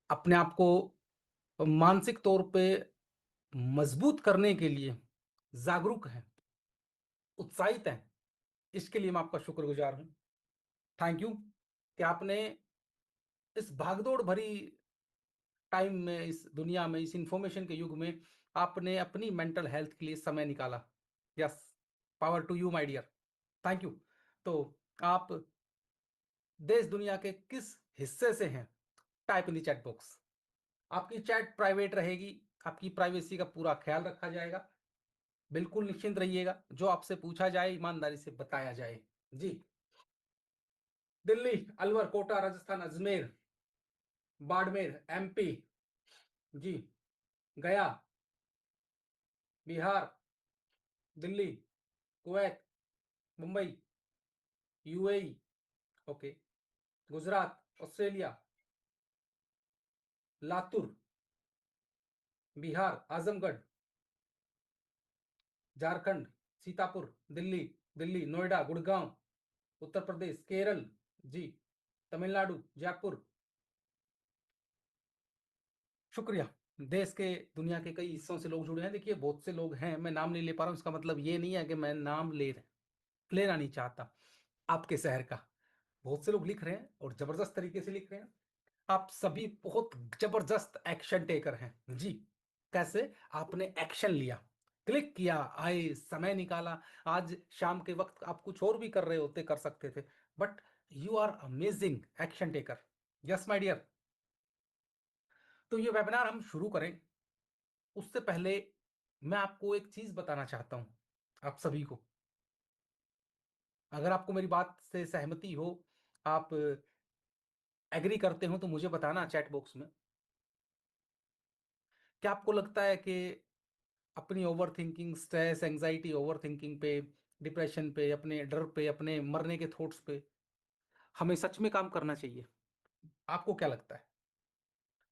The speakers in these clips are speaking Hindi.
अपने आप को मानसिक तौर पे मजबूत करने के लिए जागरूक हैं, उत्साहित हैं, इसके लिए मैं आपका शुक्रगुजार हूँ। थैंक यू कि आपने इस भागदौड़ भरी टाइम में, इस दुनिया में, इस इंफॉर्मेशन के युग में आपने अपनी मेंटल हेल्थ के लिए समय निकाला। Yes, power to you my dear. Thank you. तो आप देश दुनिया के किस हिस्से से हैं? Type in the chat box. आपकी चैट प्राइवेट रहेगी, आपकी प्राइवेसी का पूरा ख्याल रखा जाएगा। बिल्कुल निश्चिंत रहिएगा, जो आपसे पूछा जाए ईमानदारी से बताया जाए। जी। दिल्ली, अलवर, कोटा, राजस्थान, अजमेर, बाड़मेर, एमपी, जी, Gaya, Bihar, Delhi, Kuwait, Mumbai, UAE, okay, Gujarat, Australia, Latur, Bihar, Azamgarh, Jharkhand, Sitapur, Delhi, Delhi, Noida, Gurgaon, Uttar Pradesh, Kerala, जी, तमिलनाडु, जयपुर। शुक्रिया। देश के, दुनिया के कई हिस्सों से लोग जुड़े हैं। देखिए, बहुत से लोग हैं, मैं नाम नहीं ले पा रहा हूँ, इसका मतलब ये नहीं है कि मैं नाम लेना नहीं चाहता आपके शहर का। बहुत से लोग लिख रहे हैं और जबरदस्त तरीके से लिख रहे हैं। आप सभी बहुत जबरदस्त एक्शन टेकर हैं। जी। कैसे? आपने एक्शन लिया, क्लिक किया, आए, समय निकाला। आज शाम के वक्त आप कुछ और भी कर रहे होते, कर सकते थे, but you are amazing action taker. Yes my dear. तो ये वेबिनार हम शुरू करें उससे पहले मैं आपको एक चीज बताना चाहता हूं, आप सभी को। अगर आपको मेरी बात से सहमति हो, आप एग्री करते हो, तो मुझे बताना चैट बॉक्स में। क्या आपको लगता है कि अपनी over thinking, stress, anxiety, over thinking पे, डिप्रेशन पे, अपने डर पे, अपने मरने के थॉट्स पे हमें सच में काम करना चाहिए? आपको क्या लगता है?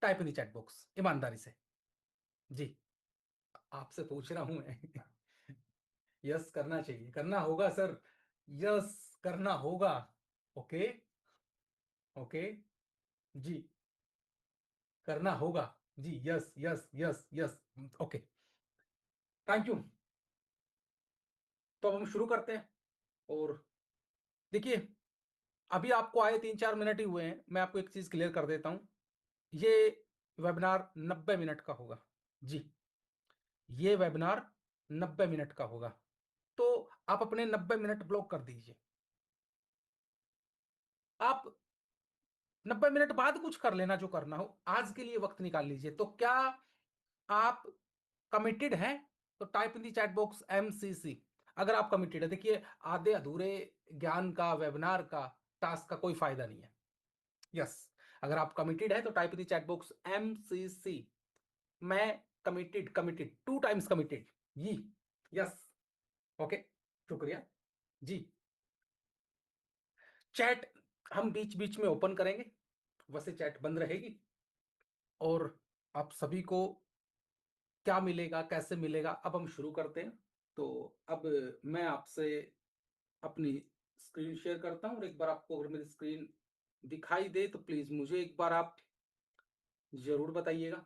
Type in the chat box ईमानदारी से। जी, आपसे पूछ रहा हूं मैं। यस करना चाहिए, करना होगा सर। यस, करना होगा। ओके, ओके, जी, करना होगा। जी, yes yes yes yes. Okay, thank you. तो अब हम शुरू करते हैं। और देखिए, अभी आपको आए 3-4 मिनट ही हुए हैं। मैं आपको एक चीज क्लियर कर देता हूं, ये वेबिनार 90 मिनट का होगा। जी, ये वेबिनार 90 मिनट का होगा। तो आप अपने 90 मिनट ब्लॉक कर दीजिए। आप 90 मिनट बाद कुछ कर लेना, जो करना हो। आज के लिए वक्त निकाल लीजिए। तो क्या आप कमिटेड हैं? तो type in the chat box MCC, अगर आप कमिटेड है। देखिए, आधे अधूरे ज्ञान का, वेबिनार का, टास्क का कोई फायदा नहीं है। यस, अगर आप कमिटेड है तो type in the chat box MCC. मैं कमिटेड, कमिटेड, 2 टाइम्स कमिटेड। जी, यस, ओके, शुक्रिया। जी, चैट हम बीच बीच में ओपन करेंगे, वैसे चैट बंद रहेगी। और आप सभी को क्या मिलेगा, कैसे मिलेगा, अब हम शुरू करते हैं। तो अब मैं आपसे अपनी स्क्रीन शेयर करता हूँ, और एक बार आपको अगर मेरी स्क्रीन दिखाई दे तो प्लीज मुझे एक बार आप जरूर बताइएगा।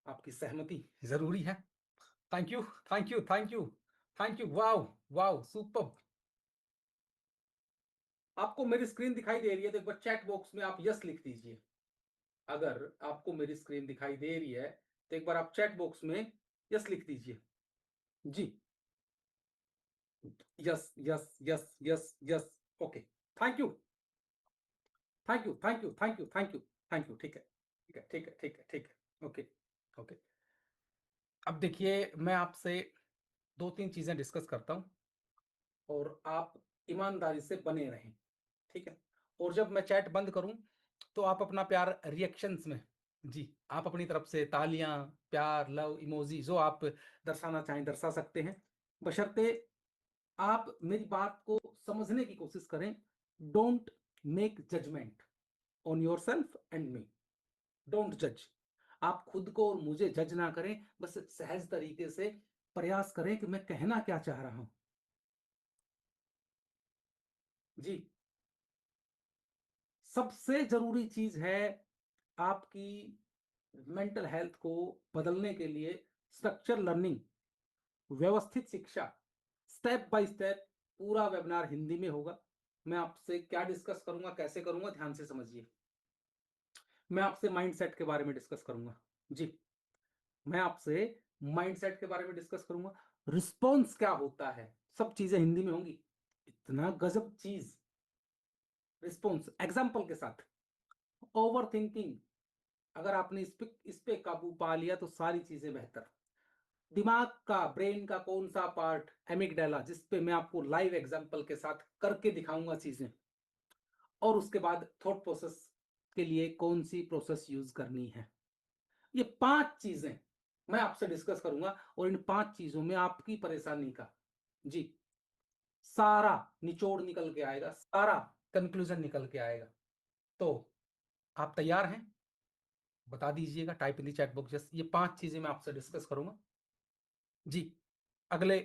आपकी सहमति जरूरी है। Thank you, thank you, thank you, thank you. Wow, wow, super. आपको मेरी स्क्रीन दिखाई दे रही है तो एक बार चैट बॉक्स में आप यस लिख दीजिए। अगर आपको मेरी स्क्रीन दिखाई दे रही है तो एक बार आप चैट बॉक्स में यस लिख दीजिए। जी, yes yes yes yes yes. Okay, thank you, thank you, thank you, thank you, thank you, thank you. ठीक है, ठीक है, ठीक है, ठीक है, ठीक है। Okay, okay. अब देखिए, मैं आपसे 2-3 चीजें डिस्कस करता हूं, और आप ईमानदारी से बने रहें। ठीक है? और जब मैं चैट बंद करूं तो आप अपना प्यार रिएक्शंस में, जी, आप अपनी तरफ से तालियां, प्यार, लव, इमोजी जो आप दर्शाना चाहें दर्शा सकते हैं, बशर्ते आप मेरी बात को समझने की कोशिश करें। Don't make judgement on yourself and me. Don't जज। आप खुद को और मुझे जज ना करें, बस सहज तरीके से प्रयास करें कि मैं कहना क्या चाह रहा हूं। जी, सबसे जरूरी चीज है आपकी मेंटल हेल्थ को बदलने के लिए स्ट्रक्चर लर्निंग, व्यवस्थित शिक्षा, स्टेप बाय स्टेप पूरा वेबिनार हिंदी में होगा। मैं आपसे क्या डिस्कस करूंगा, कैसे करूंगा, ध्यान से समझिए। मैं आपसे माइंडसेट के बारे में डिस्कस करूंगा। जी, मैं आपसे माइंडसेट के बारे में डिस्कस करूंगा। रिस्पॉन्स क्या होता है, सब चीजें हिंदी में होंगी। इतना गजब चीज, रिस्पॉन्स एग्जाम्पल के साथ। ओवर थिंकिंग, अगर आपने इस पे काबू पा लिया तो सारी चीजें बेहतर। दिमाग का, ब्रेन का कौन सा पार्ट, एमिगडाला, जिस पे मैं आपको लाइव एग्जांपल के साथ करके दिखाऊंगा चीजें। और उसके बाद थॉट प्रोसेस के लिए कौन सी प्रोसेस यूज करनी है। ये 5 चीजें मैं आपसे डिस्कस करूंगा और इन 5 चीजों में आपकी परेशानी का जी सारा निचोड़ निकल के आएगा, सारा कंक्लूजन निकल के आएगा। तो आप तैयार हैं? बता दीजिएगा, type in the chat box. Just ये 5 चीजें मैं आपसे डिस्कस करूंगा जी अगले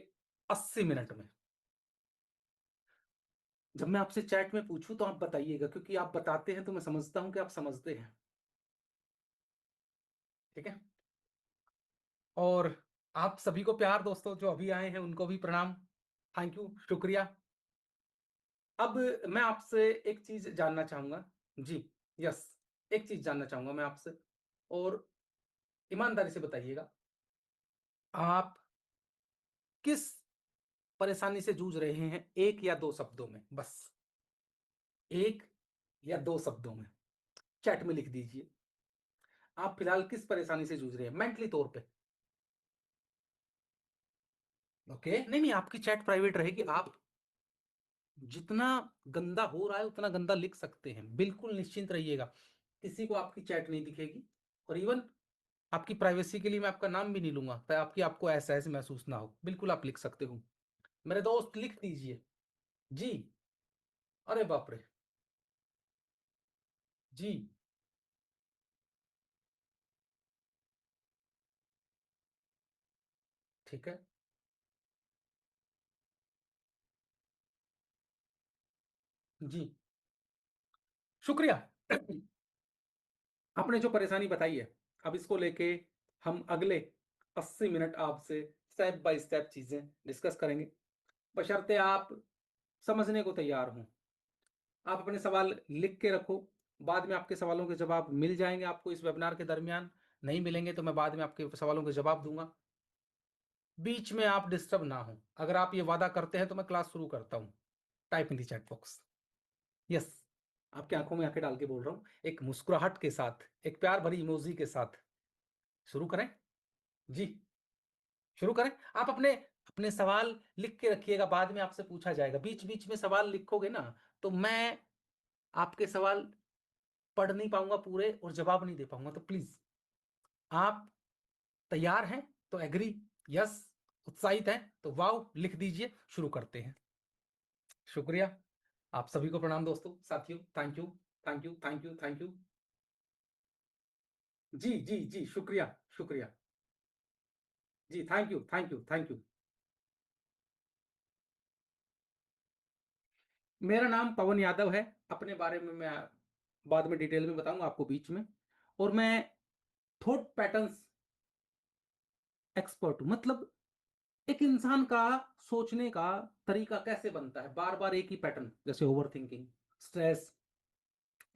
80 मिनट में। जब मैं आपसे चैट में पूछूं तो आप बताइएगा, क्योंकि आप बताते हैं तो मैं समझता हूं कि आप समझते हैं। ठीक है? और आप सभी को प्यार, दोस्तों जो अभी आए हैं उनको भी प्रणाम, थैंक यू, शुक्रिया। अब मैं आपसे एक चीज जानना चाहूंगा जी, यस, एक चीज जानना चाहूंगा मैं आपसे, और ईमानदारी से बताइएगा, आप किस परेशानी से जूझ रहे हैं? 1 या 2 शब्दों में, बस 1 या 2 शब्दों में चैट में लिख दीजिए। आप फिलहाल किस परेशानी से जूझ रहे हैं मेंटली तौर पे? ओके, नहीं नहीं, आपकी चैट प्राइवेट रहेगी। आप जितना गंदा हो रहा है उतना गंदा लिख सकते हैं, बिल्कुल निश्चिंत रहिएगा, किसी को आपकी चैट नहीं दिखेगी। और इवन आपकी प्राइवेसी के लिए मैं आपका नाम भी नहीं लूंगा, ताकि आपको ऐसा ऐसे महसूस ना हो। बिल्कुल आप लिख सकते हो मेरे दोस्त, लिख दीजिए जी। अरे बाप रे, जी ठीक है, जी शुक्रिया। आपने जो परेशानी बताई है, अब इसको लेके हम अगले 80 मिनट आपसे स्टेप बाय स्टेप चीजें डिस्कस करेंगे, बशर्ते आप समझने को तैयार हों। आप अपने सवाल लिख के रखो, बाद में आपके सवालों के जवाब मिल जाएंगे आपको इस वेबिनार के दरमियान। नहीं मिलेंगे तो मैं बाद में आपके सवालों के जवाब दूंगा। बीच में आप डिस्टर्ब ना हो, अगर आप ये वादा करते हैं तो मैं क्लास शुरू करता हूँ। Type in the chat box, yes. आपकी आंखों में आंखें डाल के बोल रहा हूँ, एक मुस्कुराहट के साथ, एक प्यार भरी इमोजी के साथ शुरू करें जी, शुरू करें। आप अपने अपने सवाल लिख के रखिएगा, बाद में आपसे पूछा जाएगा। बीच बीच में सवाल लिखोगे ना तो मैं आपके सवाल पढ़ नहीं पाऊंगा पूरे और जवाब नहीं दे पाऊंगा। तो प्लीज, आप तैयार हैं तो एग्री, यस। उत्साहित हैं तो वाओ लिख दीजिए। शुरू करते हैं। शुक्रिया, आप सभी को प्रणाम दोस्तों, साथियों, thank you, thank you, thank you, thank you. जी जी जी, शुक्रिया, शुक्रिया जी, thank you, thank you, thank you. मेरा नाम पवन यादव है। अपने बारे में मैं बाद में डिटेल में बताऊंगा आपको बीच में। और मैं थॉट पैटर्न्स एक्सपर्ट हूं, मतलब एक इंसान का सोचने का तरीका कैसे बनता है, बार बार एक ही पैटर्न, जैसे over thinking, stress,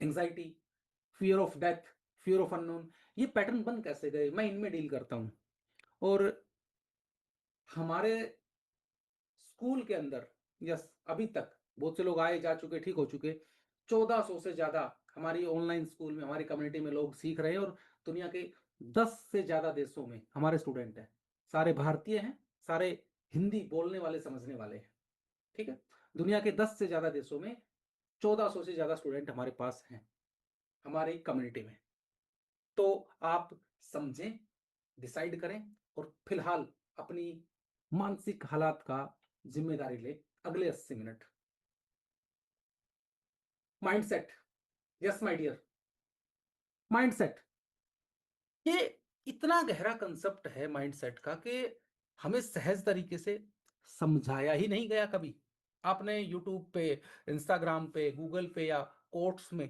anxiety, fear of death, fear of unknown, ये पैटर्न बन कैसे गए, मैं इनमें डील करता हूं। और हमारे स्कूल के अंदर, यस, अभी तक बहुत से लोग आए जा चुके, ठीक हो चुके, 1400 से ज्यादा हमारी ऑनलाइन स्कूल में, हमारी कम्युनिटी में लोग सीख रहे हैं। और दुनिया के 10 से ज्यादा देशों में हमारे स्टूडेंट हैं। सारे भारतीय हैं, सारे हिंदी बोलने वाले, समझने वाले हैं। ठीक है? दुनिया के 10 से ज्यादा देशों में 1400 से ज्यादा स्टूडेंट हमारे पास हैं, हमारी कम्युनिटी में। तो आप समझें, डिसाइड करें, और फिलहाल अपनी मानसिक हालात का जिम्मेदारी ले अगले 80 minute. Mindset, yes my dear, mindset, ये इतना गहरा कंसेप्ट है माइंडसेट का कि हमें सहज तरीके से समझाया ही नहीं गया कभी। आपने यूट्यूब पे, इंस्टाग्राम पे, गूगल पे या कोट्स में,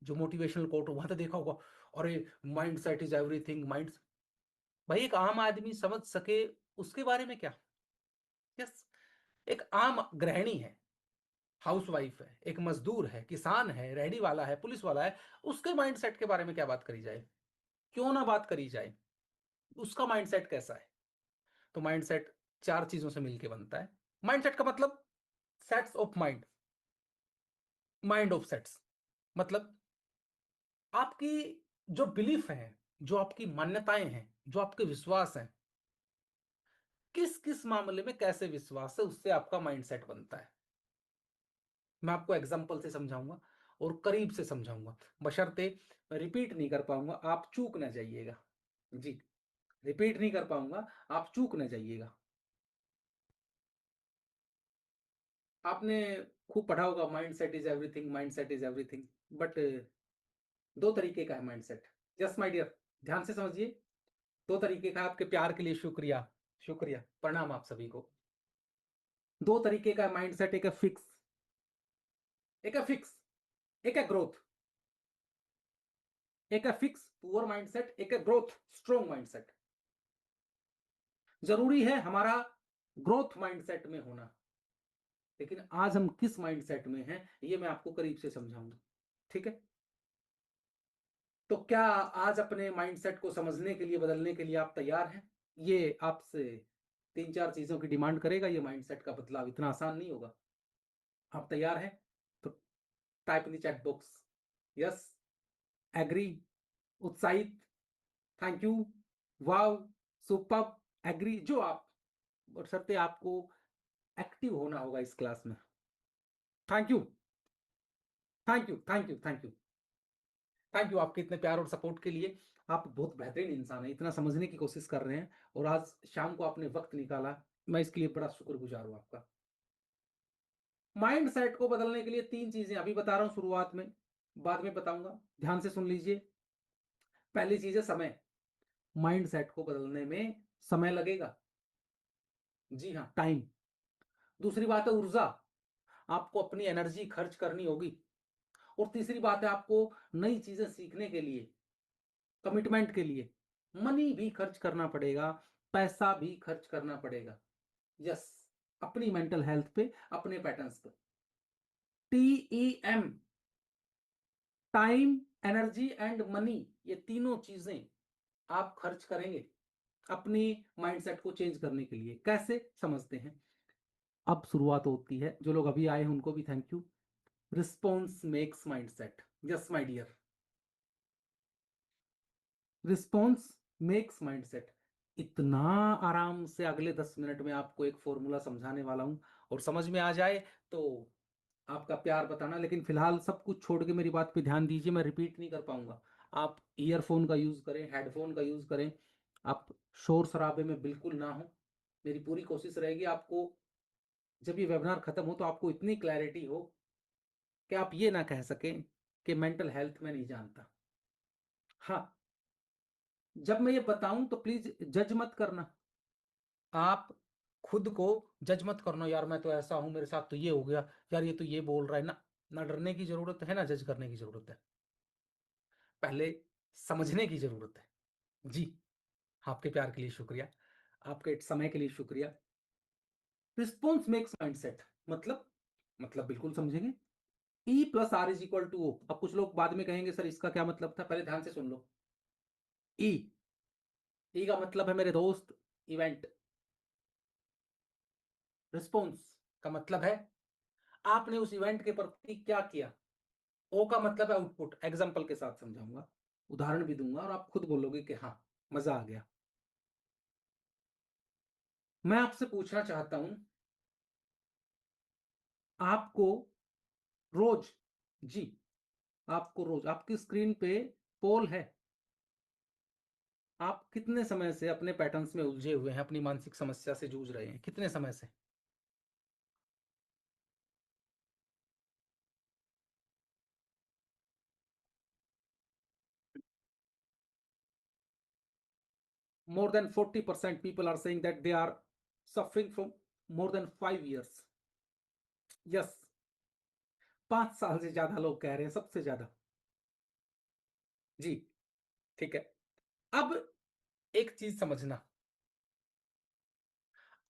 जो मोटिवेशनल कोट, वहां तो देखा होगा, अरे mind set is everything, mind. भाई एक आम आदमी समझ सके उसके बारे में क्या। यस, एक आम गृहिणी है, हाउसवाइफ है, एक मजदूर है, किसान है, रेहड़ी वाला है, पुलिस वाला है, उसके माइंडसेट के बारे में क्या बात करी जाए, क्यों ना बात करी जाए, उसका माइंडसेट कैसा है। तो माइंडसेट चार चीजों से मिलकर बनता है। माइंडसेट का मतलब sets of mind, mind of sets, मतलब आपकी जो बिलीफ है, जो आपकी मान्यताएं हैं, जो आपके विश्वास हैं, किस किस मामले में कैसे विश्वास है, उससे आपका माइंडसेट बनता है। मैं आपको एग्जांपल से समझाऊंगा और करीब से समझाऊंगा, बशर्ते रिपीट नहीं कर पाऊंगा, आप चूक ना जाइएगा। जी, रिपीट नहीं कर पाऊंगा, आप चूक ना जाइएगा। आपने खूब पढ़ा होगा mindset is everything, mindset is everything, but दो तरीके का है mindset. Yes my dear, ध्यान से समझिए। दो तरीके का, आपके प्यार के लिए शुक्रिया, शुक्रिया, प्रणाम आप सभी को। दो तरीके का माइंड सेट, एक है फिक्स, एक है फिक्स, एक है ग्रोथ। एक है फिक्स पुअर माइंडसेट, एक है ग्रोथ स्ट्रॉन्ग माइंडसेट। जरूरी है हमारा ग्रोथ माइंडसेट में होना, लेकिन आज हम किस माइंडसेट में हैं ये मैं आपको करीब से समझाऊंगा। ठीक है, तो क्या आज अपने माइंडसेट को समझने के लिए, बदलने के लिए आप तैयार हैं? ये आपसे तीन चार चीजों की डिमांड करेगा, ये माइंडसेट का बदलाव इतना आसान नहीं होगा। आप तैयार हैं? तो type in the chat box yes, agree, उत्साहित, thank you, wow, super, agree, जो आप, और शर्ते आपको एक्टिव होना होगा इस क्लास में। Thank you, thank you, thank you, thank you, thank you आपके इतने प्यार और सपोर्ट के लिए। आप बहुत बेहतरीन इंसान हैं, इतना समझने की कोशिश कर रहे हैं, और आज शाम को आपने वक्त निकाला, मैं इसके लिए बड़ा शुक्रगुजार हूं आपका। माइंड सेट को बदलने के लिए तीन चीजें अभी बता रहा हूं शुरुआत में, बाद में बताऊंगा, ध्यान से सुन लीजिए। पहली चीज है समय। माइंड सेट को बदलने में समय लगेगा, जी हाँ, टाइम। दूसरी बात है ऊर्जा, आपको अपनी एनर्जी खर्च करनी होगी। और तीसरी बात है आपको नई चीजें सीखने के लिए, कमिटमेंट के लिए मनी भी खर्च करना पड़ेगा, पैसा भी खर्च करना पड़ेगा। यस, अपनी मेंटल हेल्थ पे, अपने पैटर्न्स पे। TEM, time, energy and money, ये तीनों चीजें आप खर्च करेंगे अपनी माइंडसेट को चेंज करने के लिए। कैसे समझते हैं? अब शुरुआत होती है, जो लोग अभी आए हैं उनको भी thank you. Response makes mindset, yes my dear, response makes mindset. इतना आराम से अगले 10 मिनट में आपको एक फॉर्मूला समझाने वाला हूं, और समझ में आ जाए तो आपका प्यार बताना, लेकिन फिलहाल सब कुछ छोड़ के मेरी बात पे ध्यान दीजिए, मैं रिपीट नहीं कर पाऊंगा। आप ईयरफोन का यूज करें, हेडफोन का यूज करें, आप शोर शराबे में बिल्कुल ना हो। मेरी पूरी कोशिश रहेगी आपको, जब ये वेबिनार खत्म हो तो आपको इतनी क्लैरिटी हो कि आप ये ना कह सकें कि मेंटल हेल्थ में नहीं जानता। हाँ, जब मैं ये बताऊं तो प्लीज जज मत करना, आप खुद को जज मत करना, यार मैं तो ऐसा हूं, मेरे साथ तो ये हो गया, यार ये तो ये बोल रहा है ना। ना डरने की जरूरत है, ना जज करने की जरूरत है, पहले समझने की जरूरत है। जी, आपके प्यार के लिए शुक्रिया, आपके समय के लिए शुक्रिया। रिस्पॉन्स मेक्स माइंडसेट, मतलब बिल्कुल समझेंगे। E+R=O। अब कुछ लोग बाद में कहेंगे सर इसका क्या मतलब था, पहले ध्यान से सुन लो। ई, ई का मतलब है मेरे दोस्त इवेंट। रिस्पॉन्स का मतलब है आपने उस इवेंट के प्रति क्या किया। ओ का मतलब है आउटपुट, एग्जाम्पल के साथ समझाऊंगा, उदाहरण भी दूंगा और आप खुद बोलोगे कि हाँ मजा आ गया। मैं आपसे पूछना चाहता हूं, आपको रोज, जी, आपको रोज आपकी स्क्रीन पे पोल है, आप कितने समय से अपने पैटर्न्स में उलझे हुए हैं, अपनी मानसिक समस्या से जूझ रहे हैं, कितने समय से? More than 40% people are saying that they are suffering from more than 5 years. Yes, 5 साल से ज्यादा लोग कह रहे हैं, सबसे ज्यादा। जी, ठीक है। अब एक चीज समझना,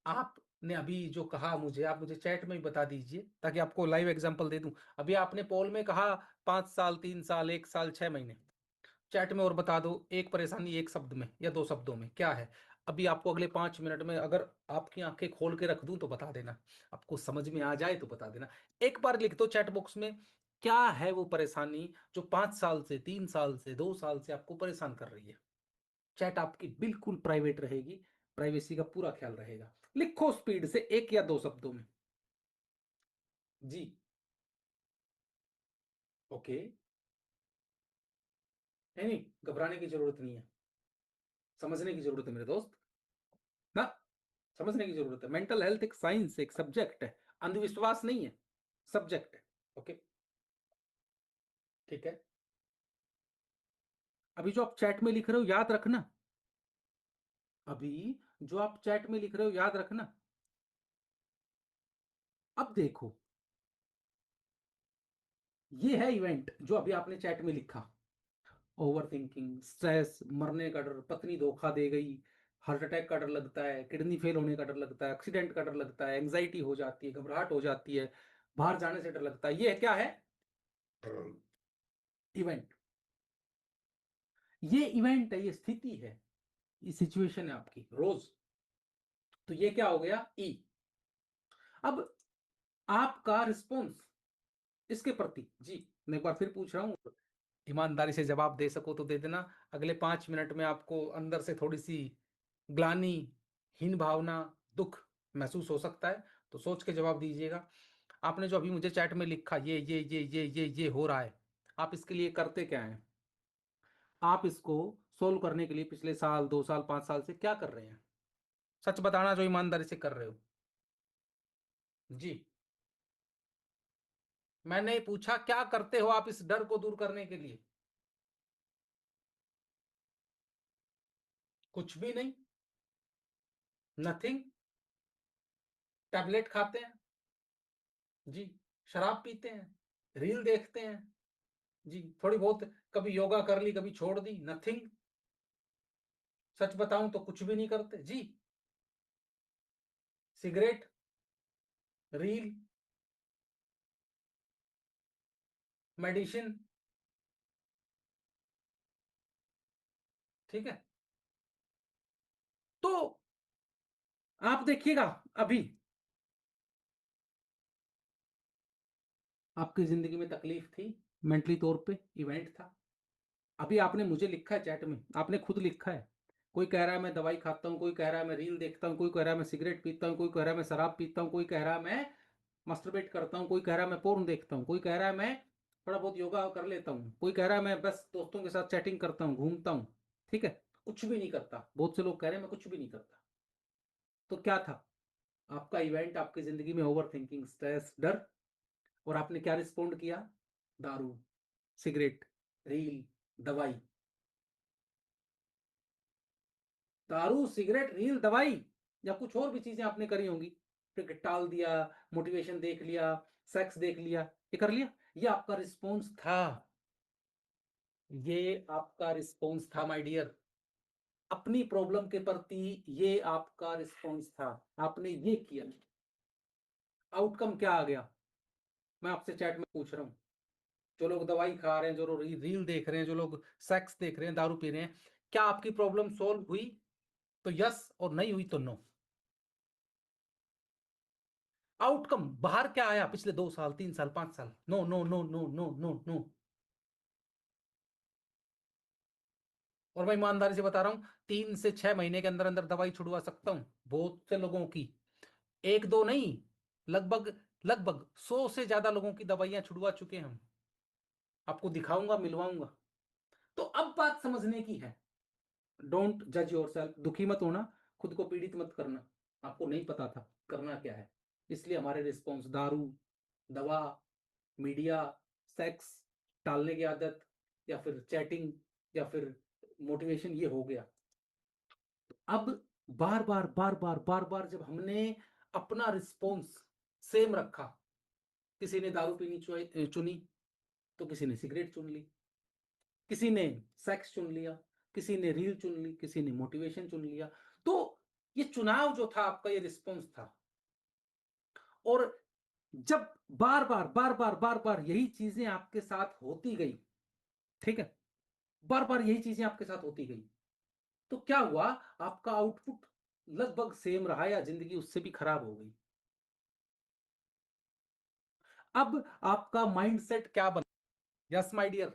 आपने अभी जो कहा मुझे, आप मुझे चैट में ही बता दीजिए ताकि आपको लाइव एग्जांपल दे दूं। अभी आपने पोल में कहा 5 साल, 3 साल, 1 साल, 6 महीने। चैट में और बता दो एक परेशानी एक शब्द में या 2 शब्दों में क्या है। अभी आपको अगले 5 मिनट में अगर आपकी आंखें खोल के रख दूं तो बता देना, आपको समझ में आ जाए तो बता देना। एक बार लिख दो चैट बॉक्स में, क्या है वो परेशानी जो 5 साल से, 3 साल से, 2 साल से आपको परेशान कर रही है। चैट आपकी बिल्कुल प्राइवेट रहेगी, प्राइवेसी का पूरा ख्याल रहेगा। लिखो स्पीड से 1 या 2 शब्दों में। जी। ओके। नहीं नहीं, घबराने की जरूरत नहीं है, समझने की जरूरत है मेरे दोस्त ना। समझने की जरूरत है, मेंटल हेल्थ एक साइंस, एक सब्जेक्ट है, अंधविश्वास नहीं है, सब्जेक्ट है। ओके, ठीक है। अभी जो आप चैट में लिख रहे हो याद रखना, अभी जो आप चैट में लिख रहे हो याद रखना। अब देखो, ये है इवेंट जो अभी आपने चैट में लिखा। ओवर थिंकिंग, स्ट्रेस, मरने का डर, पत्नी धोखा दे गई, हार्ट अटैक का डर लगता है, किडनी फेल होने का डर लगता है, एक्सीडेंट का डर लगता है, एंग्जाइटी हो जाती है, घबराहट हो जाती है, बाहर जाने से डर लगता है। ये क्या है? इवेंट। ये इवेंट है, ये स्थिति है, ये सिचुएशन है आपकी रोज। तो ये क्या हो गया? ई। अब आपका रिस्पॉन्स इसके प्रति, जी मैं एक बार फिर पूछ रहा हूं, ईमानदारी से जवाब दे सको तो दे देना। अगले 5 मिनट में आपको अंदर से थोड़ी सी ग्लानि, हीन भावना, दुख महसूस हो सकता है, तो सोच के जवाब दीजिएगा। आपने जो अभी मुझे चैट में लिखा, ये हो रहा है, आप इसके लिए करते क्या हैं? आप इसको सोल्व करने के लिए पिछले साल, 2 साल, 5 साल से क्या कर रहे हैं? सच बताना जो ईमानदारी से कर रहे हो। जी। मैंने पूछा क्या करते हो आप इस डर को दूर करने के लिए? कुछ भी नहीं, नथिंग। टैबलेट खाते हैं जी, शराब पीते हैं, रील देखते हैं जी, थोड़ी बहुत कभी योगा कर ली, कभी छोड़ दी, नथिंग। सच बताऊं तो कुछ भी नहीं करते जी। सिगरेट, रील, मेडिसिन, ठीक है। तो आप देखिएगा, अभी आपकी जिंदगी में तकलीफ थी, मेंटली तौर पे इवेंट था। अभी आपने मुझे लिखा है चैट में, आपने खुद लिखा है, कोई कह रहा है मैं दवाई खाता हूँ, कोई कह रहा है मैं रील देखता हूँ, कोई कह रहा है मैं सिगरेट पीता हूँ, कोई कह रहा है मैं शराब पीता हूँ, कोई कह रहा है मैं मस्टरबेट करता हूँ, कोई कह रहा है मैं पोर्न देखता हूँ, कोई कह रहा है मैं थोड़ा बहुत योगा कर लेता हूँ, कोई कह रहा है मैं बस दोस्तों के साथ चैटिंग करता हूँ, घूमता हूँ। ठीक है, कुछ भी नहीं करता। बहुत से लोग कह रहे हैं मैं कुछ भी नहीं करता। तो क्या था आपका इवेंट आपकी जिंदगी में? ओवर थिंकिंग, स्ट्रेस, डर। और आपने क्या रिस्पॉन्ड किया? दारू, सिगरेट, रील, दवाई। दारू, सिगरेट, रील, दवाई, या कुछ और भी चीजें आपने करी होंगी। क्रिकेट टाल दिया, मोटिवेशन देख लिया, सेक्स देख लिया, ये कर लिया। ये आपका रिस्पॉन्स था, ये आपका रिस्पॉन्स था माय डियर। अपनी प्रॉब्लम के प्रति ये आपका रिस्पॉन्स था, आपने ये किया। आउटकम क्या आ गया? मैं आपसे चैट में पूछ रहा हूँ, जो लोग दवाई खा रहे हैं, जो लोग रील देख रहे हैं, जो लोग सेक्स देख रहे हैं, दारू पी रहे हैं, क्या आपकी प्रॉब्लम सॉल्व हुई? तो यस, और नहीं हुई तो नो। आउटकम बाहर क्या आया पिछले 2 साल, 3 साल, 5 साल? No no no no no no no. और मैं ईमानदारी से बता रहा हूं, 3 से 6 महीने के अंदर अंदर दवाई छुड़वा सकता हूं बहुत से लोगों की। एक दो नहीं, लगभग लगभग 100 से ज्यादा लोगों की दवाइयां छुड़वा चुके हैं हम। आपको दिखाऊंगा, मिलवाऊंगा। तो अब बात समझने की है। डोंट जज योरसेल्फ, दुखी मत होना, खुद को पीड़ित मत करना। आपको नहीं पता था करना क्या है, इसलिए हमारे रिस्पॉन्स दारू, दवा, मीडिया, सेक्स, टालने की आदत, या फिर चैटिंग, या फिर मोटिवेशन, ये हो गया। अब बार बार बार बार बार बार जब हमने अपना रिस्पॉन्स सेम रखा, किसी ने दारू पीनी चुनी, तो किसी ने सिगरेट चुन ली, किसी ने सेक्स चुन लिया, किसी ने रील चुन ली, किसी ने मोटिवेशन चुन लिया। तो ये चुनाव जो था आपका, ये रिस्पॉन्स था। और जब बार बार बार बार बार बार यही चीजें आपके साथ होती गई, ठीक है, बार बार यही चीजें आपके साथ होती गई, तो क्या हुआ, आपका आउटपुट लगभग सेम रहा या जिंदगी उससे भी खराब हो गई। अब आपका माइंडसेट क्या बना? यस माय डियर,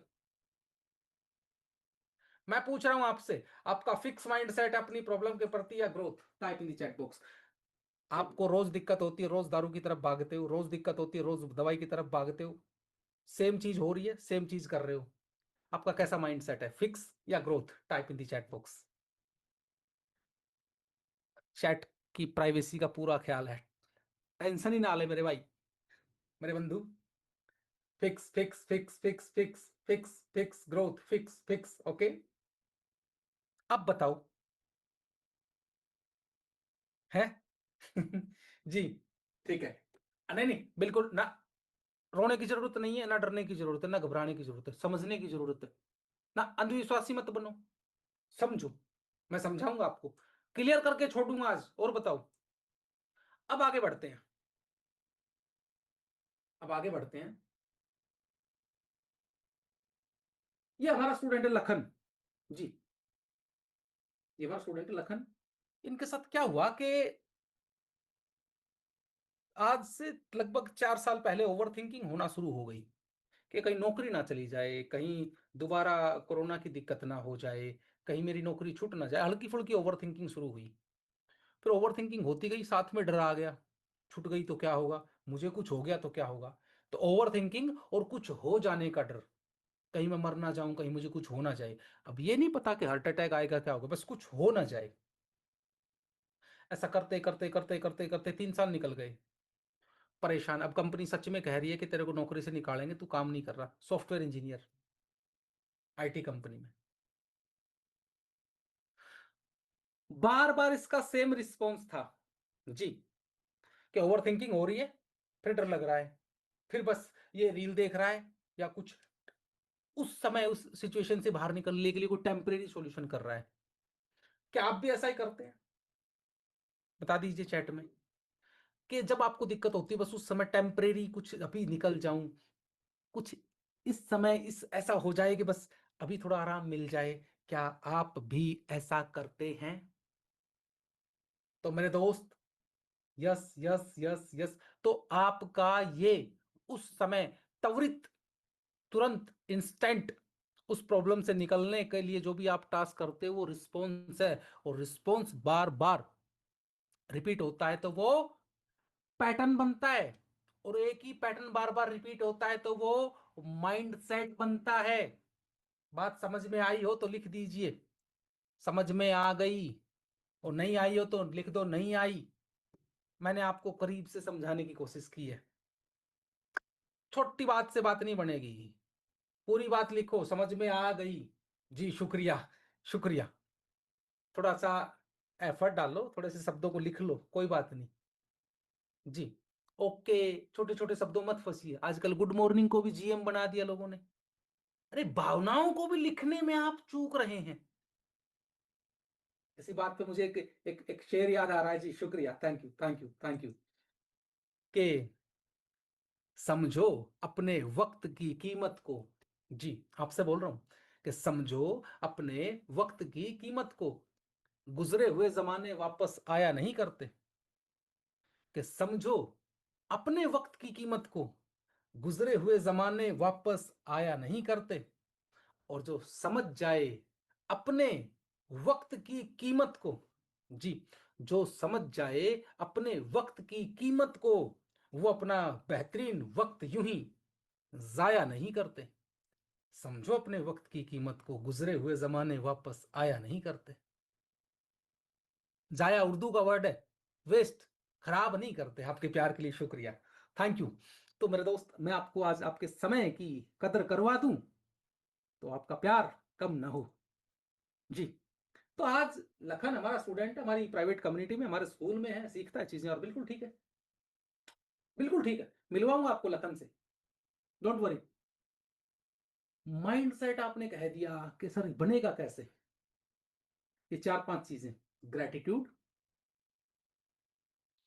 मैं पूछ रहा हूं आपसे, आपका फिक्स माइंडसेट अपनी प्रॉब्लम के प्रति या growth? Type in the chat box. आपको रोज दिक्कत होती है, रोज दारू की तरफ भागते हो, रोज दिक्कत होती है, रोज दवाई की तरफ भागते हो, सेम चीज हो रही है, सेम चीज कर रहे हो, आपका कैसा माइंडसेट है, फिक्स या growth? Type in the chat box. Chat की प्राइवेसी का पूरा ख्याल है, टेंशन ही ना ले मेरे भाई, मेरे बंधु। Fix fix fix fix fix fix fix, growth fix fix, okay. अब बताओ, है? जी, ठीक है। नहीं नहीं, बिल्कुल ना, रोने की जरूरत नहीं है, ना डरने की जरूरत है, ना घबराने की जरूरत है, समझने की जरूरत है। ना अंधविश्वासी मत बनो, समझो, मैं समझाऊंगा आपको, क्लियर करके छोड़ूंगा आज। और बताओ, अब आगे बढ़ते हैं, अब आगे बढ़ते हैं। ये हमारा स्टूडेंट है लखन जी, ये हमारा स्टूडेंट है लखन। इनके साथ क्या हुआ कि आज से लगभग 4 साल पहले ओवर थिंकिंग होना शुरू हो गई कि कहीं नौकरी ना चली जाए, कहीं दोबारा कोरोना की दिक्कत ना हो जाए, कहीं मेरी नौकरी छूट ना जाए, हल्की फुल्की ओवर थिंकिंग शुरू हुई। फिर ओवर थिंकिंग होती गई, साथ में डर आ गया, छूट गई तो क्या होगा, मुझे कुछ हो गया तो क्या होगा। तो ओवर थिंकिंग और कुछ हो जाने का डर, कहीं मैं मर ना जाऊं, कहीं मुझे कुछ हो ना जाए। अब ये नहीं पता कि हार्ट अटैक आएगा क्या होगा, बस कुछ हो ना जाए। ऐसा करते करते करते करते करते 3 साल निकल गए, परेशान। अब कंपनी सच में कह रही है कि तेरे को नौकरी से निकालेंगे, तू काम नहीं कर रहा, सॉफ्टवेयर इंजीनियर, आईटी कंपनी में। बार बार इसका सेम रिस्पॉन्स था जी, कि ओवर थिंकिंग हो रही है, फिर डर लग रहा है, फिर बस ये रील देख रहा है, या कुछ उस समय उस सिचुएशन से बाहर निकलने के लिए कोई टेम्परेरी सॉल्यूशन कर रहा है। क्या आप भी ऐसा ही करते हैं? बता दीजिए चैट में, कि जब आपको दिक्कत होती है बस उस समय टेम्परेरी कुछ अभी निकल जाऊं, कुछ इस समय इस ऐसा हो जाए कि बस अभी थोड़ा आराम मिल जाए। क्या आप भी ऐसा करते हैं? तो मेरे दोस्त, यस यस यस यस, तो आपका ये उस समय त्वरित, तुरंत, इंस्टेंट उस प्रॉब्लम से निकलने के लिए जो भी आप टास्क करते हो वो रिस्पॉन्स है। और रिस्पॉन्स बार बार रिपीट होता है तो वो पैटर्न बनता है, और एक ही पैटर्न बार बार रिपीट होता है तो वो माइंड सेट बनता है। बात समझ में आई हो तो लिख दीजिए समझ में आ गई, और नहीं आई हो तो लिख दो नहीं आई। मैंने आपको करीब से समझाने की कोशिश की है, छोटी बात से बात नहीं बनेगी, पूरी बात लिखो, समझ में आ गई। जी शुक्रिया, शुक्रिया। थोड़ा सा एफर्ट डालो, थोड़े से शब्दों को लिख लो, कोई बात नहीं जी। ओके, छोटे छोटे शब्दों मत फंसिए, आजकल गुड मॉर्निंग को भी जीएम बना दिया लोगों ने। अरे भावनाओं को भी लिखने में आप चूक रहे हैं। इसी बात पे मुझे एक शेर याद आ रहा है जी, शुक्रिया, thank you thank you thank you. के समझो अपने वक्त की कीमत को, जी आपसे बोल रहा हूं, कि समझो अपने वक्त की कीमत को, गुजरे हुए जमाने वापस आया नहीं करते। कि समझो अपने वक्त की कीमत को, गुजरे हुए जमाने वापस आया नहीं करते। और जो समझ जाए अपने वक्त की कीमत को, जी, जो समझ जाए अपने वक्त की कीमत को, वो अपना बेहतरीन वक्त यूं ही जाया नहीं करते। समझो अपने वक्त की कीमत को, गुजरे हुए जमाने वापस आया नहीं करते। जाया उर्दू का वर्ड है, वेस्ट, खराब नहीं करते। आपके प्यार के लिए शुक्रिया, थैंक यू। तो मेरे दोस्त, मैं आपको आज आपके समय की कदर करवा दूं तो आपका प्यार कम ना हो जी। तो आज लखन हमारा स्टूडेंट है, हमारी प्राइवेट कम्युनिटी में, हमारे स्कूल में है, सीखता है चीजें, और बिल्कुल ठीक है, बिल्कुल ठीक है, मिलवाऊंगा आपको लखन से, डोंट वरी। माइंडसेट आपने कह दिया कि सर बनेगा कैसे, ये 4-5 चीजें, ग्रेटिट्यूड,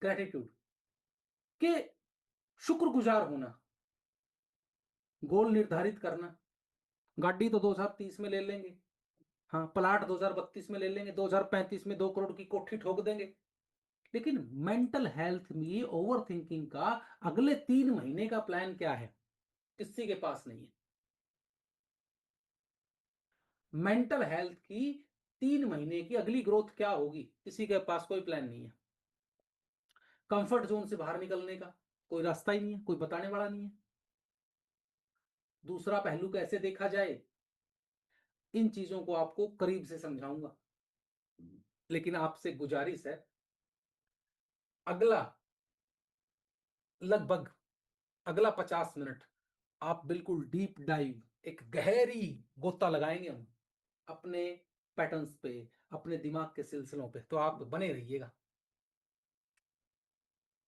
ग्रेटिट्यूड के शुक्रगुजार होना, गोल निर्धारित करना। गाड़ी तो 2030 में ले लेंगे, हाँ प्लाट 2032 में ले लेंगे, 2035 में 2 करोड़ की कोठी ठोक देंगे, लेकिन मेंटल हेल्थ में ओवर थिंकिंग का अगले 3 महीने का प्लान क्या है, किसी के पास नहीं है। मेंटल हेल्थ की 3 महीने की अगली ग्रोथ क्या होगी, किसी के पास कोई प्लान नहीं है। कंफर्ट जोन से बाहर निकलने का कोई रास्ता ही नहीं है, कोई बताने वाला नहीं है। दूसरा पहलू कैसे देखा जाए, इन चीजों को आपको करीब से समझाऊंगा, लेकिन आपसे गुजारिश है, अगला लगभग अगला 50 मिनट आप बिल्कुल डीप डाइव, एक गहरी गोता लगाएंगे हम अपने पैटर्न्स पे, अपने दिमाग के सिलसिलों पे, तो आप बने रहिएगा।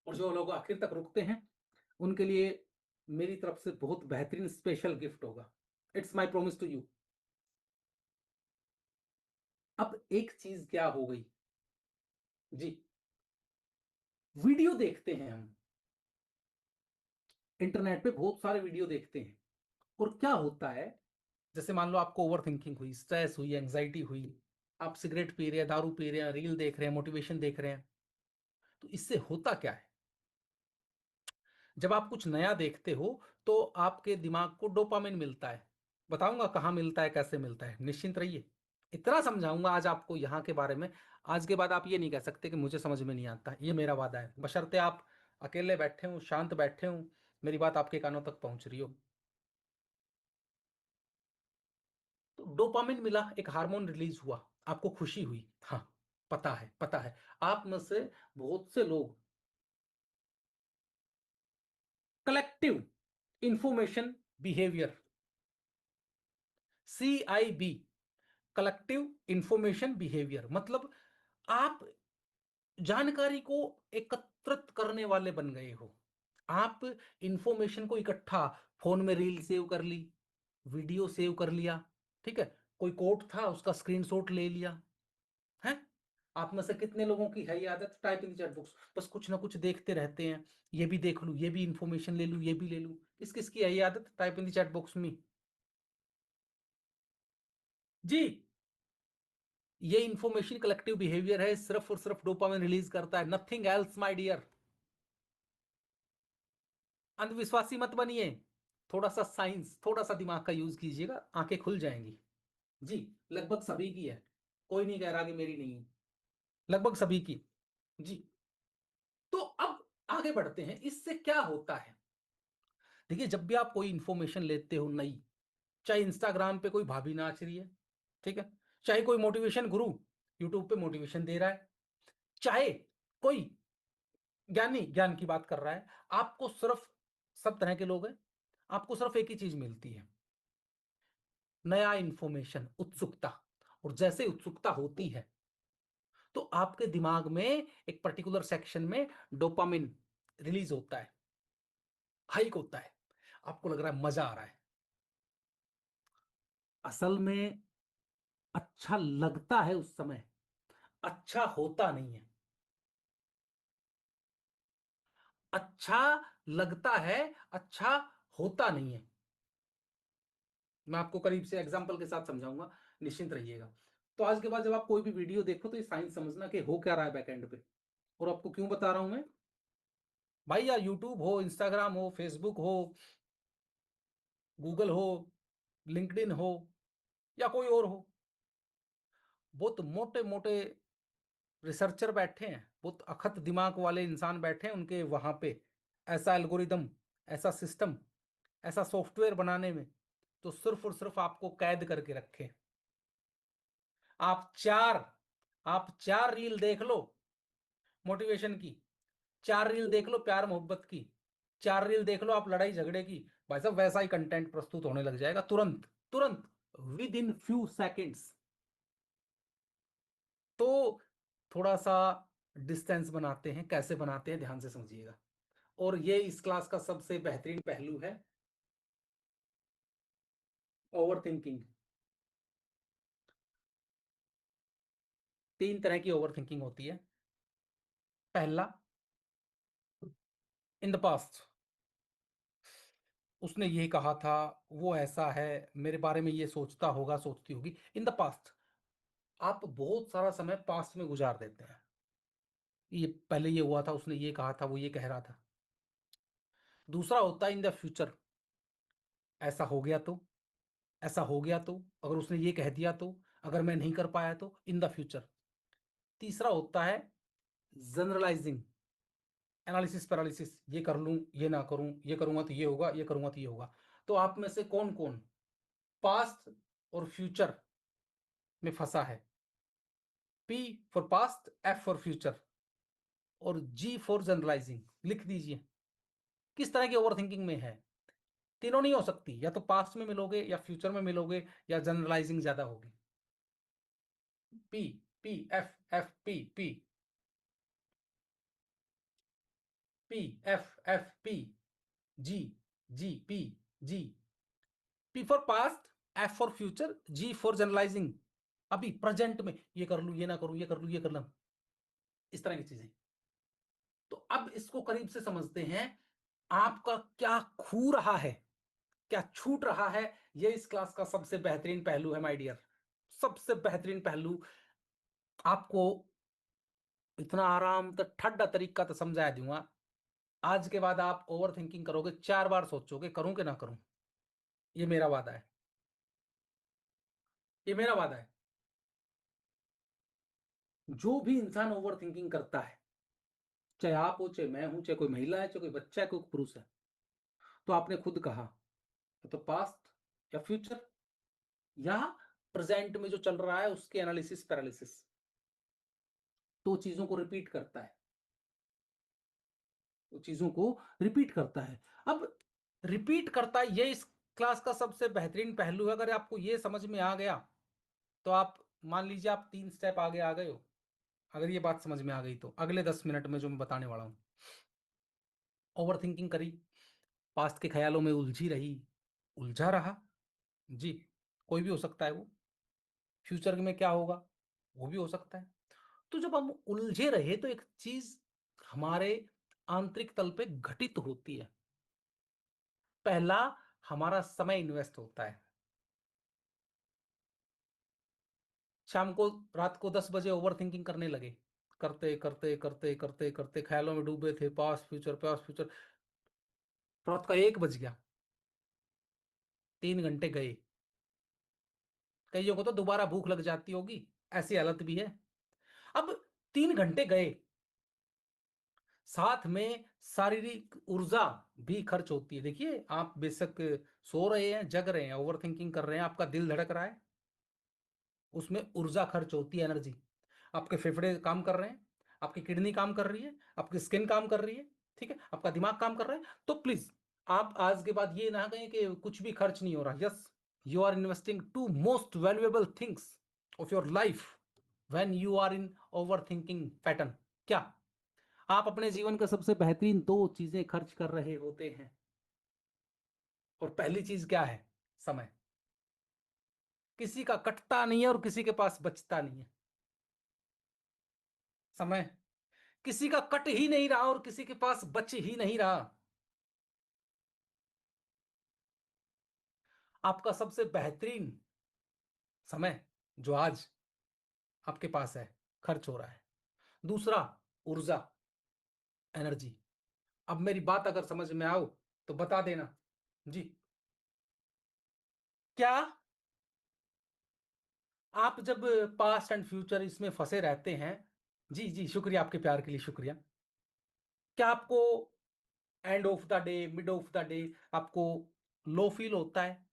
और जो लोग आखिर तक रुकते हैं उनके लिए मेरी तरफ से बहुत बेहतरीन स्पेशल गिफ्ट होगा। It's my promise to you. अब एक चीज क्या हो गई जी, वीडियो देखते हैं हम, इंटरनेट पे बहुत सारे वीडियो देखते हैं, और क्या होता है, जैसे मान लो आपको ओवर थिंकिंग हुई, स्ट्रेस हुई, एंग्जाइटी हुई, आप सिगरेट पी रहे हैं, दारू पी रहे हैं, रील देख रहे हैं, मोटिवेशन देख रहे हैं, तो इससे होता क्या है, जब आप कुछ नया देखते हो तो आपके दिमाग को डोपामिन मिलता है। बताऊंगा कहाँ मिलता है, कैसे मिलता है, निश्चिंत रहिए। इतना समझाऊंगा आज आपको यहाँ के बारे में, आज के बाद आप ये नहीं कह सकते कि मुझे समझ में नहीं आता, ये मेरा वादा है, बशर्ते आप अकेले बैठे हो, शांत बैठे हो, मेरी बात आपके कानों तक पहुंच रही हो। तो डोपामिन मिला, एक हार्मोन रिलीज हुआ, आपको खुशी हुई, हाँ पता है, पता है, आप में से बहुत से लोग collective information behaviour, CIB, collective information behaviour, मतलब आप जानकारी को एकत्रित करने वाले बन गए हो। आप इंफॉर्मेशन को इकट्ठा, फोन में रील सेव कर ली, वीडियो सेव कर लिया, ठीक है, कोई कोट था उसका स्क्रीनशॉट ले लिया है। आप में से कितने लोगों की है ये आदत, टाइप इन चैट बॉक्स, बस कुछ ना कुछ देखते रहते हैं, ये भी देख लूं, ये भी इंफॉर्मेशन ले लूं, ये भी ले लूं। किस किस की है ये आदत, टाइप इन चैट बॉक्स में जी। ये इंफॉर्मेशन कलेक्टिव बिहेवियर है, सिर्फ और सिर्फ डोपामिन रिलीज करता है, नथिंग एल्स माय डियर। अंधविश्वासी मत बनिए, थोड़ा सा साइंस, थोड़ा सा दिमाग का यूज कीजिएगा, आंखें खुल जाएंगी। जी, लगभग सभी की है, कोई नहीं कह रहा कि मेरी नहीं है, लगभग सभी की। जी, तो अब आगे बढ़ते हैं, इससे क्या होता है। देखिए, जब भी आप कोई इंफॉर्मेशन लेते हो नई, चाहे इंस्टाग्राम पे कोई भाभी नाच रही है, ठीक है, चाहे कोई मोटिवेशन गुरु यूट्यूब पे मोटिवेशन दे रहा है, चाहे कोई ज्ञानी ज्ञान की बात कर रहा है, आपको सिर्फ, सब तरह के लोग हैं, आपको सिर्फ एक ही चीज मिलती है, नया इंफॉर्मेशन, उत्सुकता। और जैसे उत्सुकता होती है तो आपके दिमाग में एक पर्टिकुलर सेक्शन में डोपामिन रिलीज होता है, हाइक होता है, आपको लग रहा है मजा आ रहा है। असल में अच्छा लगता है उस समय, अच्छा होता नहीं है। अच्छा लगता है, अच्छा होता नहीं है। मैं आपको करीब से एग्जांपल के साथ समझाऊंगा, निश्चिंत रहिएगा। तो आज के बाद जब आप कोई भी वीडियो देखो तो ये साइंस समझना कि हो क्या रहा है बैकएंड पे। और आपको क्यों बता रहा हूं मैं भाई, या यूट्यूब हो, इंस्टाग्राम हो, फेसबुक हो, गूगल हो, लिंक्डइन हो, या कोई और हो, बहुत मोटे मोटे रिसर्चर बैठे हैं, बहुत अखत दिमाग वाले इंसान बैठे हैं उनके वहां पे, ऐसा एल्गोरिदम, ऐसा सिस्टम, ऐसा सॉफ्टवेयर बनाने में, तो सिर्फ और सिर्फ आपको कैद करके रखे। आप चार आप 4 रील देख लो मोटिवेशन की, 4 रील देख लो प्यार मोहब्बत की, 4 रील देख लो आप लड़ाई झगड़े की, भाई साहब वैसा ही कंटेंट प्रस्तुत होने लग जाएगा तुरंत, तुरंत, विद इन फ्यू सेकेंड्स। तो थोड़ा सा डिस्टेंस बनाते हैं, कैसे बनाते हैं ध्यान से समझिएगा। और ये इस क्लास का सबसे बेहतरीन पहलू है, ओवर थिंकिंग। 3 तरह की ओवर थिंकिंग होती है। पहला, इन द पास्ट, उसने ये कहा था, वो ऐसा है, मेरे बारे में ये सोचता होगा, सोचती होगी। इन द पास्ट, आप बहुत सारा समय पास्ट में गुजार देते हैं। ये पहले ये हुआ था, उसने ये कहा था, वो ये कह रहा था। दूसरा होता है इन द फ्यूचर, ऐसा हो गया तो, ऐसा हो गया तो, अगर उसने ये कह दिया तो, अगर मैं नहीं कर पाया तो, इन द फ्यूचर। तीसरा होता है जनरलाइजिंग, एनालिसिस पैरालिसिस, ये कर लूं, ये ना करूं, ये करूंगा तो ये होगा, ये करूंगा तो ये होगा। तो आप में से कौन कौन पास्ट और फ्यूचर में फंसा है? P for past, F for future और जी फॉर जनरलाइजिंग, लिख दीजिए। किस तरह की ओवर थिंकिंग में है? तीनों नहीं हो सकती, या तो पास्ट में मिलोगे या फ्यूचर में मिलोगे या जनरलाइजिंग ज्यादा होगी। P, P, F, F, P, P, P, F, F, P, G, G, P, G. P for past, F for future, G for generalizing. अभी प्रेजेंट में ये कर लूं, ये ना करूं, ये कर लूं, ये कर लूं, इस तरह की चीजें। तो अब इसको करीब से समझते हैं, आपका क्या खू रहा है, क्या छूट रहा है। ये इस क्लास का सबसे बेहतरीन पहलू है माय डियर, सबसे बेहतरीन पहलू। आपको इतना आराम तो ठंडा तरीका तो समझा दूंगा। आज के बाद आप ओवर थिंकिंग करोगे, 4 बार सोचोगे करूं कि ना करूं। ये मेरा वादा है, ये मेरा वादा है। जो भी इंसान ओवर थिंकिंग करता है, चाहे आप हो, चाहे मैं हूं, चाहे कोई महिला है, चाहे कोई बच्चा है, कोई पुरुष है, तो आपने खुद कहा, तो पास्ट या फ्यूचर या प्रेजेंट में जो चल रहा है उसके एनालिसिस पैरालिसिस, तो चीजों को रिपीट करता है, तो चीजों को रिपीट करता है। अब रिपीट करता है, ये इस क्लास का सबसे बेहतरीन पहलू है। अगर आपको ये समझ में आ गया तो आप मान लीजिए आप 3 स्टेप आगे आ गए हो। अगर ये बात समझ में आ गई तो अगले 10 मिनट में जो मैं बताने वाला हूं, ओवर थिंकिंग करी, पास्ट के ख्यालों में उलझी रही, उलझा रहा, जी, कोई भी हो सकता है वो। फ्यूचर में क्या होगा वो भी हो सकता है। तो जब हम उलझे रहे तो एक चीज हमारे आंतरिक तल पे घटित होती है। पहला, हमारा समय इन्वेस्ट होता है। शाम को, रात को 10 बजे ओवर थिंकिंग करने लगे, करते करते करते करते करते ख्यालों में डूबे थे, पास्ट फ्यूचर, पास्ट फ्यूचर। रात का 1 बज गया, 3 घंटे गए। कईयों को तो दोबारा भूख लग जाती होगी, ऐसी हालत भी है। अब 3 घंटे गए, साथ में शारीरिक ऊर्जा भी खर्च होती है। देखिए, आप बेशक सो रहे हैं, जग रहे हैं, ओवर थिंकिंग कर रहे हैं, आपका दिल धड़क रहा है, उसमें ऊर्जा खर्च होती है, एनर्जी। आपके फेफड़े काम कर रहे हैं, आपकी किडनी काम कर रही है, आपकी स्किन काम कर रही है, ठीक है, आपका दिमाग काम कर रहा है। तो प्लीज, आप आज के बाद ये ना कहें कि कुछ भी खर्च नहीं हो रहा। Yes, you are investing to most valuable things of your life when you are in over thinking pattern. क्या आप अपने जीवन का सबसे बेहतरीन 2 चीजें खर्च कर रहे होते हैं? और पहली चीज क्या है? समय। किसी का कटता नहीं है और किसी के पास बचता नहीं है। समय किसी का कट ही नहीं रहा और किसी के पास बच ही नहीं रहा। आपका सबसे बेहतरीन समय जो आज आपके पास है, खर्च हो रहा है। दूसरा, ऊर्जा, एनर्जी। अब मेरी बात अगर समझ में आओ तो बता देना जी। क्या आप जब पास्ट एंड फ्यूचर इसमें फंसे रहते हैं, जी जी, शुक्रिया, आपके प्यार के लिए शुक्रिया। क्या आपको end of the day, mid of the day आपको लो फील होता है,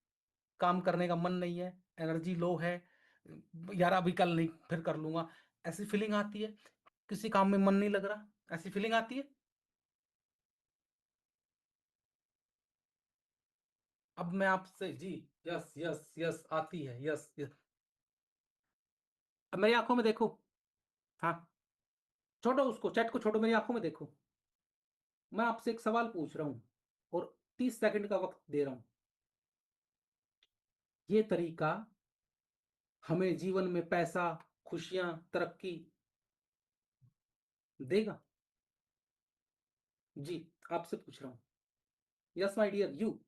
काम करने का मन नहीं है, एनर्जी लो है, यार अभी कल नहीं, फिर कर लूंगा, ऐसी फीलिंग आती है? किसी काम में मन नहीं लग रहा, ऐसी फीलिंग आती है? अब मैं आपसे जी, यस यस यस, आती है, यस यस। अब मेरी आंखों में देखो, हाँ, छोड़ो उसको, चैट को छोड़ो, मेरी आंखों में देखो। मैं आपसे एक सवाल पूछ रहा हूं और 30 सेकंड का वक्त दे रहा हूं। ये तरीका हमें जीवन में पैसा, खुशियां, तरक्की देगा? जी, आपसे पूछ रहा हूं। यस माय डियर यू,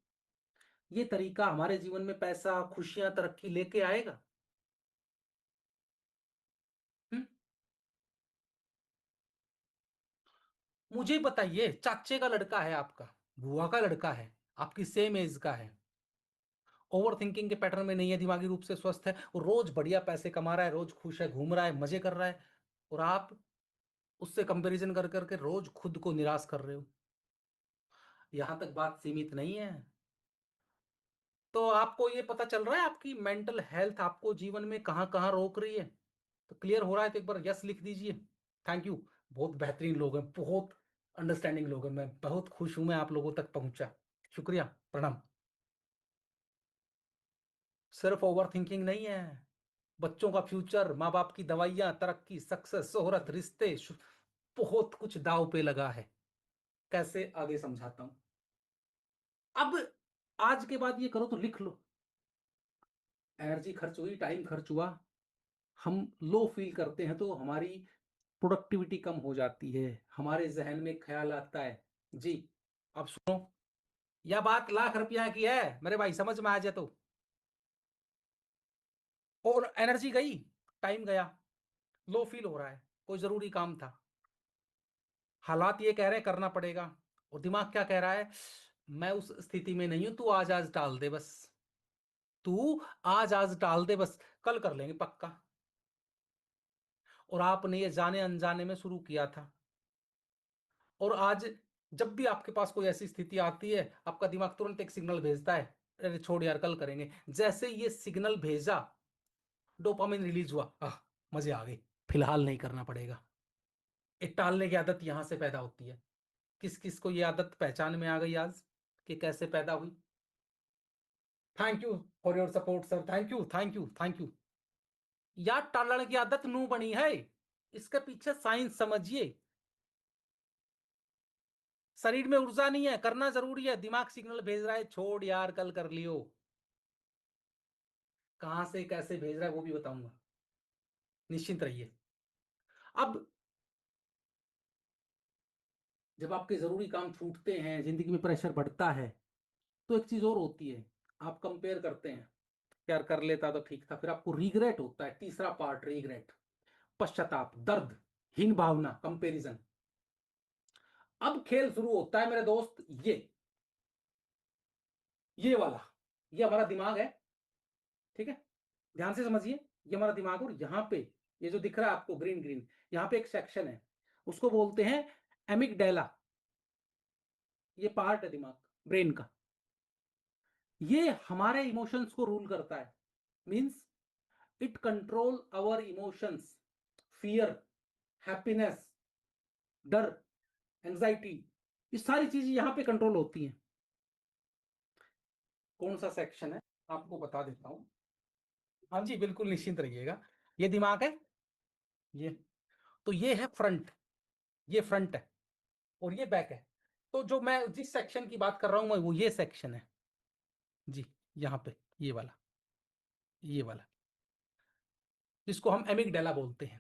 ये तरीका हमारे जीवन में पैसा, खुशियां, तरक्की लेके आएगा? हम्म? मुझे बताइए, चाचे का लड़का है आपका, बुआ का लड़का है, आपकी सेम एज का है, ओवर थिंकिंग के पैटर्न में नहीं है, दिमागी रूप से स्वस्थ है, वो रोज बढ़िया पैसे कमा रहा है, रोज खुश है, घूम रहा है, मजे कर रहा है, और आप उससे कंपैरिजन कर करके रोज खुद को निराश कर रहे हो। यहां तक बात सीमित नहीं है। तो आपको ये पता चल रहा है आपकी मेंटल हेल्थ आपको जीवन में कहां कहां रोक रही है? तो क्लियर हो रहा है तो एक बार यस लिख दीजिए। Thank you. बहुत बेहतरीन लोग हैं, बहुत अंडरस्टैंडिंग लोग हैं, मैं बहुत खुश हूं मैं आप लोगों तक पहुंचा। शुक्रिया, प्रणाम। सिर्फ ओवर थिंकिंग नहीं है, बच्चों का फ्यूचर, माँ बाप की दवाइयां, तरक्की, सक्सेस, शोहरत, रिश्ते, बहुत कुछ दाव पे लगा है। कैसे, आगे समझाता हूं। अब आज के बाद ये करो तो लिख लो। एनर्जी खर्च हुई, टाइम खर्च हुआ, हम लो फील करते हैं तो हमारी प्रोडक्टिविटी कम हो जाती है, हमारे जहन में ख्याल आता है। जी, अब सुनो, यह बात लाख रुपया की है मेरे भाई, समझ में आ जाए तो। और एनर्जी गई, टाइम गया, लो फील हो रहा है, कोई जरूरी काम था, हालात ये कह रहे हैं करना पड़ेगा, और दिमाग क्या कह रहा है? मैं उस स्थिति में नहीं हूं, तू आज आज टाल दे बस, तू आज आज टाल दे बस, कल कर लेंगे पक्का। और आपने ये जाने अनजाने में शुरू किया था, और आज जब भी आपके पास कोई ऐसी स्थिति आती है, आपका दिमाग तुरंत एक सिग्नल भेजता है, अरे छोड़ यार कल करेंगे। जैसे ये सिग्नल भेजा, डोपामिन रिलीज हुआ, मजे आ गए, फिलहाल नहीं करना पड़ेगा। एक टालने की आदत यहां से पैदा होती है। किस किस को ये आदत पहचान में आ गई आज कि कैसे पैदा हुई? Thank you for your support sir, thank you thank you thank you. यार टालने की आदत नू बनी है, इसके पीछे साइंस समझिए। शरीर में ऊर्जा नहीं है, करना जरूरी है, दिमाग सिग्नल भेज रहा है छोड़ यार कल कर लियो। कहां से कैसे भेज रहा है वो भी बताऊंगा, निश्चिंत रहिए। अब जब आपके जरूरी काम छूटते हैं, जिंदगी में प्रेशर बढ़ता है, तो एक चीज और होती है, आप कंपेयर करते हैं, यार कर लेता तो ठीक था, फिर आपको रिग्रेट होता है। तीसरा पार्ट, रिग्रेट, पश्चाताप, दर्द, हीन भावना, कंपैरिजन। अब खेल शुरू होता है मेरे दोस्त, ये वाला, ये हमारा दिमाग है, ठीक है? ध्यान से समझिए, ये हमारा दिमाग, और यहाँ पे ये जो दिख रहा है आपको ग्रीन ग्रीन, यहाँ पे एक सेक्शन है, उसको बोलते हैं एमिगडेला। ये पार्ट है दिमाग, ब्रेन का, ये हमारे इमोशंस को रूल करता है। Means it control our emotions, fear, happiness, डर, एंजाइटी, ये सारी चीजें यहां पे कंट्रोल होती हैं। कौन सा सेक्शन है आपको बता देता हूं। हाँ जी, बिल्कुल निश्चिंत रहिएगा। ये दिमाग है, ये, तो ये है फ्रंट, ये फ्रंट है, और ये बैक है। तो जो मैं जिस सेक्शन की बात कर रहा हूं मैं, वो ये सेक्शन है जी, यहाँ पे ये वाला, ये वाला, जिसको हम एमिगडाला बोलते हैं।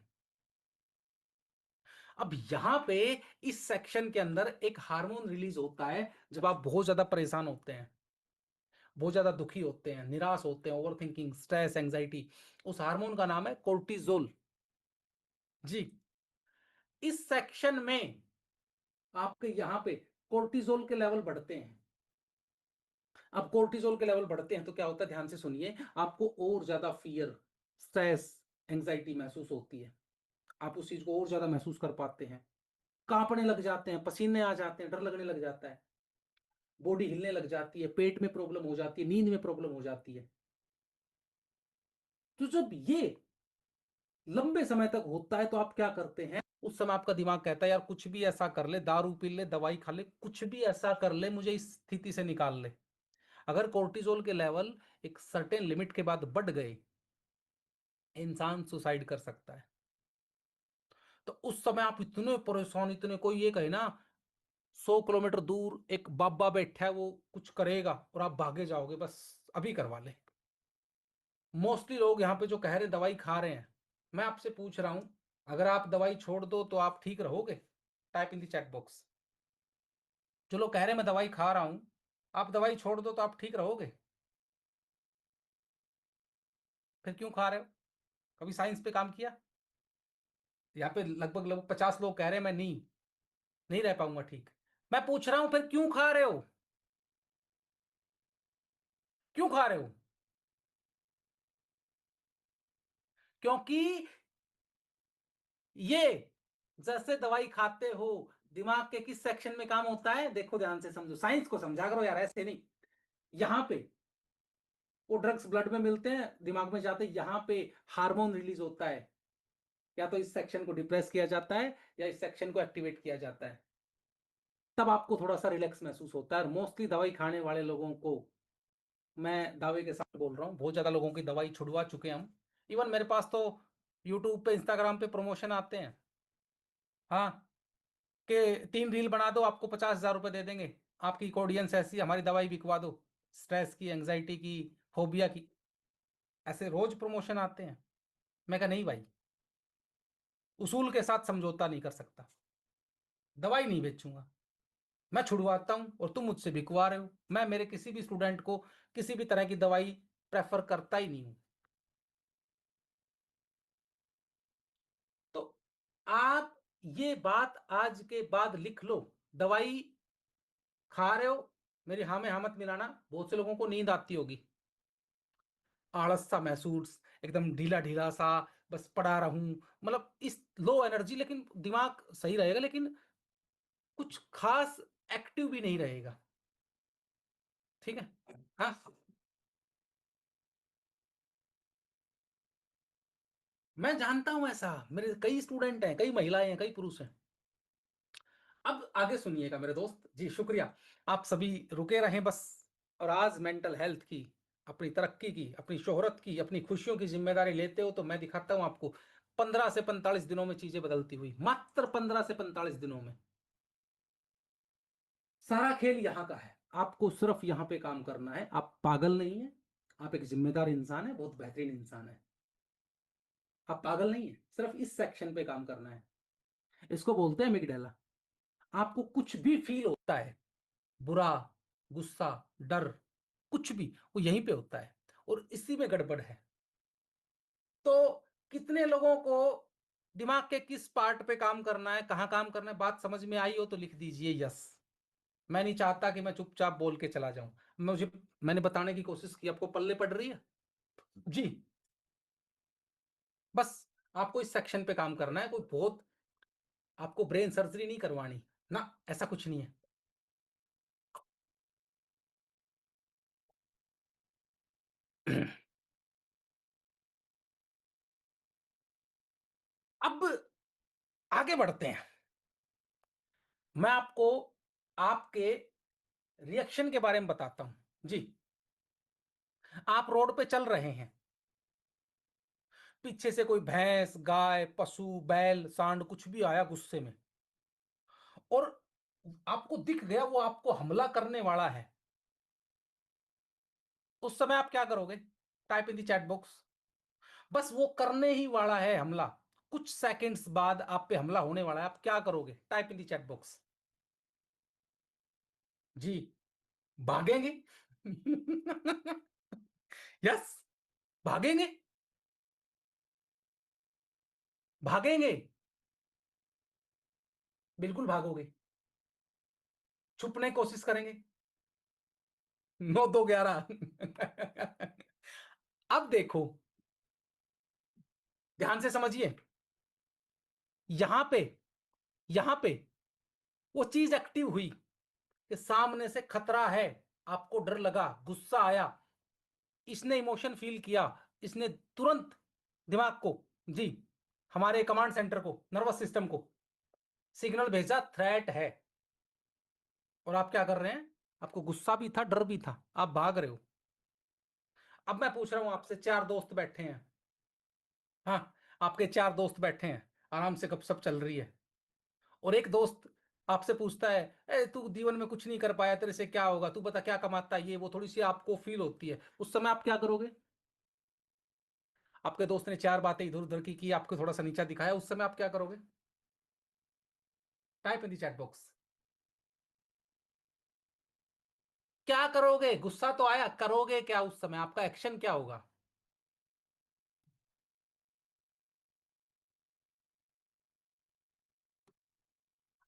अब यहाँ पे इस सेक्शन के अंदर एक हार्मोन रिलीज होता है जब आप बहुत ज्यादा परेशान होते हैं, बहुत ज्यादा दुखी होते हैं, निराश होते हैं, ओवर थिंकिंग, स्ट्रेस, एंजाइटी। उस हार्मोन का नाम है कोर्टिजोल। जी, इस सेक्शन में आपके यहाँ पे कोर्टिजोल के लेवल बढ़ते हैं। अब कोर्टिजोल के लेवल बढ़ते हैं तो क्या होता है, ध्यान से सुनिए, आपको और ज्यादा फियर, स्ट्रेस, एंजाइटी महसूस होती है, आप उस चीज को और ज्यादा महसूस कर पाते हैं, कांपने लग जाते हैं, पसीने आ जाते हैं, डर लगने लग जाता है, बॉडी हिलने लग जाती है, पेट में प्रॉब्लम हो जाती है, नींद में प्रॉब्लम हो जाती है। तो जब ये लंबे समय तक होता है तो आप क्या करते हैं, उस समय आपका दिमाग कहता है यार कुछ भी ऐसा कर ले, दारू पी ले, दवाई खा ले, कुछ भी ऐसा कर ले, मुझे इस स्थिति से निकाल ले। अगर कोर्टिजोल के लेवल एक सर्टेन लिमिट के बाद बढ़ गए, इंसान सुसाइड कर सकता है। तो उस समय आप इतने परेशान, इतने, कोई ये कहे ना 100 किलोमीटर दूर एक बाबा बैठा है वो कुछ करेगा, और आप भागे जाओगे बस अभी करवा ले। मोस्टली लोग यहाँ पे जो कह रहे हैं दवाई खा रहे हैं, मैं आपसे पूछ रहा हूं, अगर आप दवाई छोड़ दो तो आप ठीक रहोगे? Type in the chat box. जो लोग कह रहे हैं मैं दवाई खा रहा हूं, आप दवाई छोड़ दो तो आप ठीक रहोगे? फिर क्यों खा रहे हो? कभी साइंस पे काम किया? यहाँ पे लगभग लगभग 50 लोग कह रहे हैं मैं नहीं नहीं रह पाऊंगा ठीक। मैं पूछ रहा हूं फिर क्यों खा रहे हो? क्यों खा रहे हो? क्योंकि ये जैसे दवाई खाते हो, दिमाग के किस सेक्शन में काम होता है? देखो ध्यान से समझो, साइंस को समझा करो यार, ऐसे नहीं। यहाँ पे वो ड्रग्स ब्लड में मिलते हैं, दिमाग में जाते हैं, यहाँ पे हार्मोन रिलीज होता है। या तो इस सेक्शन को डिप्रेस किया जाता है या इस सेक्शन को एक्टिवेट किया जाता है। तब आपको थोड़ा सा रिलैक्स महसूस होता है। और मोस्टली दवाई खाने वाले लोगों को मैं दावे के साथ बोल रहा हूँ, बहुत ज्यादा लोगों की दवाई छुड़वा चुके हैं हम। इवन मेरे पास तो यूट्यूब पे, इंस्टाग्राम पे प्रमोशन आते हैं, हाँ, कि 3 रील बना दो आपको 50,000 रुपये दे देंगे, आपकी ऑडियंस ऐसी, हमारी दवाई बिकवा दो, स्ट्रेस की, एंग्जाइटी की, फोबिया की। ऐसे रोज प्रमोशन आते हैं। मैं कहा नहीं भाई, उसूल के साथ समझौता नहीं कर सकता, दवाई नहीं बेचूंगा। मैं छुड़वाता हूं और तुम मुझसे बिकवा रहे हो। मैं मेरे किसी भी स्टूडेंट को किसी भी तरह की दवाई प्रेफर करता ही नहीं हूं। तो आप ये बात आज के बाद लिख लो, दवाई खा रहे हो, मेरी हाँ में हाँ मत मिलाना। बहुत से लोगों को नींद आती होगी, आलस सा महसूस, एकदम ढीला ढीला सा, बस पड़ा रहूं, मतलब इस लो एनर्जी, लेकिन दिमाग सही रहेगा, लेकिन कुछ खास एक्टिव भी नहीं रहेगा। ठीक है? हाँ, मैं जानता हूं ऐसा, मेरे कई स्टूडेंट हैं, कई महिलाएं हैं, कई पुरुष हैं। अब आगे सुनिएगा मेरे दोस्त जी, शुक्रिया, आप सभी रुके रहें बस। और आज मेंटल हेल्थ की, अपनी तरक्की की, अपनी शोहरत की, अपनी खुशियों की जिम्मेदारी लेते हो तो मैं दिखाता हूं आपको 15 से 45 दिनों में चीजें बदलती हुई, मात्र 15 से 45 दिनों में। सारा खेल यहाँ का है, आपको सिर्फ यहाँ पे काम करना है। आप पागल नहीं है, आप एक जिम्मेदार इंसान है, बहुत बेहतरीन इंसान है। आप पागल नहीं है, सिर्फ इस सेक्शन पे काम करना है। इसको बोलते हैं मिगडेला। आपको कुछ भी फील होता है, बुरा, गुस्सा, डर, कुछ भी, वो यहीं पे होता है और इसी में गड़बड़ है। तो कितने लोगों को दिमाग के किस पार्ट पे काम करना है, कहाँ काम करना है, बात समझ में आई हो तो लिख दीजिए यस। मैं नहीं चाहता कि मैं चुपचाप बोल के चला जाऊं। मैंने बताने की कोशिश की, आपको पल्ले पड़ रही है जी। बस आपको इस सेक्शन पे काम करना है, कोई बहुत आपको ब्रेन सर्जरी नहीं करवानी ना, ऐसा कुछ नहीं है। अब आगे बढ़ते हैं। मैं आपको आपके रिएक्शन के बारे में बताता हूं जी। आप रोड पे चल रहे हैं, पीछे से कोई भैंस, गाय, पशु, बैल, सांड कुछ भी आया गुस्से में, और आपको दिख गया वो आपको हमला करने वाला है। उस समय आप क्या करोगे? Type in the chat box. बस वो करने ही वाला है हमला, कुछ सेकंड्स बाद आप पे हमला होने वाला है, आप क्या करोगे? Type in the chat box जी। भागेंगे? यस, भागेंगे, भागेंगे, बिल्कुल भागोगे। छुपने की कोशिश करेंगे? 9 2 11। अब देखो, ध्यान से समझिए, यहां पे, यहां पे वो चीज एक्टिव हुई कि सामने से खतरा है, आपको डर लगा, गुस्सा आया, इसने इमोशन फील किया, इसने तुरंत दिमाग को, जी, हमारे कमांड सेंटर को, नर्वस सिस्टम को सिग्नल भेजा, थ्रेट है। और आप क्या कर रहे हैं? आपको गुस्सा भी था, डर भी था, आप भाग रहे हो। अब मैं पूछ रहा हूं आपसे, 4 दोस्त बैठे हैं, हाँ, आपके 4 दोस्त बैठे हैं, आराम से गपशप चल रही है, और एक दोस्त आपसे पूछता है, ए तू जीवन में कुछ नहीं कर पाया, तेरे से क्या होगा, तू बता क्या कमाता है, ये वो, थोड़ी सी आपको फील होती है। उस समय आप क्या करोगे? आपके दोस्त ने 4 बातें इधर उधर की आपको थोड़ा सा नीचा दिखाया, उस समय आप क्या करोगे? Type in the chat box. क्या करोगे? गुस्सा तो आया, करोगे क्या उस समय? आपका एक्शन क्या होगा?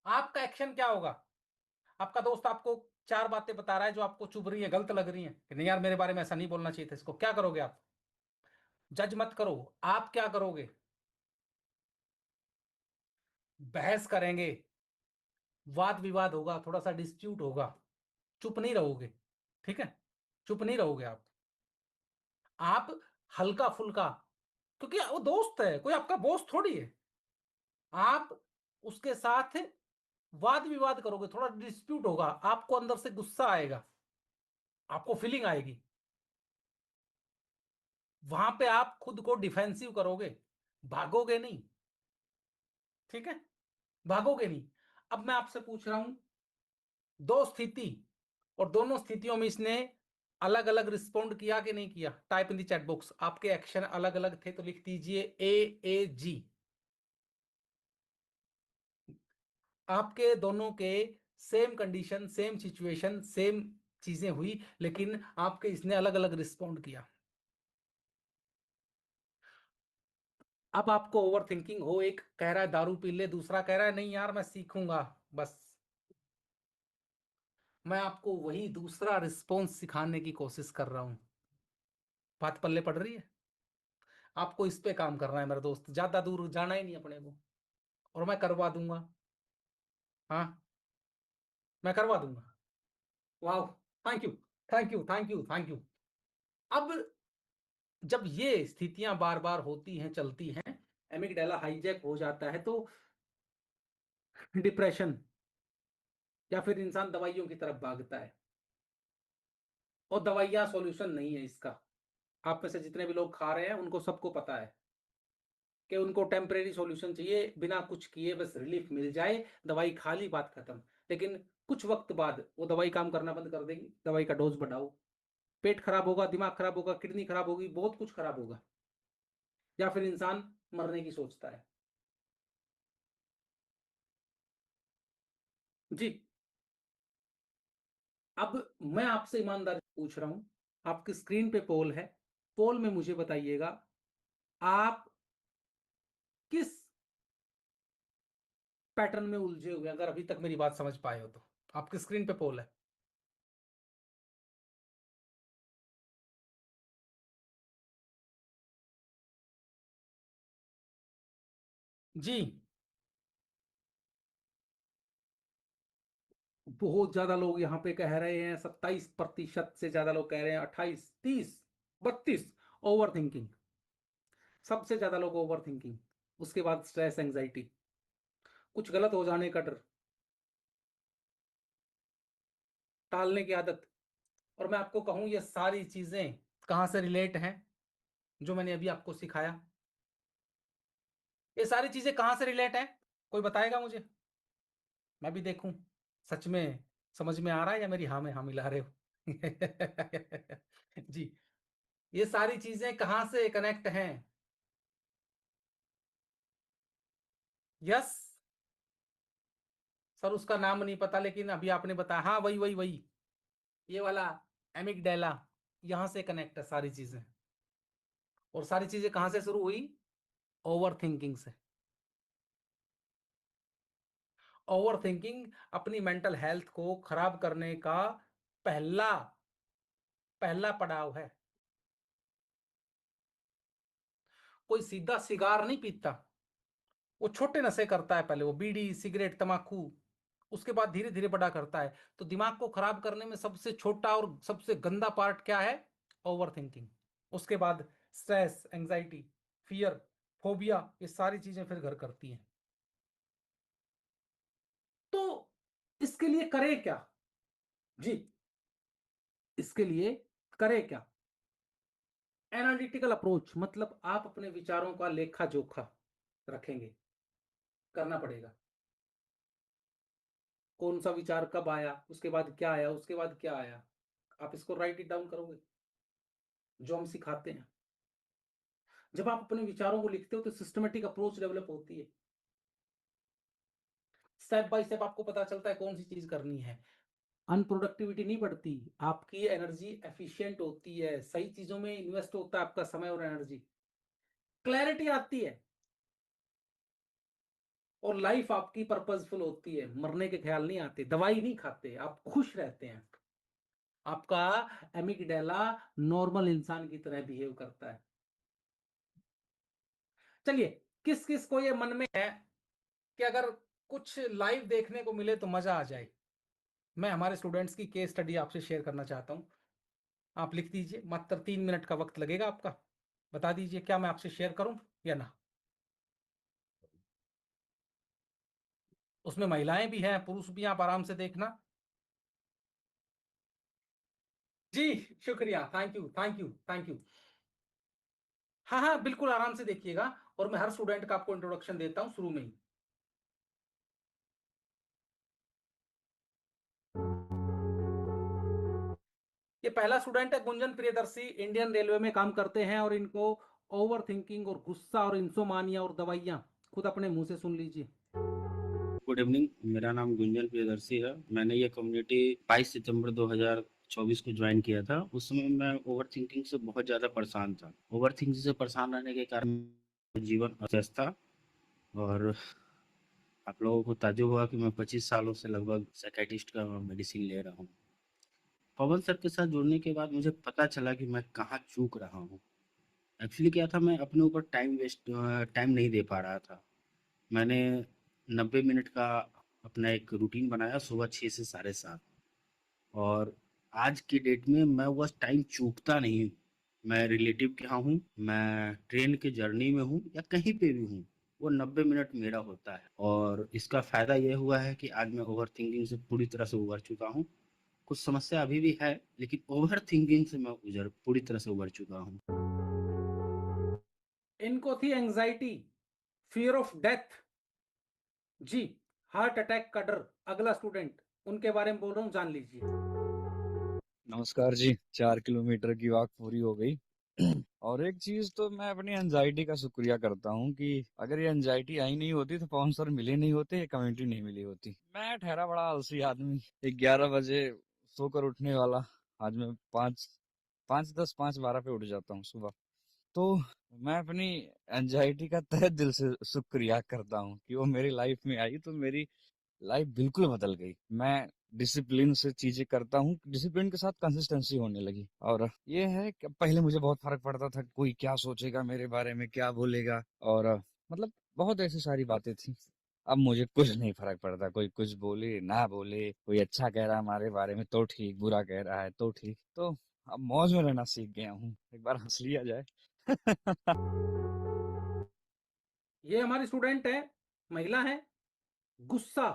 आपका एक्शन क्या होगा? आपका दोस्त आपको 4 बातें बता रहा है जो आपको चुभ रही है, गलत लग रही है कि नहीं यार मेरे बारे में ऐसा नहीं बोलना चाहिए था इसको, क्या करोगे आप? जज मत करो। आप क्या करोगे? बहस करेंगे, वाद विवाद होगा, थोड़ा सा डिस्प्यूट होगा, चुप नहीं रहोगे। ठीक है, चुप नहीं रहोगे आप हल्का फुल्का, क्योंकि वो दोस्त है, कोई आपका बॉस थोड़ी है। आप उसके साथ वाद विवाद करोगे, थोड़ा डिस्प्यूट होगा, आपको अंदर से गुस्सा आएगा, आपको फीलिंग आएगी, वहां पे आप खुद को डिफेंसिव करोगे, भागोगे नहीं। ठीक है, भागोगे नहीं। अब मैं आपसे पूछ रहा हूं, दो स्थिति, और दोनों स्थितियों में इसने अलग अलग रिस्पॉन्ड किया कि नहीं किया? Type in the chat box. आपके एक्शन अलग अलग थे तो लिख दीजिए AAG। आपके दोनों के same condition, same situation, same चीजें हुई, लेकिन आपके इसने अलग अलग रिस्पॉन्ड किया। अब आपको ओवर थिंकिंग हो, एक कह रहा है दारू पी ले, दूसरा कह रहा है नहीं यार मैं सीखूंगा। बस मैं आपको वही दूसरा रिस्पॉन्स सिखाने की कोशिश कर रहा हूं। बात पल्ले पड़ रही है? आपको इस पे काम करना है मेरे दोस्त, ज्यादा दूर जाना ही नहीं अपने को, और मैं करवा दूंगा। हाँ, मैं करवा दूंगा। वाह, thank you, thank you, thank you, thank you. अब जब ये स्थितियां बार बार होती हैं, चलती हैं, एमिगडाला हाईजैक हो जाता है, तो डिप्रेशन, या फिर इंसान दवाइयों की तरफ भागता है। और दवाइयां सॉल्यूशन नहीं है इसका। आप में से जितने भी लोग खा रहे हैं उनको सबको पता है कि उनको टेम्परेरी सॉल्यूशन चाहिए, बिना कुछ किए बस रिलीफ मिल जाए, दवाई खा ली, बात खत्म। लेकिन कुछ वक्त बाद वो दवाई काम करना बंद कर देगी, दवाई का डोज बढ़ाओ, पेट खराब होगा, दिमाग खराब होगा, किडनी खराब होगी, बहुत कुछ खराब होगा, या फिर इंसान मरने की सोचता है। जी। अब मैं आपसे ईमानदारी से पूछ रहा हूं, आपकी स्क्रीन पे पोल है, पोल में मुझे बताइएगा, आप किस पैटर्न में उलझे हुए हैं, अगर अभी तक मेरी बात समझ पाए हो तो। आपकी स्क्रीन पे पोल है। जी। बहुत ज्यादा लोग यहाँ पे कह रहे हैं, 27% से ज्यादा लोग कह रहे हैं, 28, 30, 32 ओवर थिंकिंग। सबसे ज्यादा लोग ओवर थिंकिंग, उसके बाद स्ट्रेस, एंजाइटी, कुछ गलत हो जाने का डर, टालने की आदत। और मैं आपको कहूं ये सारी चीजें कहां से रिलेट हैं, जो मैंने अभी आपको सिखाया, ये सारी चीजें कहां से रिलेट हैं? कोई बताएगा मुझे? मैं भी देखूं सच में समझ में आ रहा है, या मेरी हाँ में हाँ मिला रहे हो? जी। ये सारी चीजें कहां से कनेक्ट हैं? यस। सर उसका नाम नहीं पता, लेकिन अभी आपने बताया, हाँ वही वही वही, ये वाला एमिगडाला, यहां से कनेक्ट है सारी चीजें। और सारी चीजें कहां से शुरू हुई? ओवर थिंकिंग से। ओवर थिंकिंग अपनी मेंटल हेल्थ को खराब करने का पहला पहला पड़ाव है। कोई सीधा सिगार नहीं पीता, वो छोटे नशे करता है, पहले वो बीड़ी सिगरेट तमाकू, उसके बाद धीरे धीरे बड़ा करता है। तो दिमाग को खराब करने में सबसे छोटा और सबसे गंदा पार्ट क्या है? Over thinking. उसके बाद स्ट्रेस, एंजाइटी, फियर, फोबिया, ये सारी चीजें फिर घर करती हैं। तो इसके लिए करें क्या? जी, इसके लिए करें क्या? एनालिटिकल अप्रोच, मतलब आप अपने विचारों का लेखा जोखा रखेंगे, करना पड़ेगा। कौन सा विचार कब आया, उसके बाद क्या आया, उसके बाद क्या आया, आप इसको राइट इट डाउन करोगे, जो हम सिखाते हैं। जब आप अपने विचारों को लिखते हो तो सिस्टमेटिक अप्रोच डेवलप होती है, स्टेप बाय स्टेप आपको पता चलता है कौन सी चीज करनी है। अनप्रोडक्टिविटी नहीं बढ़ती, आपकी एनर्जी एफिशिएंट होती है, सही चीजों में इन्वेस्ट होता है आपका समय और एनर्जी, क्लैरिटी आती है और लाइफ आपकी पर्पसफुल होती है। मरने के ख्याल नहीं आते, दवाई नहीं खाते, आप खुश रहते हैं, आपका एमिगडाला नॉर्मल इंसान की तरह बिहेव करता है। चलिए, किस किस को ये मन में है कि अगर कुछ लाइव देखने को मिले तो मजा आ जाए? मैं हमारे स्टूडेंट्स की केस स्टडी आपसे शेयर करना चाहता हूं। आप लिख दीजिए, मात्र 3 मिनट का वक्त लगेगा आपका। बता दीजिए क्या मैं आपसे शेयर करूं या ना। उसमें महिलाएं भी हैं, पुरुष भी हैं, आप आराम से देखना। जी, शुक्रिया, thank you thank you thank you. हाँ हाँ, बिल्कुल आराम से देखिएगा, और मैं हर स्टूडेंट का आपको इंट्रोडक्शन देता हूं शुरू में ही। ये पहला स्टूडेंट है गुंजन प्रियदर्शी, इंडियन रेलवे में काम करते हैं, और इनको ओवर थिंकिंग और गुस्सा और इंसोमानिया और दवाइयाँ खुद अपने मुंह से सुन लीजिए। गुड इवनिंग, मेरा नाम गुंजन प्रियदर्शी है। मैंने ये कम्युनिटी 22 सितंबर 2024 को ज्वाइन किया था। उस समय मैं ओवर थिंकिंग से बहुत ज़्यादा परेशान था। ओवर थिंकिंग से परेशान रहने के कारण मेरा जीवन अस्त था, और आप लोगों को ताज्जुब हुआ कि मैं 25 सालों से लगभग साइकियाट्रिस्ट का मेडिसिन ले रहा हूँ। पवन सर के साथ जुड़ने के बाद मुझे पता चला कि मैं कहाँ चूक रहा हूँ। एक्चुअली क्या था, मैं अपने ऊपर टाइम नहीं दे पा रहा था। मैंने 90 मिनट का अपना एक रूटीन बनाया, सुबह 6 से 7:30, और आज की डेट में मैं बस टाइम चूकता नहीं हूँ। मैं रिलेटिव के यहाँ हूँ, मैं ट्रेन के जर्नी में हूँ, या कहीं पे भी हूँ, वो 90 मिनट मेरा होता है। और इसका फ़ायदा ये हुआ है कि आज मैं ओवर थिंकिंग से पूरी तरह से उबर चुका हूँ। कुछ समस्या अभी भी है, लेकिन ओवर थिंकिंग से मैं पूरी तरह से उबर चुका हूँ। इनको थी एंजाइटी, फियर ऑफ डेथ, जी, हार्ट अटैक का डर। अगला स्टूडेंट, उनके बारे में बोल रहा हूँ, जान लीजिए। नमस्कार जी। 4 किलोमीटर की वॉक पूरी हो गई। और एक चीज तो मैं अपनी एनजाइटी का शुक्रिया करता हूँ कि अगर ये एनजाइटी आई नहीं होती तो पवन सर मिले नहीं होते, ये कम्युनिटी नहीं मिली होती। मैं ठहरा बड़ा आलसी आदमी, 11 बजे सोकर उठने वाला। आज मैं 5:10 5:12 पे उठ जाता हूँ सुबह। तो मैं अपनी एनजाइटी का तहे दिल से शुक्रिया करता हूँ कि वो मेरी लाइफ में आई, तो मेरी लाइफ बिल्कुल बदल गई। मैं डिसिप्लिन से चीजें करता हूँ, डिसिप्लिन के साथ कंसिस्टेंसी होने लगी। और ये है कि पहले मुझे बहुत फर्क पड़ता था, कोई क्या सोचेगा मेरे बारे में, क्या बोलेगा, और मतलब बहुत ऐसी सारी बातें थी। अब मुझे कुछ नहीं फर्क पड़ता, कोई कुछ बोले ना बोले, कोई अच्छा कह रहा है हमारे बारे में तो ठीक, बुरा कह रहा है तो ठीक। तो अब मौज में रहना सीख गया हूँ, एक बार हंस लिया जाए। ये हमारी स्टूडेंट है, महिला है, गुस्सा,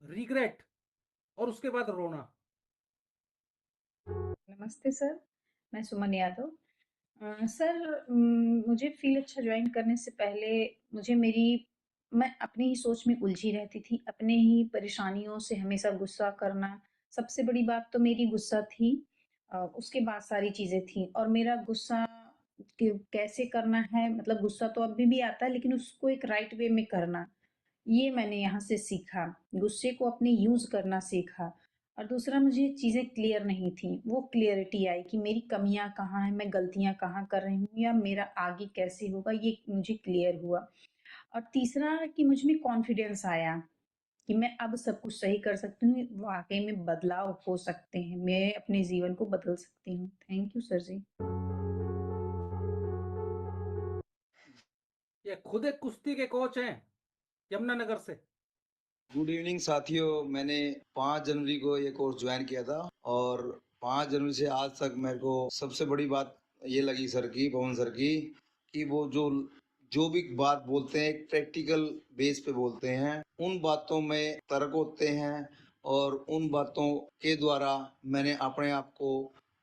रिग्रेट और उसके बाद रोना। नमस्ते सर, मैं सुमन यादव। सर, मुझे फील अच्छा ज्वाइन करने से पहले मुझे मेरी मैं अपनी ही सोच में उलझी रहती थी, अपने ही परेशानियों से हमेशा गुस्सा करना। सबसे बड़ी बात तो मेरी गुस्सा थी, उसके बाद सारी चीज़ें थी, और मेरा गुस्सा कैसे करना है, मतलब गुस्सा तो अभी भी आता है लेकिन उसको एक राइट वे में करना, ये मैंने यहाँ से सीखा। गुस्से को अपने यूज़ करना सीखा। और दूसरा, मुझे चीज़ें क्लियर नहीं थी, वो क्लियरिटी आई कि मेरी कमियाँ कहाँ हैं, मैं गलतियाँ कहाँ कर रही हूँ, या मेरा आगे कैसे होगा, ये मुझे क्लियर हुआ। और तीसरा कि मुझ में कॉन्फिडेंस आया कि मैं अब सब कुछ सही कर सकती हूँ, वाक़ई में बदलाव हो सकते हैं, मैं अपने जीवन को बदल सकती हूँ। थैंक यू सर जी। ये खुद एक कुश्ती के कोच हैं, यमुनानगर से। गुड इवनिंग साथियों, मैंने 5 जनवरी को ये कोर्स ज्वाइन किया था, और 5 जनवरी से आज तक मेरे को सबसे बड़ी बात ये लगी सर की, पवन सर की, कि वो जो जो भी बात बोलते हैं एक प्रैक्टिकल बेस पे बोलते हैं। उन बातों में तर्क होते हैं, और उन बातों के द्वारा मैंने अपने आप को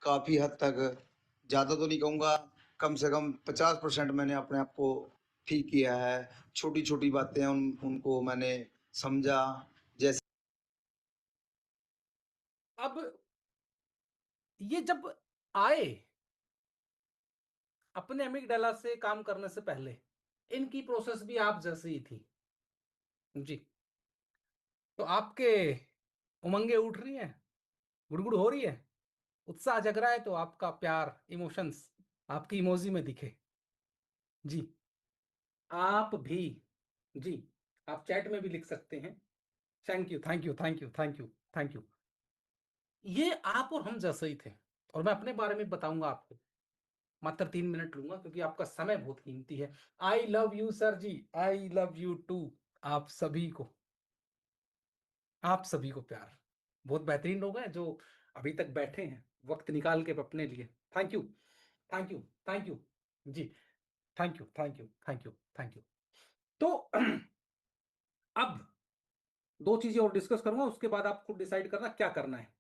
काफ़ी हद तक, ज़्यादा तो नहीं कहूँगा, कम से कम 50% मैंने अपने आप को ठीक किया है। छोटी छोटी बातें उनको मैंने समझा। जैसे अब ये जब आए अपने एमिगडाला से काम करने से पहले इनकी प्रोसेस भी आप जैसी ही थी जी। तो आपके उमंगे उठ रही हैं, गुड़गुड़ हो रही है, उत्साह जग रहा है, तो आपका प्यार, इमोशंस आपकी इमोजी में दिखे जी। आप भी जी, आप चैट में भी लिख सकते हैं। Thank you, thank you, thank you, thank you, thank you. ये आप और हम जैसे ही थे। और मैं अपने बारे में बताऊंगा आपको, मात्र 3 मिनट लूंगा क्योंकि आपका समय बहुत कीमती है। I love you sir ji, I love you too. आप सभी को, आप सभी को प्यार। बहुत बेहतरीन लोग हैं जो अभी तक बैठे हैं वक्त निकाल के अपने लिए। Thank you, thank you, thank you ji, thank you, thank you, thank you, thank you. तो अब 2 चीजें और डिस्कस करूंगा, उसके बाद आप खुद डिसाइड करना क्या करना है।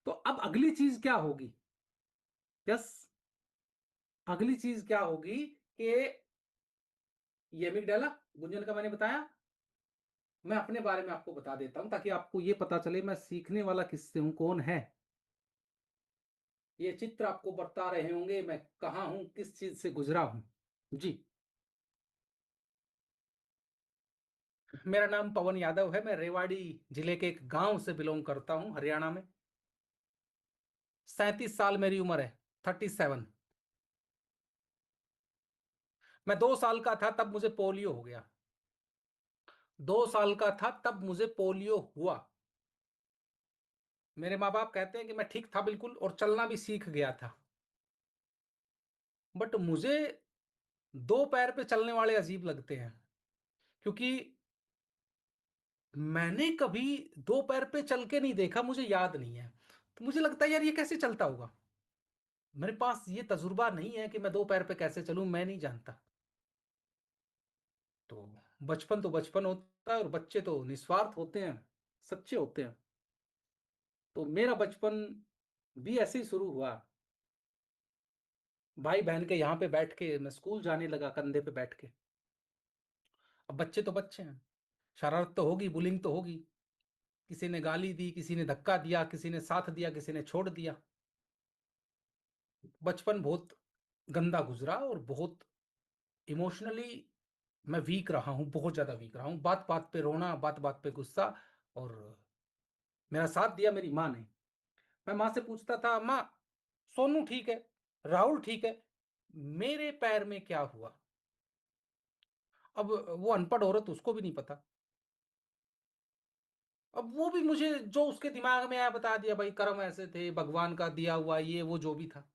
तो अब अगली चीज क्या होगी? यस, अगली चीज क्या होगी कि ये एमिगडाला, गुंजन का मैंने बताया। मैं अपने बारे में आपको बता देता हूं ताकि आपको ये पता चले मैं सीखने वाला किससे हूं, कौन है। ये चित्र आपको बता रहे होंगे मैं कहां हूं, किस चीज से गुजरा हूं जी। मेरा नाम पवन यादव है, मैं रेवाड़ी जिले के एक गांव से बिलोंग करता हूं, हरियाणा में। 37 साल मेरी उम्र है, 37। मैं 2 साल का था तब मुझे पोलियो हो गया। 2 साल का था तब मुझे पोलियो हुआ। मेरे माँ बाप कहते हैं कि मैं ठीक था बिल्कुल और चलना भी सीख गया था। बट मुझे 2 पैर पे चलने वाले अजीब लगते हैं, क्योंकि मैंने कभी 2 पैर पे चल के नहीं देखा, मुझे याद नहीं है। तो मुझे लगता है यार ये कैसे चलता होगा। मेरे पास ये तजुर्बा नहीं है कि मैं 2 पैर पे कैसे चलूं, मैं नहीं जानता। तो बचपन तो बचपन होता है और बच्चे तो निस्वार्थ होते हैं, सच्चे होते हैं। तो मेरा बचपन भी ऐसे ही शुरू हुआ। भाई बहन के यहाँ पे बैठ के मैं स्कूल जाने लगा, कंधे पे बैठ के। अब बच्चे तो बच्चे हैं, शरारत तो होगी, बुलिंग तो होगी। किसी ने गाली दी, किसी ने धक्का दिया, किसी ने साथ दिया, किसी ने छोड़ दिया। बचपन बहुत गंदा गुजरा और बहुत इमोशनली मैं वीक रहा हूँ, बहुत ज्यादा वीक रहा हूँ। बात बात पे रोना, बात बात पे गुस्सा। और मेरा साथ दिया मेरी माँ ने। मैं माँ से पूछता था, माँ सोनू ठीक है, राहुल ठीक है, मेरे पैर में क्या हुआ? अब वो अनपढ़ औरत, उसको भी नहीं पता। अब वो भी मुझे जो उसके दिमाग में आया बता दिया, भाई कर्म ऐसे थे, भगवान का दिया हुआ, ये वो जो भी था।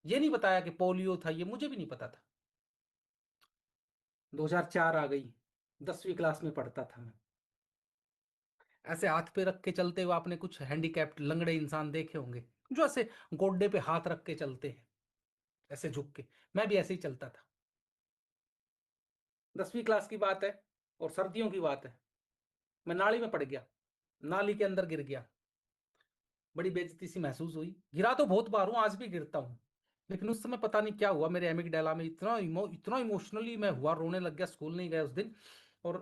ये नहीं बताया कि पोलियो था, ये मुझे भी नहीं पता था। 2004 आ गई, 10वीं क्लास में पढ़ता था मैं। ऐसे हाथ पे रख के चलते हुए आपने कुछ हैंडीकैप्ड लंगड़े इंसान देखे होंगे, जो ऐसे गोड्डे पे हाथ रख के चलते हैं, ऐसे झुक के। मैं भी ऐसे ही चलता था। 10वीं क्लास की बात है और सर्दियों की बात है। मैं नाली में पड़ गया, नाली के अंदर गिर गया। बड़ी बेइज्जती सी महसूस हुई। गिरा तो बहुत बार हूं, आज भी गिरता हूं। लेकिन उस समय पता नहीं क्या हुआ, मेरे एमिगडाला में इतना इमोशनली मैं हुआ, रोने लग गया। स्कूल नहीं गया उस दिन। और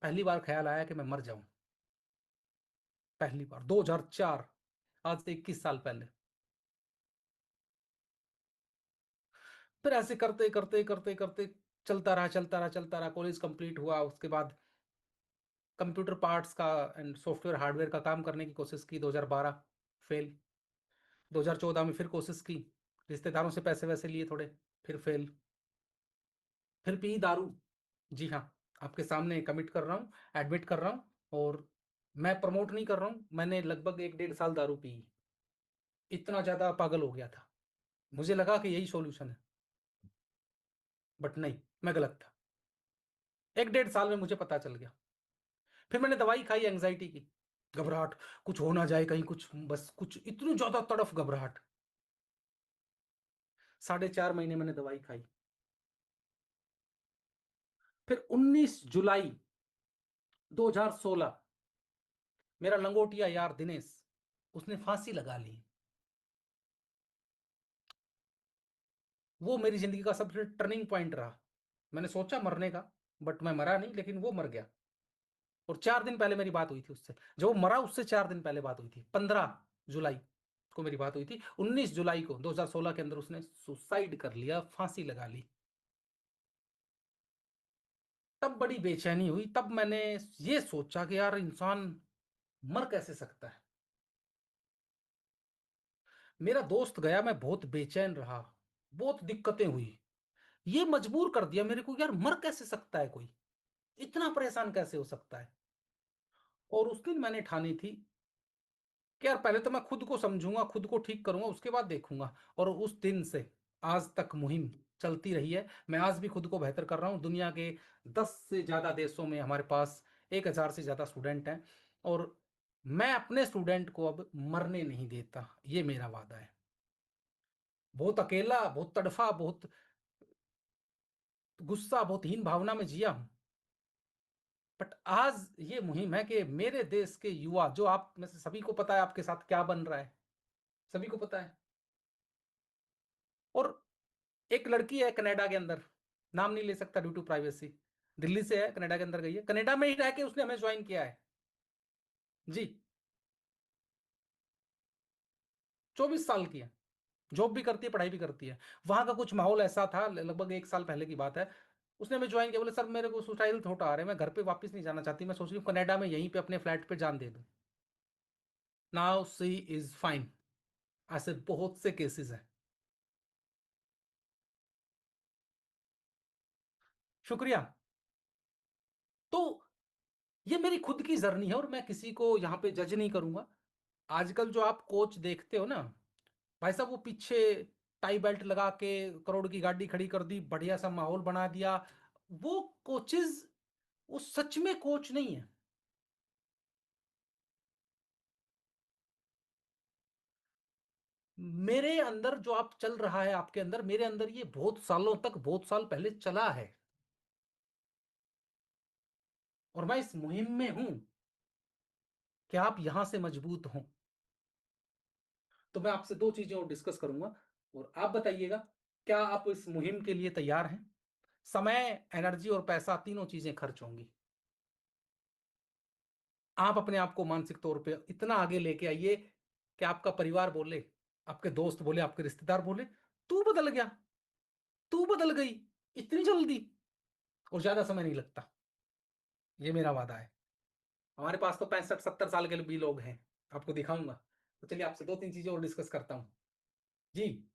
पहली बार ख्याल आया कि मैं मर जाऊं। पहली बार 2004, आज से 21 साल पहले। फिर ऐसे करते करते करते करते चलता रहा, चलता रहा, चलता रहा। कॉलेज कंप्लीट हुआ, उसके बाद कंप्यूटर पार्ट्स का एंड सॉफ्टवेयर हार्डवेयर का काम करने की कोशिश की। 2012 फेल। 2014 में फिर कोशिश की, रिश्तेदारों से पैसे वैसे लिए थोड़े, फिर फेल। फिर पी दारू। जी हाँ, आपके सामने कमिट कर रहा हूँ, एडमिट कर रहा हूँ। और मैं प्रमोट नहीं कर रहा हूँ, मैंने लगभग 1-1.5 साल दारू पी। इतना ज़्यादा पागल हो गया था। मुझे लगा कि यही सॉल्यूशन है, बट नहीं, मैं गलत था। 1-1.5 साल में मुझे पता चल गया। फिर मैंने दवाई खाई एंग्जाइटी की। घबराहट, कुछ हो ना जाए कहीं, कुछ बस कुछ, इतनी ज़्यादा तड़फ, घबराहट। 4.5 महीने मैंने दवाई खाई। फिर 19 जुलाई 2016 मेरा लंगोटिया यार दिनेश, उसने फांसी लगा ली। वो मेरी जिंदगी का सबसे टर्निंग पॉइंट रहा। मैंने सोचा मरने का, बट मैं मरा नहीं, लेकिन वो मर गया। और 4 दिन पहले मेरी बात हुई थी उससे। जब वो मरा उससे 4 दिन पहले बात हुई थी, 15 जुलाई। को मेरी बात हुई थी, 19 जुलाई को 2016 के अंदर उसने सुसाइड कर लिया, फांसी लगा ली। तब बड़ी बेचैनी हुई, तब मैंने ये सोचा कि यार इंसान मर कैसे सकता है। मेरा दोस्त गया, मैं बहुत बेचैन रहा, बहुत दिक्कतें हुई। ये मजबूर कर दिया मेरे को, यार मर कैसे सकता है कोई, इतना परेशान कैसे हो सकता है। और उस दिन मैंने ठानी थी कि यार पहले तो मैं खुद को समझूंगा, खुद को ठीक करूंगा, उसके बाद देखूंगा। और उस दिन से आज तक मुहिम चलती रही है। मैं आज भी खुद को बेहतर कर रहा हूँ। दुनिया के 10 से ज्यादा देशों में हमारे पास 1000 से ज्यादा स्टूडेंट हैं, और मैं अपने स्टूडेंट को अब मरने नहीं देता, ये मेरा वादा है। बहुत अकेला, बहुत तड़फा, बहुत गुस्सा, बहुत हीन भावना में जिया हूं, बट आज ये मुहिम है कि मेरे देश के युवा, जो आप में से सभी को पता है आपके साथ क्या बन रहा है, सभी को पता है। और एक लड़की है कनाडा के अंदर, नाम नहीं ले सकता ड्यू टू प्राइवेसी, दिल्ली से है, कनाडा के अंदर गई है, कनाडा में ही रह के उसने हमें ज्वाइन किया है जी। 24 साल की है, जॉब भी करती है, पढ़ाई भी करती है। वहां का कुछ माहौल ऐसा था, लगभग 1 साल पहले की बात है, उसने हमें ज्वाइन किया। बोले सर मेरे को सुसाइडल थॉट आ रहे हैं, मैं घर पे वापस नहीं जाना चाहती, मैं सोच रही हूँ कनाडा में यहीं पे अपने फ्लैट पे जान दे दूं। Now see is fine. ऐसे बहुत से केसेस हैं। शुक्रिया। तो ये मेरी खुद की जर्नी है, और मैं किसी को यहाँ पे जज नहीं करूंगा। आजकल जो आप कोच देखते हो ना भाई साहब, वो पीछे टाई बेल्ट लगा के करोड़ की गाड़ी खड़ी कर दी, बढ़िया सा माहौल बना दिया, वो कोचेज वो सच में कोच नहीं है। मेरे अंदर जो आप चल रहा है आपके अंदर, मेरे अंदर ये बहुत सालों तक, बहुत साल पहले चला है, और मैं इस मुहिम में हूं कि आप यहां से मजबूत हों। तो मैं आपसे दो चीजें और डिस्कस करूंगा, और आप बताइएगा क्या आप इस मुहिम के लिए तैयार हैं। समय, एनर्जी और पैसा, तीनों चीजें खर्च होंगी। आप अपने आप को मानसिक तौर पे इतना आगे लेके आइए कि आपका परिवार बोले, आपके दोस्त बोले, आपके रिश्तेदार बोले, तू बदल गया, तू बदल गई इतनी जल्दी। और ज्यादा समय नहीं लगता, ये मेरा वादा है। हमारे पास तो 65-70 साल के भी लोग हैं, आपको दिखाऊंगा। तो चलिए आपसे दो तीन चीजें और डिस्कस करता हूं जी।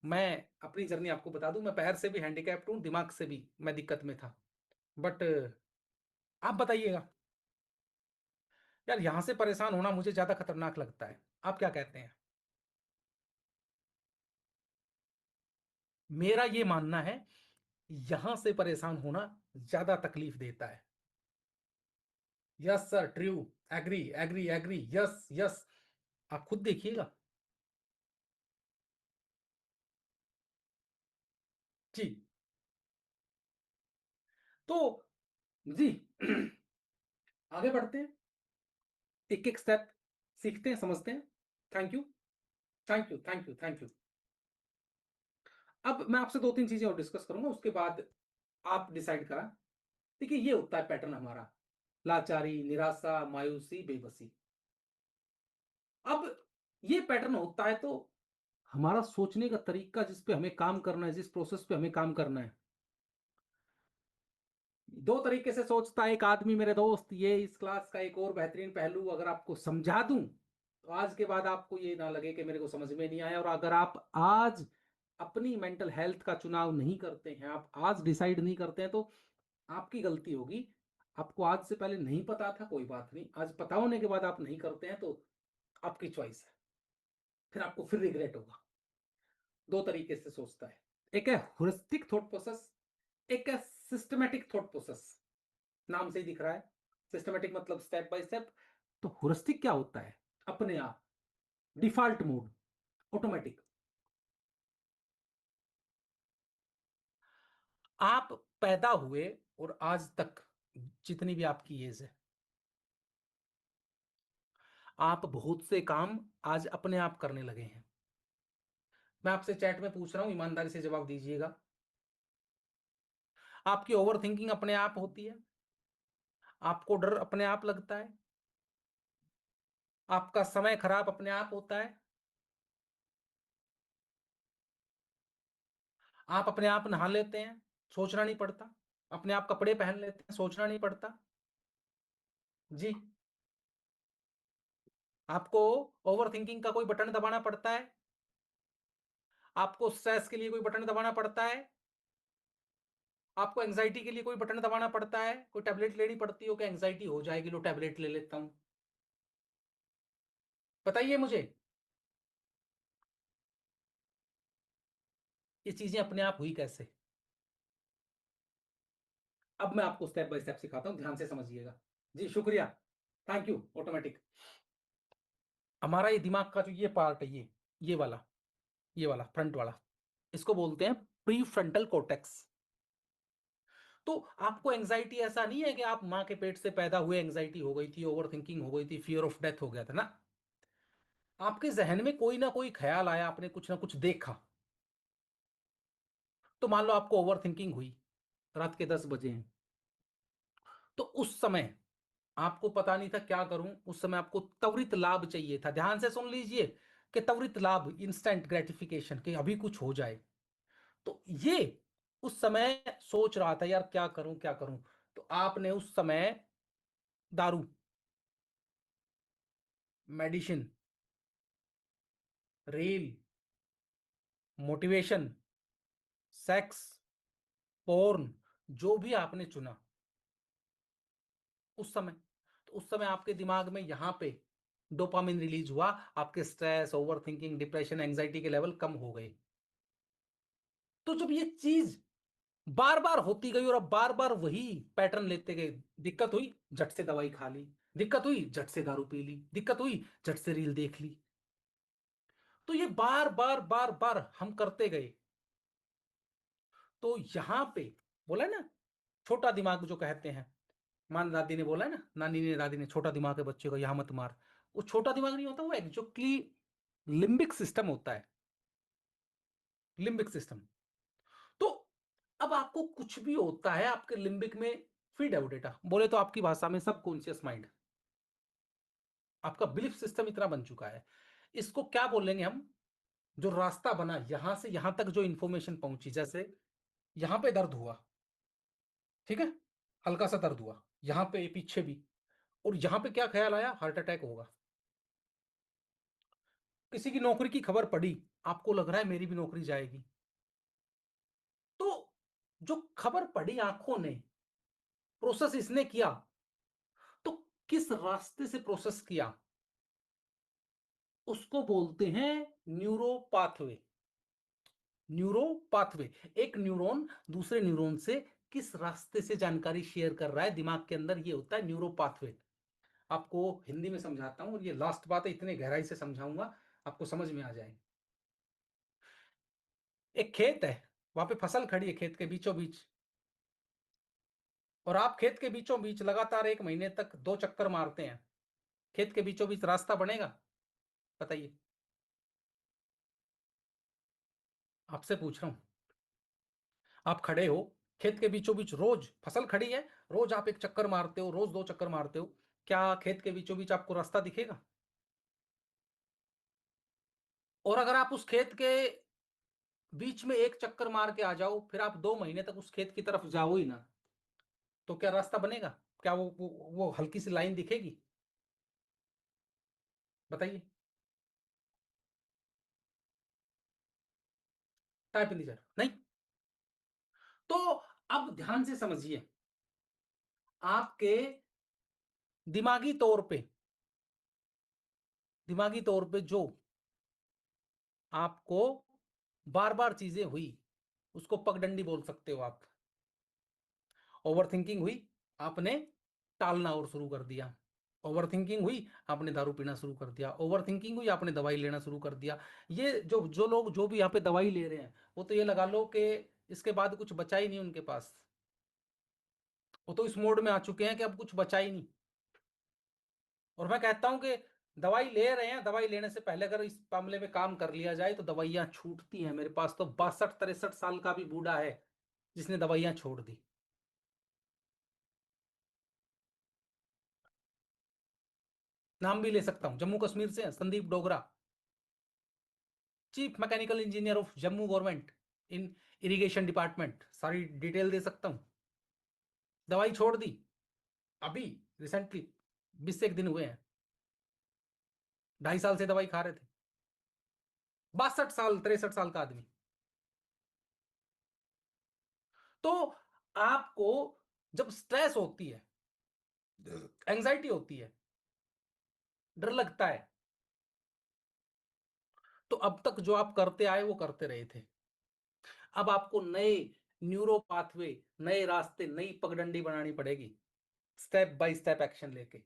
मैं अपनी जर्नी आपको बता दूं, मैं पैर से भी हैंडीकैप्ड हूं, दिमाग से भी मैं दिक्कत में था। बट आप बताइएगा, यार यहां से परेशान होना मुझे ज्यादा खतरनाक लगता है, आप क्या कहते हैं। मेरा ये मानना है यहां से परेशान होना ज्यादा तकलीफ देता है। Yes sir, true, agree agree agree, yes yes. आप खुद देखिएगा जी। तो जी आगे बढ़ते हैं, एक एक स्टेप सीखते हैं, समझते हैं। Thank you thank you thank you thank you. अब मैं आपसे दो तीन चीजें और डिस्कस करूंगा, उसके बाद आप डिसाइड करा। देखिए ये होता है पैटर्न हमारा, लाचारी, निराशा, मायूसी, बेबसी। अब ये पैटर्न होता है तो हमारा सोचने का तरीका, जिस पे हमें काम करना है, जिस प्रोसेस पे हमें काम करना है, दो तरीके से सोचता है एक आदमी। मेरे दोस्त, ये इस क्लास का एक और बेहतरीन पहलू अगर आपको समझा दूं तो आज के बाद आपको ये ना लगे कि मेरे को समझ में नहीं आया। और अगर आप आज अपनी मेंटल हेल्थ का चुनाव नहीं करते हैं, आप आज डिसाइड नहीं करते हैं, तो आपकी गलती होगी। आपको आज से पहले नहीं पता था, कोई बात नहीं, आज पता होने के बाद आप नहीं करते हैं तो आपकी चॉइस है, फिर आपको फिर रिग्रेट होगा। दो तरीके से सोचता है, एक है हुरिस्टिक थॉट प्रोसेस, एक है सिस्टमेटिक थॉट प्रोसेस। नाम से ही दिख रहा है, सिस्टमेटिक मतलब स्टेप बाय स्टेप। तो हुरिस्टिक क्या होता है, अपने आप, डिफॉल्ट मोड, ऑटोमेटिक। आप पैदा हुए और आज तक जितनी भी आपकी एज है, आप बहुत से काम आज अपने आप करने लगे हैं। मैं आपसे चैट में पूछ रहा हूं, ईमानदारी से जवाब दीजिएगा। आपकी ओवर थिंकिंग अपने आप होती है, आपको डर अपने आप लगता है, आपका समय खराब अपने आप होता है, आप अपने आप नहा लेते हैं, सोचना नहीं पड़ता। अपने आप कपड़े पहन लेते हैं, सोचना नहीं पड़ता। जी, आपको ओवर थिंकिंग का कोई बटन दबाना पड़ता है? आपको स्ट्रेस के लिए कोई बटन दबाना पड़ता है? आपको एंजाइटी के लिए कोई बटन दबाना पड़ता है? कोई टैबलेट लेनी पड़ती हो कि एंजाइटी हो जाएगी, लो टैबलेट ले लेता हूं? बताइए मुझे। ये चीजें अपने आप हुई कैसे? अब मैं आपको स्टेप बाय स्टेप सिखाता हूं, ध्यान से समझिएगा। जी शुक्रिया, थैंक यू। ऑटोमेटिक हमारा ये दिमाग का जो ये पार्ट है, ये वाला फ्रंट वाला, इसको बोलते हैं प्री फ्रंटल कॉर्टेक्स। तो आपको एंजाइटी ऐसा नहीं है कि आप मां के पेट से पैदा हुए एंजाइटी हो गई थी, ओवर थिंकिंग हो गई थी, फियर ऑफ डेथ हो गया था ना। आपके जहन में कोई ना कोई ख्याल आया, आपने कुछ ना कुछ देखा। तो मान लो आपको ओवर थिंकिंग हुई, रात के 10 बजे हैं, तो उस समय आपको पता नहीं था क्या करूं। उस समय आपको त्वरित लाभ चाहिए था। ध्यान से सुन लीजिए कि त्वरित लाभ, इंस्टेंट ग्रेटिफिकेशन, कि अभी कुछ हो जाए। तो ये उस समय सोच रहा था यार क्या करूं क्या करूं। तो आपने उस समय दारू, medicine, reel, motivation, sex, porn, जो भी आपने चुना उस समय, तो उस समय आपके दिमाग में यहां पे डोपामिन रिलीज हुआ, आपके stress, over thinking, depression, anxiety के लेवल कम हो गए। तो जब ये चीज बार बार होती गई और अब बार बार वही पैटर्न लेते गए, दिक्कत हुई झट से दवाई खा ली, दिक्कत हुई झट से दारू पी ली, दिक्कत हुई झट से रील देख ली। तो ये बार बार बार बार हम करते गए। तो यहां पे बोला ना, छोटा दिमाग जो कहते हैं, मान दादी ने बोला ना, नानी ने, दादी ने, छोटा दिमाग है बच्चे को यहां मत मार। वो छोटा दिमाग नहीं होता, वो एक्चुअली लिम्बिक सिस्टम होता है, लिम्बिक सिस्टम। तो अब आपको कुछ भी होता है, आपके लिम्बिक में फीड है वो डेटा, बोले तो आपकी भाषा में सबकॉन्शियस माइंड, आपका बिलीफ सिस्टम इतना बन चुका है। इसको क्या बोलेंगे हम, जो रास्ता बना यहां से यहां तक जो इंफॉर्मेशन पहुंची, जैसे यहां पे दर्द हुआ, ठीक है, हल्का सा दर्द हुआ यहां पे, पीछे भी, और यहां पे क्या ख्याल आया, हार्ट अटैक होगा। किसी की नौकरी की खबर पड़ी, आपको लग रहा है मेरी भी नौकरी जाएगी। तो जो खबर पड़ी आंखों ने, प्रोसेस इसने किया, तो किस रास्ते से प्रोसेस किया, उसको बोलते हैं न्यूरो पाथवे। न्यूरो पाथवे, एक न्यूरॉन दूसरे न्यूरॉन से किस रास्ते से जानकारी शेयर कर रहा है दिमाग के अंदर, ये होता है न्यूरो पाथवे। आपको हिंदी में समझाता हूं, और ये लास्ट बात है, इतने गहराई से समझाऊंगा आपको समझ में आ जाए। एक खेत है, वहां पे फसल खड़ी है खेत के बीचों बीच, और आप खेत के बीचों बीच लगातार 1 महीने तक 2 चक्कर मारते हैं, खेत के बीचों बीच रास्ता बनेगा? बताइए, आपसे पूछ रहा हूं। आप खड़े हो खेत के बीचों बीच, रोज फसल खड़ी है, रोज आप 1 चक्कर मारते हो, रोज 2 चक्कर मारते हो, क्या खेत के बीचों बीच आपको रास्ता दिखेगा? और अगर आप उस खेत के बीच में 1 चक्कर मार के आ जाओ, फिर आप 2 महीने तक उस खेत की तरफ जाओ ही ना, तो क्या रास्ता बनेगा? क्या वो हल्की सी लाइन दिखेगी? बताइए। टाइप इन द चैट, नहीं। तो अब ध्यान से समझिए, आपके दिमागी तौर पे, दिमागी तौर पे जो आपको बार बार चीजें हुई, उसको पगडंडी बोल सकते हो आप। ओवर थिंकिंग हुई, आपने टालना और शुरू कर दिया। ओवर थिंकिंग हुई, आपने दारू पीना शुरू कर दिया। ओवर थिंकिंग हुई, आपने दवाई लेना शुरू कर दिया। ये जो जो लोग जो भी यहाँ पे दवाई ले रहे हैं, वो तो ये लगा लो कि इसके बाद कुछ बचा ही नहीं उनके पास। वो तो इस मोड में आ चुके हैं कि अब कुछ बचा ही नहीं। और मैं कहता हूं कि दवाई ले रहे हैं, दवाई लेने से पहले अगर इस मामले में काम कर लिया जाए तो दवाइयां छूटती हैं। मेरे पास तो 62-63 साल का भी बूढ़ा है जिसने दवाइयां छोड़ दी। नाम भी ले सकता हूं, जम्मू कश्मीर से Sandeep Dogra, chief mechanical engineer of Jammu government in irrigation department, सारी डिटेल दे सकता हूं। दवाई छोड़ दी अभी रिसेंटली, 20 से 1 दिन हुए हैं, 2.5 साल से दवाई खा रहे थे, 62 साल 63 साल का आदमी। तो आपको जब स्ट्रेस होती है, एंजाइटी होती है, डर लगता है, तो अब तक जो आप करते आए वो करते रहे थे। अब आपको नए न्यूरो पाथवे, नए रास्ते, नई पगडंडी बनानी पड़ेगी, स्टेप बाय स्टेप एक्शन लेके।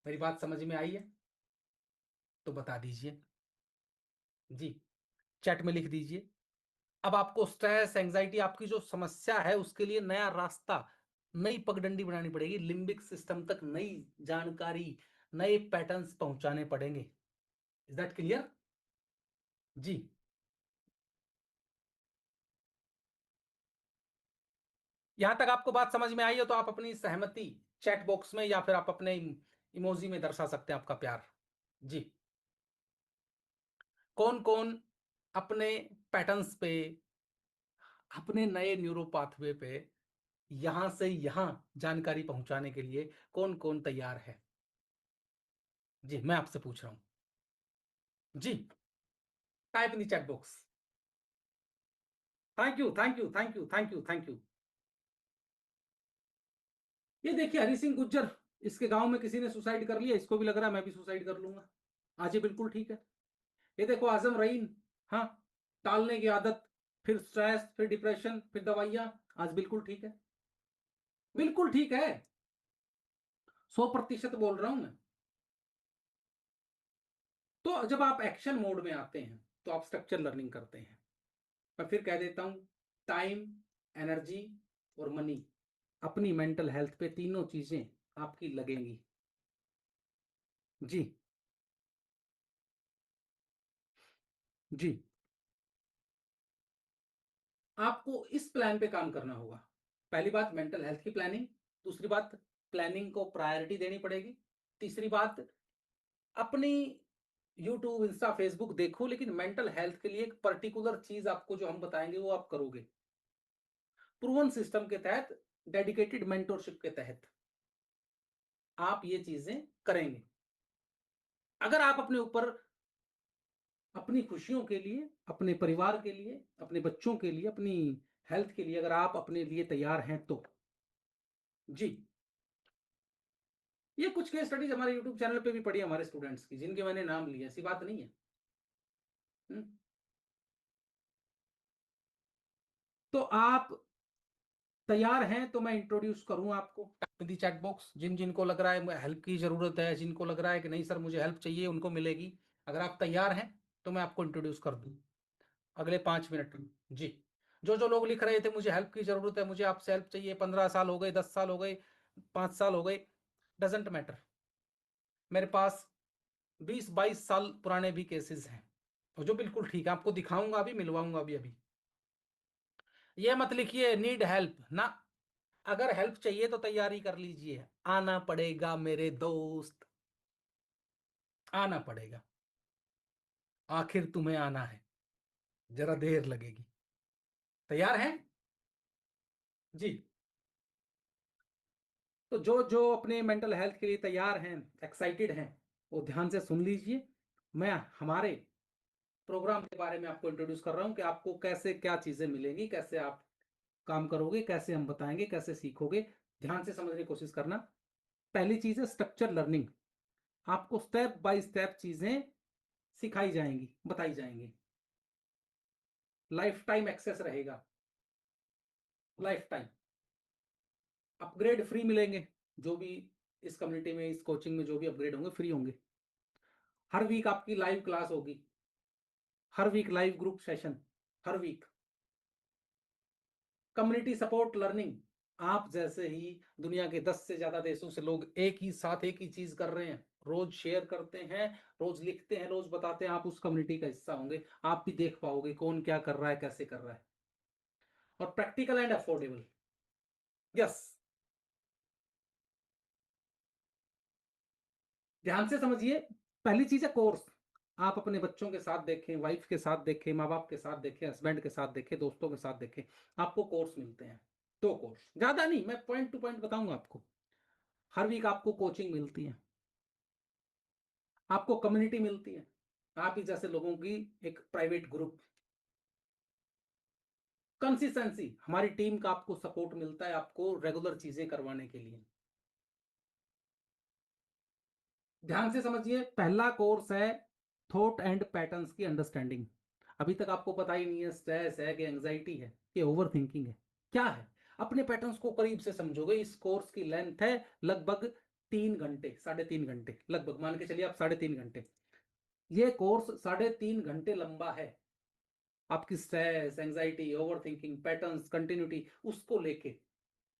मेरी बात समझ में आई है तो बता दीजिए जी, चैट में लिख दीजिए। अब आपको स्ट्रेस एंजाइटी, आपकी जो समस्या है उसके लिए नया रास्ता, नई पगडंडी बनानी पड़ेगी, लिम्बिक सिस्टम तक नई जानकारी, नए पैटर्न्स पहुंचाने पड़ेंगे। इज दैट क्लियर जी? यहां तक आपको बात समझ में आई हो तो आप अपनी सहमति चैट बॉक्स में या फिर आप अपने इमोजी में दर्शा सकते हैं आपका प्यार जी। कौन कौन अपने पैटर्न्स पे, अपने नए न्यूरो पाथवे पे यहां से यहां जानकारी पहुंचाने के लिए कौन कौन तैयार है जी? मैं आपसे पूछ रहा हूं जी। Type in the chat box. Thank you thank you thank you thank you thank you. ये देखिए हरी सिंह गुज्जर, इसके गांव में किसी ने सुसाइड कर लिया, इसको भी लग रहा है मैं भी सुसाइड कर लूंगा आज। ये बिल्कुल ठीक है। ये देखो आजम रहीम, हाँ, टालने की आदत, फिर स्ट्रेस, फिर डिप्रेशन, फिर दवाइयां, आज बिल्कुल ठीक है, बिल्कुल ठीक है, 100% बोल रहा हूं मैं। तो जब आप एक्शन मोड में आते हैं तो आप स्ट्रक्चर लर्निंग करते हैं। मैं फिर कह देता हूं, टाइम, एनर्जी और मनी, अपनी मेंटल हेल्थ पे तीनों चीजें आपकी लगेंगी जी। जी, आपको इस प्लान पे काम करना होगा। पहली बात मेंटल हेल्थ की प्लानिंग, दूसरी बात प्लानिंग को प्रायोरिटी देनी पड़ेगी, तीसरी बात अपनी यूट्यूब, इंस्टा, फेसबुक देखो, लेकिन मेंटल हेल्थ के लिए एक पर्टिकुलर चीज आपको जो हम बताएंगे वो आप करोगे, प्रूवन सिस्टम के तहत, डेडिकेटेड मेंटरशिप के तहत आप ये चीजें करेंगे। अगर आप अपने ऊपर, अपनी खुशियों के लिए, अपने परिवार के लिए, अपने बच्चों के लिए, अपनी हेल्थ के लिए अगर आप अपने लिए तैयार हैं तो जी। ये कुछ केस स्टडीज हमारे यूट्यूब चैनल पे भी पड़ी हमारे स्टूडेंट्स की, जिनके मैंने नाम लिए, ऐसी बात नहीं है। तो आप तैयार हैं तो मैं इंट्रोड्यूस करूं आपको दी चैट बॉक्स। जिन जिनको लग रहा है हेल्प की जरूरत है, जिनको लग रहा है कि नहीं सर मुझे हेल्प चाहिए, उनको मिलेगी। अगर आप तैयार हैं तो मैं आपको इंट्रोड्यूस कर दूं अगले 5 मिनट में जी। जो जो लोग लिख रहे थे मुझे हेल्प की जरूरत है, मुझे आपसे हेल्प चाहिए, 15 साल हो गए, 10 साल हो गए, 5 साल हो गए, डजेंट मैटर, मेरे पास 20-22 साल पुराने भी केसेस हैं और जो बिल्कुल ठीक है, आपको दिखाऊंगा, अभी मिलवाऊंगा अभी अभी। ये मत लिखिए नीड हेल्प ना, अगर हेल्प चाहिए तो तैयारी कर लीजिए, आना पड़ेगा मेरे दोस्त, आना पड़ेगा, आखिर तुम्हें आना है, जरा देर लगेगी। तैयार हैं जी? तो जो जो अपने मेंटल हेल्थ के लिए तैयार हैं, एक्साइटेड हैं, वो ध्यान से सुन लीजिए। मैं हमारे प्रोग्राम के बारे में आपको इंट्रोड्यूस कर रहा हूं कि आपको कैसे क्या चीजें मिलेंगी, कैसे आप काम करोगे, कैसे हम बताएंगे, कैसे सीखोगे। ध्यान से समझने की कोशिश करना। पहली चीज है स्ट्रक्चर लर्निंग। आपको स्टेप बाय स्टेप चीजें सिखाई जाएंगी, बताई जाएंगी, लाइफ टाइम एक्सेस रहेगा, लाइफ टाइम अपग्रेड फ्री मिलेंगे। जो भी इस कम्युनिटी में, इस कोचिंग में जो भी अपग्रेड होंगे फ्री होंगे। हर वीक आपकी लाइव क्लास होगी, हर वीक लाइव ग्रुप सेशन, हर वीक कम्युनिटी सपोर्ट लर्निंग। आप जैसे ही दुनिया के 10 से ज्यादा देशों से लोग एक ही साथ एक ही चीज कर रहे हैं, रोज शेयर करते हैं, रोज लिखते हैं, रोज बताते हैं, आप उस कम्युनिटी का हिस्सा होंगे। आप भी देख पाओगे कौन क्या कर रहा है, कैसे कर रहा है, और प्रैक्टिकल एंड अफोर्डेबल। यस, ध्यान से समझिए। पहली चीज है कोर्स। आप अपने बच्चों के साथ देखें, वाइफ के साथ देखें, माँ बाप के साथ देखें, हस्बैंड के साथ देखें, दोस्तों के साथ देखें, आपको कोर्स मिलते हैं। 2 कोर्स, ज़्यादा नहीं, मैं पॉइंट टू पॉइंट बताऊंगा आपको। हर वीक आपको कोचिंग मिलती है, आपको कम्युनिटी मिलती है, आप ही जैसे लोगों की एक प्राइवेट ग्रुप, कंसिस्टेंसी, हमारी टीम का आपको सपोर्ट मिलता है आपको रेगुलर चीजें करवाने के लिए। ध्यान से समझिए, पहला कोर्स है थॉट एंड पैटर्न्स की अंडरस्टैंडिंग। अभी तक आपको पता ही नहीं है स्ट्रेस है कि एंजाइटी है कि ओवर थिंकिंग है, क्या है। अपने पैटर्न्स को करीब से समझोगे। इस कोर्स की लेंथ है लगभग 3 घंटे, 3.5 घंटे, लगभग मान के चलिए आप 3.5 घंटे। ये कोर्स 3.5 घंटे लंबा है। आपकी stress, anxiety, over thinking, patterns, continuity, उसको लेके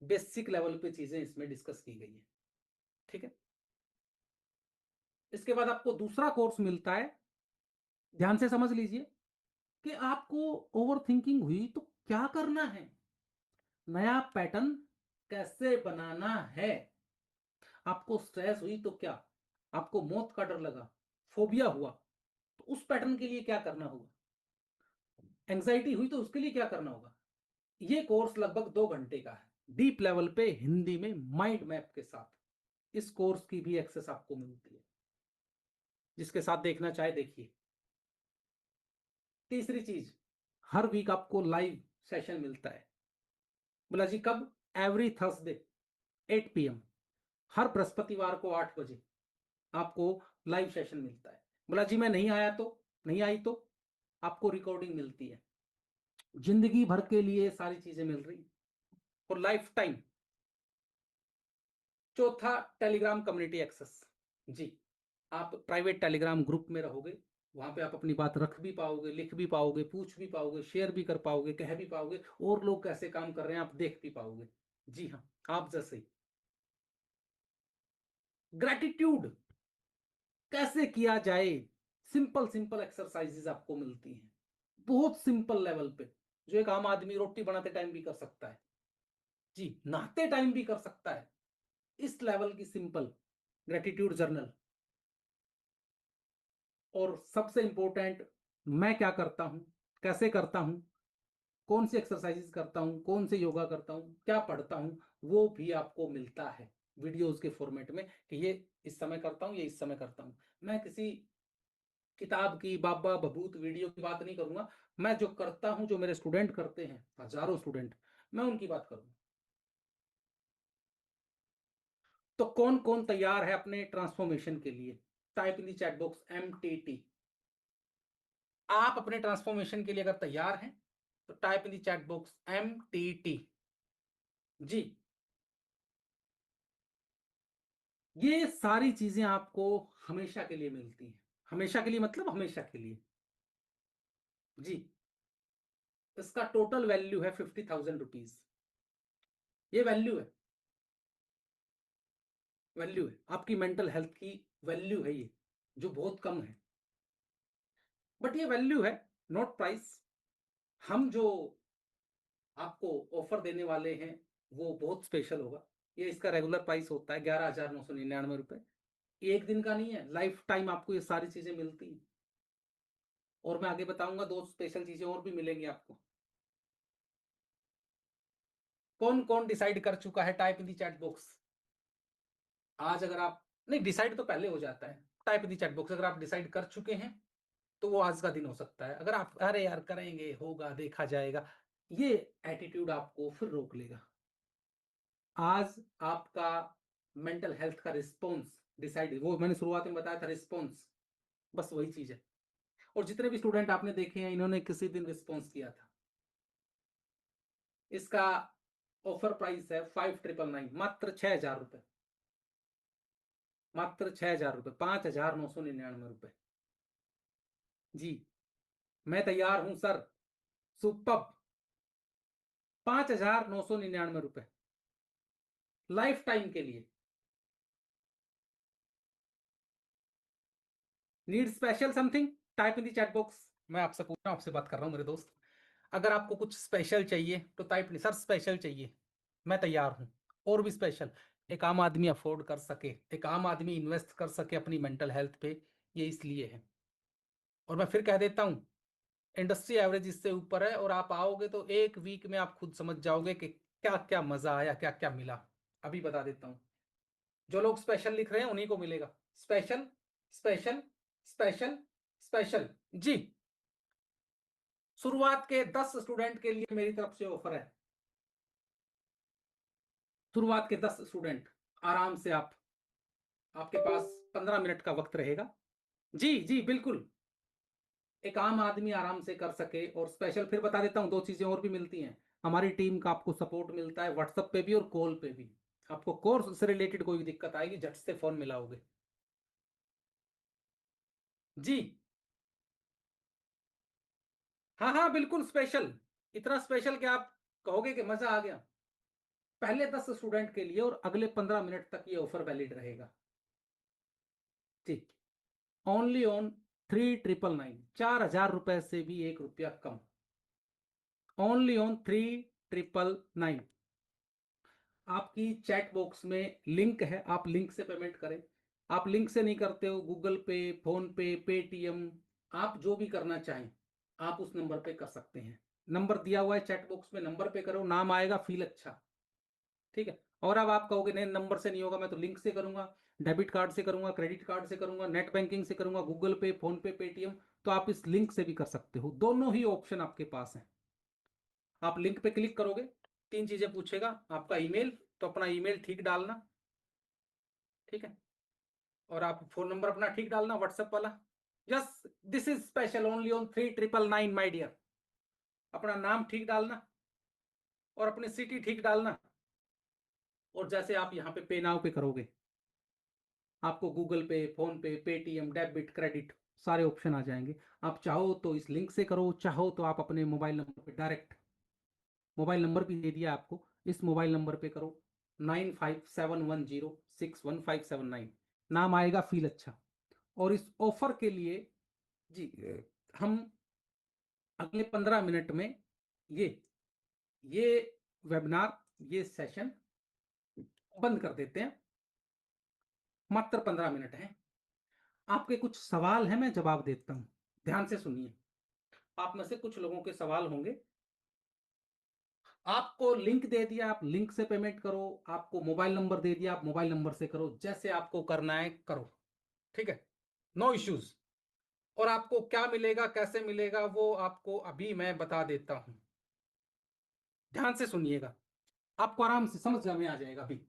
बेसिक लेवल पे चीजें इसमें डिस्कस की गई है। ठीक है, इसके बाद आपको दूसरा कोर्स मिलता है, ध्यान से समझ लीजिए, कि आपको ओवर थिंकिंग हुई तो क्या करना है, नया पैटर्न कैसे बनाना है। आपको स्ट्रेस हुई तो क्या, आपको मौत का डर लगा, फोबिया हुआ, तो उस पैटर्न के लिए क्या करना होगा। एंजाइटी हुई तो उसके लिए क्या करना होगा। ये कोर्स लगभग 2 घंटे का है, डीप लेवल पे हिंदी में माइंड मैप के साथ। इस कोर्स की भी एक्सेस आपको मिलती है, जिसके साथ देखना चाहे देखिए। तीसरी चीज, हर वीक आपको लाइव सेशन मिलता है। बोला जी कब, एवरी थर्सडे 8 PM, हर बृहस्पतिवार को 8 बजे आपको लाइव सेशन मिलता है। बोला जी मैं नहीं आया तो, नहीं आई तो आपको रिकॉर्डिंग मिलती है। जिंदगी भर के लिए सारी चीजें मिल रही और लाइफ टाइम। चौथा, टेलीग्राम कम्युनिटी एक्सेस। जी, आप प्राइवेट टेलीग्राम ग्रुप में रहोगे, वहां पे आप अपनी बात रख भी पाओगे, लिख भी पाओगे, पूछ भी पाओगे, शेयर भी कर पाओगे, कह भी पाओगे, और लोग कैसे काम कर रहे हैं आप देख भी पाओगे। जी हाँ, आप जैसे ही। ग्रेटिट्यूड कैसे किया जाए, सिंपल सिंपल एक्सरसाइजेस आपको मिलती हैं, बहुत सिंपल लेवल पे, जो एक आम आदमी रोटी बनाते टाइम भी कर सकता है, जी नहाते टाइम भी कर सकता है। इस लेवल की सिंपल ग्रेटिट्यूड जर्नल। और सबसे इंपॉर्टेंट, मैं क्या करता हूं, कैसे करता हूं, कौन सी एक्सरसाइजेस करता हूं, कौन से योगा करता हूं, क्या पढ़ता हूं, वो भी आपको मिलता है वीडियोस के फॉर्मेट में, कि ये इस समय करता हूं, ये इस समय करता हूं। मैं किसी किताब की बाबा बबूत वीडियो की बात नहीं करूंगा, मैं जो करता हूं, जो मेरे स्टूडेंट करते हैं, हजारों स्टूडेंट, मैं उनकी बात करूंगा। तो कौन कौन तैयार है अपने ट्रांसफॉर्मेशन के लिए, type in the chat box MTT। आप अपने ट्रांसफॉर्मेशन के लिए अगर तैयार हैं तो type in the chat box MTT। जी, ये सारी चीजें आपको हमेशा के लिए मिलती हैं। हमेशा के लिए मतलब हमेशा के लिए। जी, इसका टोटल वैल्यू है 50,000 रुपीज। ये वैल्यू है, वैल्यू है आपकी मेंटल हेल्थ की, वैल्यू है ये, जो बहुत कम है, बट ये वैल्यू है, नॉट प्राइस। हम जो आपको ऑफर देने वाले हैं वो बहुत स्पेशल होगा। ये इसका रेगुलर प्राइस होता है 11,999 रुपए। एक दिन का नहीं है, लाइफ टाइम आपको ये सारी चीजें मिलती हैं। और मैं आगे बताऊंगा 2 स्पेशल चीजें और भी मिलेंगी आपको। कौन कौन डिसाइड कर चुका है, type in the chat box. आज अगर आप, नहीं डिसाइड तो पहले हो जाता है, type in the chat box, अगर आप डिसाइड कर चुके हैं तो वो आज का दिन हो सकता है। अगर आप अरे यार करेंगे, होगा, देखा जाएगा, ये एटीट्यूड आपको फिर रोक लेगा। आज आपका मेंटल हेल्थ का रिस्पॉन्स डिसाइड, वो मैंने शुरुआत में बताया था रिस्पॉन्स, बस वही चीज है। और जितने भी स्टूडेंट आपने देखे हैं, इन्होंने किसी दिन रिस्पॉन्स किया था। इसका ऑफर प्राइस है 5,999, मात्र 6,000 रुपए, मात्र 6,000 रुपए, 5,999 रुपए। जी, मैं तैयार हूं सर, सुपर, 5,999 रुपए लाइफ टाइम के लिए। Need special something, type in the chat box. मैं आपसे पूछ रहा हूं, आपसे बात कर रहा हूं मेरे दोस्त, अगर आपको कुछ स्पेशल चाहिए तो टाइप नहीं, सर स्पेशल चाहिए, मैं तैयार हूं। और भी स्पेशल, एक आम आदमी अफोर्ड कर सके, एक आम आदमी इन्वेस्ट कर सके अपनी मेंटल हेल्थ पे, ये इसलिए है। और मैं फिर कह देता हूँ, इंडस्ट्री एवरेज इससे ऊपर है, और आप आओगे तो एक वीक में आप खुद समझ जाओगे कि क्या क्या मजा आया, क्या क्या मिला। अभी बता देता हूँ, जो लोग स्पेशल लिख रहे हैं उन्हीं को मिलेगा स्पेशल, स्पेशल, स्पेशल, स्पेशल। जी, शुरुआत के 10 स्टूडेंट के लिए मेरी तरफ से ऑफर है। शुरुआत के 10 स्टूडेंट, आराम से आपके पास 15 मिनट का वक्त रहेगा। जी जी बिल्कुल, एक आम आदमी आराम से कर सके। और स्पेशल फिर बता देता हूँ, 2 चीजें और भी मिलती हैं। हमारी टीम का आपको सपोर्ट मिलता है व्हाट्सएप पे भी और कॉल पे भी। आपको कोर्स से रिलेटेड कोई दिक्कत आएगी, झट से फोन मिलाओगे। जी हाँ हाँ बिल्कुल स्पेशल, इतना स्पेशल कि आप कहोगे कि मजा आ गया। पहले 10 स्टूडेंट के लिए और अगले 15 मिनट तक ये ऑफर वैलिड रहेगा। ठीक, ओनली ऑन 3999, 4000 रुपए से भी 1 रुपया कम। Only on 3999। आपकी चैट बॉक्स में लिंक है, आप लिंक से पेमेंट करें। आप लिंक से नहीं करते हो, गूगल पे, फोन पे, पेटीएम, आप जो भी करना चाहें आप उस नंबर पे कर सकते हैं। नंबर दिया हुआ है चैट बॉक्स में, नंबर पे करो, नाम आएगा फील अच्छा। ठीक है। और अब आप कहोगे नहीं नंबर से नहीं होगा, मैं तो लिंक से करूंगा, डेबिट कार्ड से करूंगा, क्रेडिट कार्ड से करूंगा, नेट बैंकिंग से करूंगा, गूगल पे, फोन पे, पेटीएम, तो आप इस लिंक से भी कर सकते हो। दोनों ही ऑप्शन आपके पास हैं। आप लिंक पे क्लिक करोगे, 3 चीजें पूछेगा, आपका ईमेल, तो अपना ईमेल ठीक डालना, ठीक है, और आप फोन नंबर अपना ठीक डालना व्हाट्सएप वाला। Yes, this is special only on 3999 my dear. अपना नाम ठीक डालना और अपनी सिटी ठीक डालना, और जैसे आप यहाँ पे नाउ पे करोगे, आपको गूगल पे, फोन पे, पेटीएम, डेबिट, क्रेडिट सारे ऑप्शन आ जाएंगे। आप चाहो तो इस लिंक से करो, चाहो तो आप अपने मोबाइल नंबर पे डायरेक्ट, मोबाइल नंबर भी दे दिया आपको, इस मोबाइल नंबर पे करो 9571061579। नाम आएगा फील अच्छा। और इस ऑफर के लिए जी हम अगले 15 मिनट में ये वेबिनार, ये सेशन बंद कर देते हैं। मात्र 15 मिनट है। आपके कुछ सवाल हैं, मैं जवाब देता हूं, ध्यान से सुनिए। आप में से कुछ लोगों के सवाल होंगे। आपको लिंक दे दिया, आप लिंक से पेमेंट करो। आपको मोबाइल नंबर दे दिया, आप मोबाइल नंबर से करो। जैसे आपको करना है करो, ठीक है, नो इश्यूज। और आपको क्या मिलेगा, कैसे मिलेगा, वो आपको अभी मैं बता देता हूं। ध्यान से सुनिएगा, आपको आराम से समझ में आ जाएगा अभी।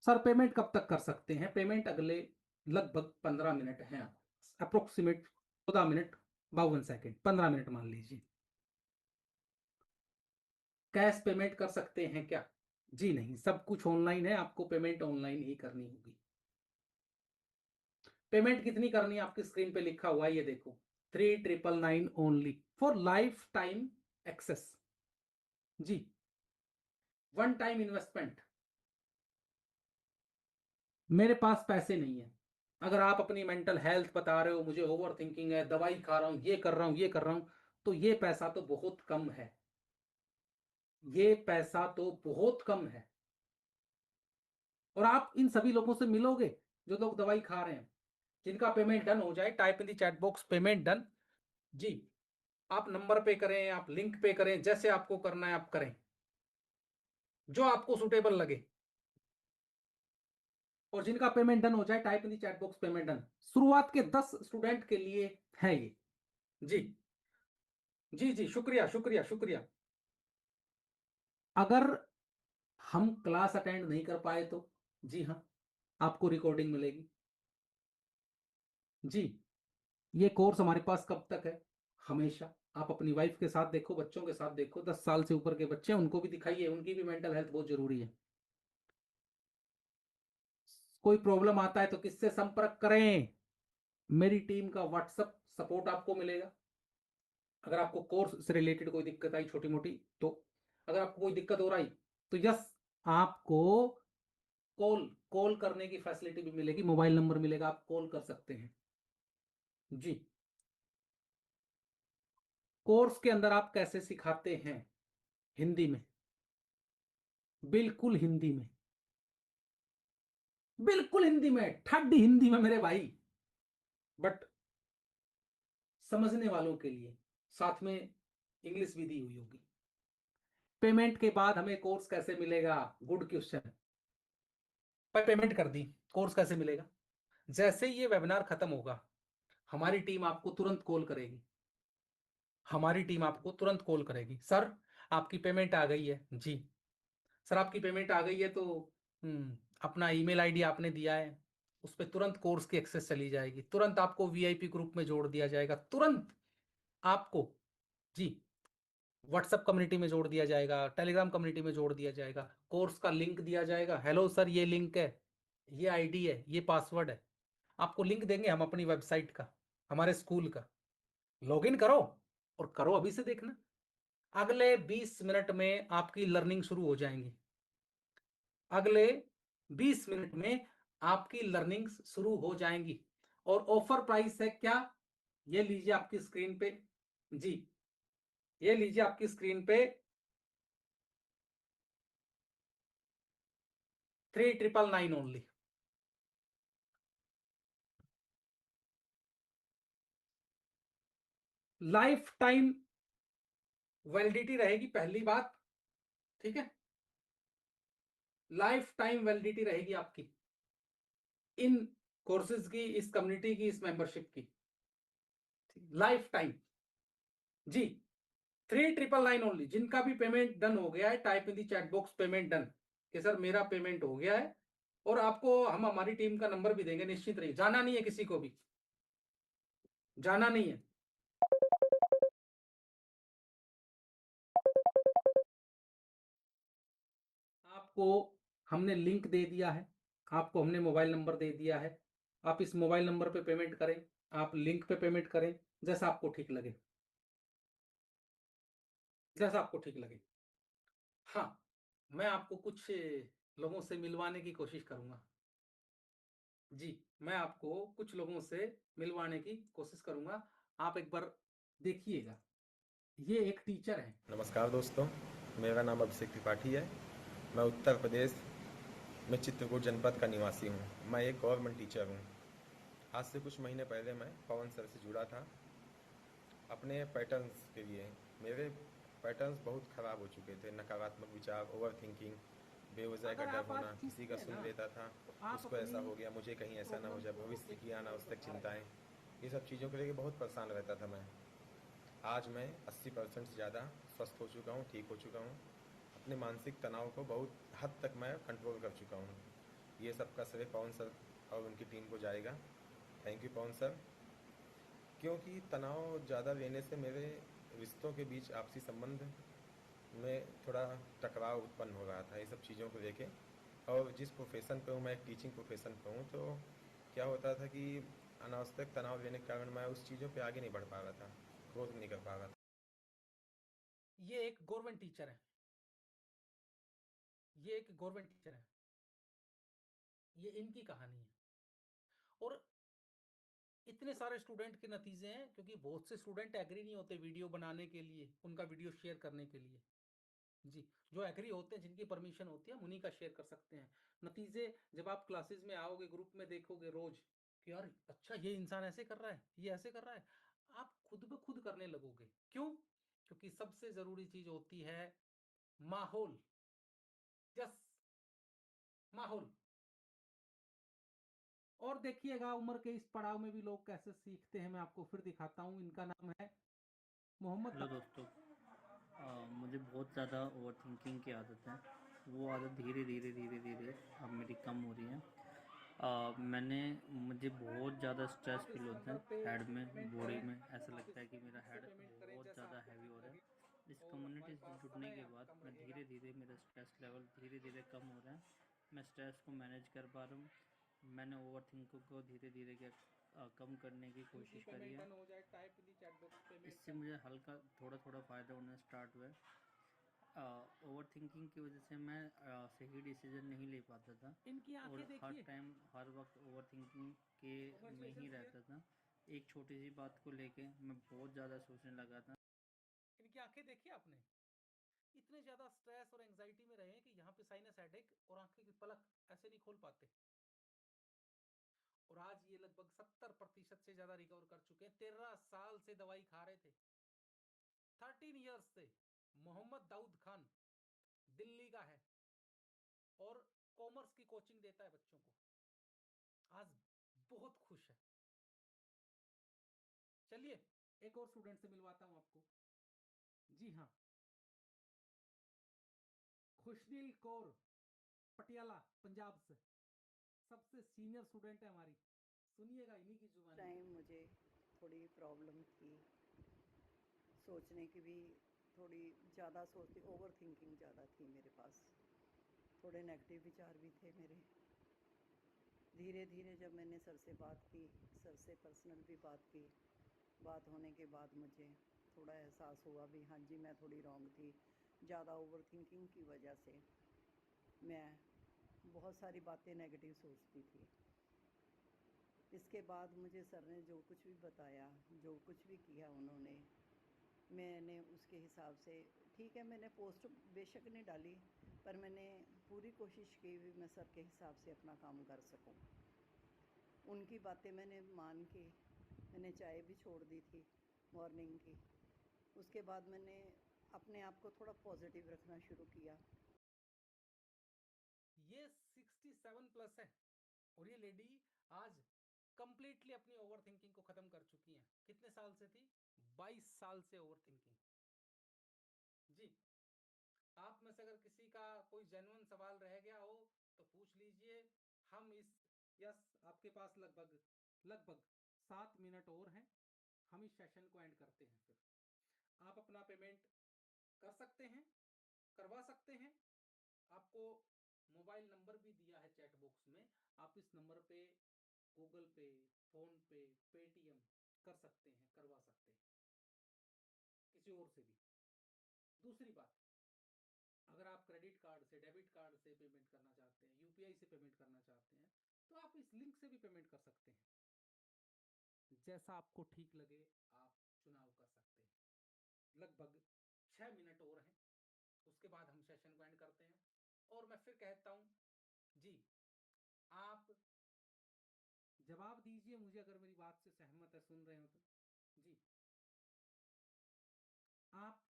सर पेमेंट कब तक कर सकते हैं? पेमेंट अगले लगभग 15 मिनट हैं, अप्रोक्सीमेट 14 मिनट 52 सेकेंड, 15 मिनट मान लीजिए। कैश पेमेंट कर सकते हैं क्या? जी नहीं, सब कुछ ऑनलाइन है, आपको पेमेंट ऑनलाइन ही करनी होगी। पेमेंट कितनी करनी है आपकी स्क्रीन पे लिखा हुआ है, ये देखो, 3999 only for lifetime access. जी, वन टाइम इन्वेस्टमेंट। मेरे पास पैसे नहीं है। अगर आप अपनी मेंटल हेल्थ बता रहे हो, मुझे ओवर थिंकिंग है, दवाई खा रहा हूं, ये कर रहा हूं, ये कर रहा हूं, तो ये पैसा तो बहुत कम है, ये पैसा तो बहुत कम है। और आप इन सभी लोगों से मिलोगे जो लोग दवाई खा रहे हैं, जिनका पेमेंट डन हो जाए, type in the chat box payment done. जी, आप नंबर पे करें, आप लिंक पे करें, जैसे आपको करना है आप करें, जो आपको सुटेबल लगे। और जिनका पेमेंट डन हो जाए, type in the chat box payment done. शुरुआत के 10 स्टूडेंट के लिए है ये। जी जी जी, शुक्रिया शुक्रिया शुक्रिया। अगर हम क्लास अटेंड नहीं कर पाए तो जी हाँ, आपको रिकॉर्डिंग मिलेगी। जी, ये कोर्स हमारे पास कब तक है? हमेशा। आप अपनी वाइफ के साथ देखो, बच्चों के साथ देखो, 10 साल से ऊपर के बच्चे हैं, उनको भी दिखाइए, उनकी भी मेंटल हेल्थ बहुत जरूरी है। कोई प्रॉब्लम आता है तो किससे संपर्क करें? मेरी टीम का व्हाट्सएप सपोर्ट आपको मिलेगा। अगर आपको कोर्स से रिलेटेड कोई दिक्कत आई छोटी मोटी, तो अगर आपको कोई दिक्कत हो रही तो यस, आपको कॉल कॉल करने की फैसिलिटी भी मिलेगी, मोबाइल नंबर मिलेगा, आप कॉल कर सकते हैं। जी, कोर्स के अंदर आप कैसे सिखाते हैं? हिंदी में, बिल्कुल हिंदी में, बिल्कुल हिंदी में, ठड्डी हिंदी में मेरे भाई। बट समझने वालों के लिए साथ में इंग्लिश भी दी हुई होगी। पेमेंट के बाद हमें कोर्स कैसे मिलेगा? Good question. पर पेमेंट कर दी, कोर्स कैसे मिलेगा? जैसे ही ये वेबिनार खत्म होगा, हमारी टीम आपको तुरंत कॉल करेगी। हमारी टीम आपको तुरंत कॉल करेगी, सर आपकी पेमेंट आ गई है। जी सर आपकी पेमेंट आ गई है, तो अपना ईमेल आईडी आपने दिया है, उस पर तुरंत कोर्स की एक्सेस चली जाएगी, तुरंत आपको वीआईपी ग्रुप में जोड़ दिया जाएगा, तुरंत आपको जी व्हाट्सएप कम्युनिटी में जोड़ दिया जाएगा, टेलीग्राम कम्युनिटी में जोड़ दिया जाएगा, कोर्स का लिंक दिया जाएगा। हेलो सर, ये लिंक है, ये आईडी है, ये पासवर्ड है। आपको लिंक देंगे हम अपनी वेबसाइट का, हमारे स्कूल का। लॉगिन करो और करो, अभी से देखना। अगले 20 मिनट में आपकी लर्निंग शुरू हो जाएंगी। अगले 20 मिनट में आपकी लर्निंग शुरू हो जाएंगी। और ऑफर प्राइस है क्या? ये लीजिए आपकी स्क्रीन पे। जी ये लीजिए आपकी स्क्रीन पे 3999 ओनली। लाइफ टाइम वैलिडिटी रहेगी, पहली बात, ठीक है? लाइफ टाइम वैलिडिटी रहेगी आपकी इन कोर्सेज की, इस कम्युनिटी की, इस मेंबरशिप की, लाइफ टाइम। जी 3999 ओनली। जिनका भी पेमेंट डन हो गया है, type in the chat box payment done कि सर मेरा पेमेंट हो गया है। और आपको हम हमारी टीम का नंबर भी देंगे, निश्चित रहिए, जाना नहीं है, किसी को भी जाना नहीं है। आपको हमने लिंक दे दिया है, आपको हमने मोबाइल नंबर दे दिया है। आप इस मोबाइल नंबर पे पेमेंट करें, आप लिंक पे पेमेंट करें, जैसा आपको ठीक लगे, जैसा आपको ठीक लगे। हाँ, मैं आपको कुछ लोगों से मिलवाने की कोशिश करूंगा। जी मैं आपको कुछ लोगों से मिलवाने की कोशिश करूंगा, आप एक बार देखिएगा। ये एक टीचर है। नमस्कार दोस्तों, मेरा नाम अभिषेक त्रिपाठी है। मैं उत्तर प्रदेश में चित्रकूट जनपद का निवासी हूँ। मैं एक गवर्नमेंट टीचर हूँ। आज से कुछ महीने पहले मैं पवन सर से जुड़ा था अपने पैटर्न्स के लिए। मेरे पैटर्न्स बहुत ख़राब हो चुके थे, नकारात्मक विचार, ओवर थिंकिंग, बेवजह का अगर डर आप आज होना, किसी का सीखते हैं सुन ना, लेता था, तो आप उसको ऐसा अपनी हो गया, मुझे कहीं ऐसा ना हो जाए, प्रॉब्लम को भविष्य की देखिए अनावश्यक कैसे चिंताएं, है। ये सब चीज़ों को लेकर बहुत परेशान रहता था मैं। आज मैं 80% से ज़्यादा स्वस्थ हो चुका हूँ, ठीक हो चुका हूँ। अपने मानसिक तनाव को बहुत हद तक मैं कंट्रोल कर चुका हूँ। ये सब का श्रेय पवन सर और उनकी टीम को जाएगा। Thank you Pawan sir. क्योंकि तनाव ज़्यादा लेने से मेरे रिश्तों के बीच, आपसी संबंध में थोड़ा टकराव उत्पन्न हो रहा था, ये सब चीज़ों को लेके। और जिस प्रोफेशन पे हूँ, मैं एक टीचिंग प्रोफेशन पे हूँ, तो क्या होता था कि अनावश्यक तनाव लेने के कारण मैं उस चीज़ों पे आगे नहीं बढ़ पा रहा था, ग्रोथ नहीं कर पा रहा था। ये एक गवर्नमेंट टीचर है, ये एक गवर्नमेंट टीचर है, ये इनकी कहानी है। और इतने सारे स्टूडेंट के नतीजे हैं, क्योंकि बहुत से स्टूडेंट एग्री नहीं होते वीडियो बनाने के लिए, उनका वीडियो शेयर करने के लिए। जी जो एग्री होते हैं, जिनकी परमिशन होती है, हम उन्हीं का शेयर कर सकते हैं। नतीजे जब आप क्लासेस में आओगे, ग्रुप में देखोगे रोज कि यार अच्छा ये इंसान ऐसे कर रहा है, ये ऐसे कर रहा है, आप खुद ब खुद करने लगोगे। क्यों? क्योंकि सबसे जरूरी चीज होती है माहौल। यस, माहौल। और देखिएगा उम्र के इस पड़ाव में भी लोग कैसे सीखते हैं, मैं आपको फिर दिखाता हूँ। इनका नाम है मोहम्मद। हेलो दोस्तों, मुझे बहुत ज़्यादा ओवर थिंकिंग की आदत है। वो आदत धीरे धीरे धीरे धीरे अब मेरी कम हो रही है। मुझे बहुत ज़्यादा स्ट्रेस फील होता है हेड में, बॉडी में। ऐसा लगता है कि मेरा हेड बहुत ज़्यादा हैवी हो रहा है। इस कम्युनिटी से जुड़ने के बाद मैं धीरे धीरे, मेरा स्ट्रेस लेवल धीरे धीरे कम हो रहा है। मैं स्ट्रेस को मैनेज कर पा रहा हूँ। मैंने ओवर थिंकिंग को धीरे धीरे कम करने की कोशिश करी है। इससे मुझे हल्का थोड़ा थोड़ा फ़ायदा होना स्टार्ट हुआ है। ओवर थिंकिंग की वजह से मैं सही डिसीजन नहीं ले पाता था, इनकी और आंखें हर देखिए, टाइम हर वक्त ओवर थिंकिंग के में ही रहता था। एक छोटी सी बात को लेके मैं बहुत ज़्यादा सोचने लगा था। इनकी आंखें देखिए आपने, इतने ज्यादा स्ट्रेस और एंजाइटी में रहे हैं कि यहाँ पे साइनस हेडेक और आंखें की पलक ऐसे नहीं खोल पाते। और आज ये लगभग लगभग 70% से ज्यादा रिकवर कर चुके हैं। 13 साल से दवाई खा रहे थे, 13 ईयर्स से। मोहम्मद दाऊद खान दिल्ली का है और कॉमर्स की कोचिंग देता है बच्चों को। आज बहुत खुश है। चलिए एक और स्टूडेंट से मिलवाता हूं आपको। जी हाँ, खुशदिल कौर, पटियाला पंजाब से, सबसे सीनियर स्टूडेंट है हमारी। सुनिएगा इन्हीं की जुबानी। टाइम मुझे थोड़ी प्रॉब्लम थी, सोचने की भी थोड़ी ज़्यादा सोचती, ओवर थिंकिंग ज़्यादा थी मेरे पास, थोड़े नेगेटिव विचार भी थे मेरे। धीरे धीरे जब मैंने सर से बात की, सर से पर्सनल भी बात की, बात होने के बाद मुझे थोड़ा एहसास हुआ भी हाँ जी मैं थोड़ी रॉन्ग थी। ज़्यादा ओवर थिंकिंग की वजह से मैं बहुत सारी बातें नेगेटिव सोचती थी। इसके बाद मुझे सर ने जो कुछ भी बताया, जो कुछ भी किया उन्होंने, मैंने उसके हिसाब से, ठीक है मैंने पोस्ट बेशक नहीं डाली, पर मैंने पूरी कोशिश की भी मैं सर के हिसाब से अपना काम कर सकूं। उनकी बातें मैंने मान के मैंने चाय भी छोड़ दी थी मॉर्निंग की। उसके बाद मैंने अपने आप को थोड़ा पॉजिटिव रखना शुरू किया। ये 67 प्लस है और ये लेडी आज कंप्लीटली अपनी ओवर थिंकिंग को खत्म कर चुकी हैं। कितने साल से थी? 22 साल से ओवर थिंकिंग। जी, आप में से अगर किसी का कोई जेन्युइन सवाल रह गया हो तो पूछ लीजिए। हम इस यस आपके पास लगभग 7 मिनट और हैं। हम इस सेशन को एंड करते हैं। फिर आप अपना पेमेंट कर सकते हैं, करवा सकते हैं। आपको मोबाइल नंबर भी दिया है चैट बॉक्स में। आप इस नंबर पे गूगल पे, फोन पे, पेटीएम कर सकते हैं, करवा सकते हैं किसी और से भी। दूसरी बात, अगर आप क्रेडिट कार्ड से, डेबिट कार्ड से पेमेंट करना चाहते हैं, यूपीआई से पेमेंट करना चाहते हैं, तो आप इस लिंक से भी पेमेंट कर सकते हैं। जैसा आपको ठीक लगे आप चुनाव कर सकते हैं। लगभग 6 मिनट और हैं, उसके बाद हम सेशन को एंड करते हैं। और मैं फिर कहता हूं जी, आप जवाब दीजिए मुझे अगर मेरी बात से सहमत है, सुन रहे हो तो। जी, आप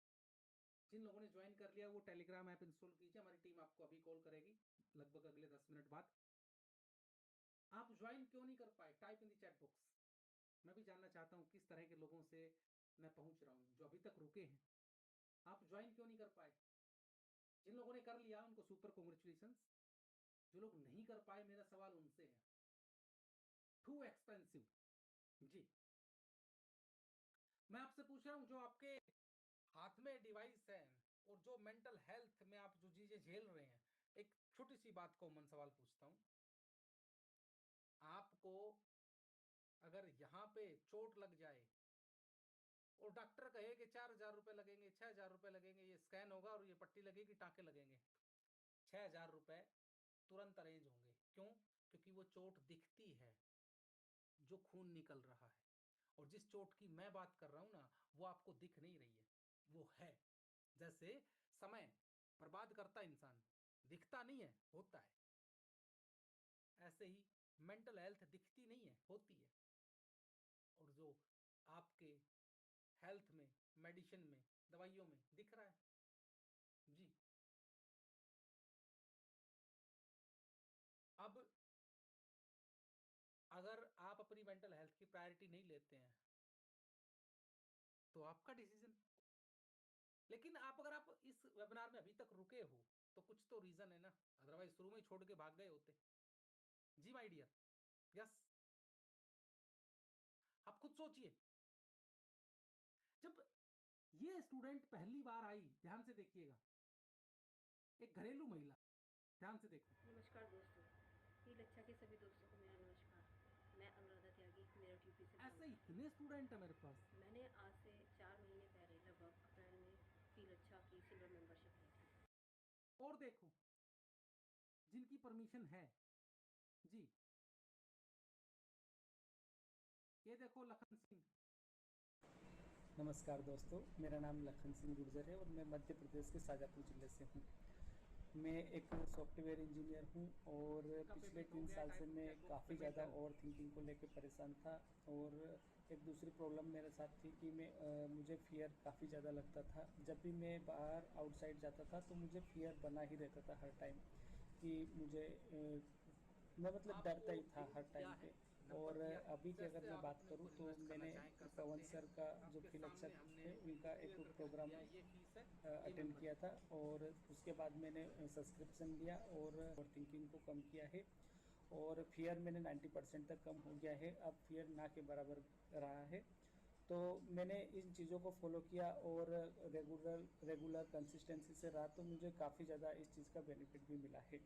जिन लोगों ने ज्वाइन कर लिया वो टेलीग्राम ऐप इंस्टॉल कीजिए। हमारी टीम आपको अभी कॉल करेगी लगभग अगले 10 मिनट बाद। आप ज्वाइन क्यों नहीं कर पाए? Type in the chat box. मैं भी जानना चाहता हूं किस तरह के लोगों से मैं पहुंच रहा हूं जो अभी तक रुके हैं। आप ज्वाइन क्यों नहीं कर पाए? जिन लोगों ने कर लिया उनको सुपर कॉन्ग्रेचुलेशंस। जो लोग नहीं कर पाए, मेरा सवाल उनसे है। Too expensive. जी, मैं आपसे पूछ रहा हूं, जो आपके हाथ में डिवाइस है और जो मेंटल हेल्थ में आप जो चीजें झेल रहे हैं, एक छोटी सी बात, कॉमन सवाल पूछता हूं। आपको अगर यहां पे चोट लग जाए और डॉक्टर कहे कि 4,000 रुपए लगेंगे, 6,000 रुपए लगेंगे, ये स्कैन होगा और ये पट्टी लगेगी, टांके लगेंगे, 6,000 रुपए तुरंत अरेंज होंगे। क्यों? क्योंकि वो चोट दिखती है, जो खून निकल रहा है। और जिस चोट की मैं बात कर रहा हूं ना, वो आपको दिख नहीं रही है, वो है। जैसे समय बर्बाद करता इंसान, दिखता नहीं है, होता है। ऐसे ही मेंटल हेल्थ दिखती नहीं है, होती है। और जो आपके हेल्थ में, मेडिसिन में, दवाइयों में दिख रहा है। जी, अब अगर आप अपनी मेंटल हेल्थ की प्रायोरिटी नहीं लेते हैं तो आपका डिसीजन। लेकिन अगर आप इस वेबिनार में अभी तक रुके हो तो कुछ तो रीजन है ना, अदरवाइज शुरू में ही छोड़ के भाग गए होते। जी माय डियर, यस। आप खुद सोचिए, जब ये स्टूडेंट पहली बार आई, ध्यान से देखिएगा, एक घरेलू महिला, ध्यान से देखो। नमस्कार दोस्तों, ये लक्षा के सभी दोस्तों को मेरा नमस्कार। मैं अनुराधा त्यागी मेरठ यूपी से ऐसे इतने स्टूडेंट है मेरे पास। मैंने आज से 4 महीने पहले लगभग अप्रैल में पी लक्षा की सिल्वर मेंबरशिप ली थी। और देखो जिनकी परमिशन है। जी, ये देखो लखन सिंह। नमस्कार दोस्तों, मेरा नाम लखन सिंह गुर्जर है और मैं मध्य प्रदेश के शाजापुर जिले से हूँ। मैं एक सॉफ्टवेयर इंजीनियर हूँ और पिछले 3 साल से मैं काफ़ी ज़्यादा ओवर थिंकिंग को लेकर परेशान था। और एक दूसरी प्रॉब्लम मेरे साथ थी कि मुझे फ़ियर काफ़ी ज़्यादा लगता था। जब भी मैं बाहर आउटसाइड जाता था तो मुझे फ़ियर बना ही रहता था हर टाइम कि मैं मतलब डरता ही था हर टाइम पे। और अभी की अगर मैं बात करूँ तो मैंने पवन सर का जो फील अच्छा थे उनका एक प्रोग्राम अटेंड किया था और उसके बाद मैंने सब्सक्रिप्शन लिया और ओवर थिंकिंग को कम किया है और फियर मैंने 90% तक कम हो गया है। अब फियर ना के बराबर रहा है। तो मैंने इन चीज़ों को फॉलो किया और रेगुलर कंसिस्टेंसी से रहा तो मुझे काफ़ी ज़्यादा इस चीज़ का बेनिफिट भी मिला है।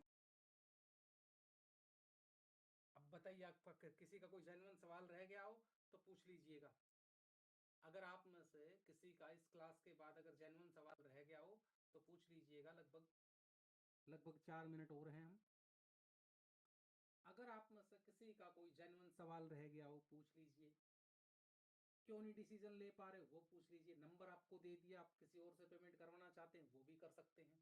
अब बताइए, आपका किसी का कोई जेन्युइन सवाल रह गया हो तो पूछ लीजिएगा। अगर आप में से किसी का इस क्लास के बाद अगर जेन्युइन सवाल रह गया हो तो पूछ लीजिएगा। लगभग 4 मिनट हो रहे हैं हम। अगर आप में से किसी का कोई जेन्युइन सवाल रह गया हो पूछ लीजिए। क्यों नहीं डिसीजन ले पा रहे वो पूछ लीजिए। नंबर आपको दे दिया, आप किसी और से पेमेंट करवाना चाहते हैं वो भी कर सकते हैं।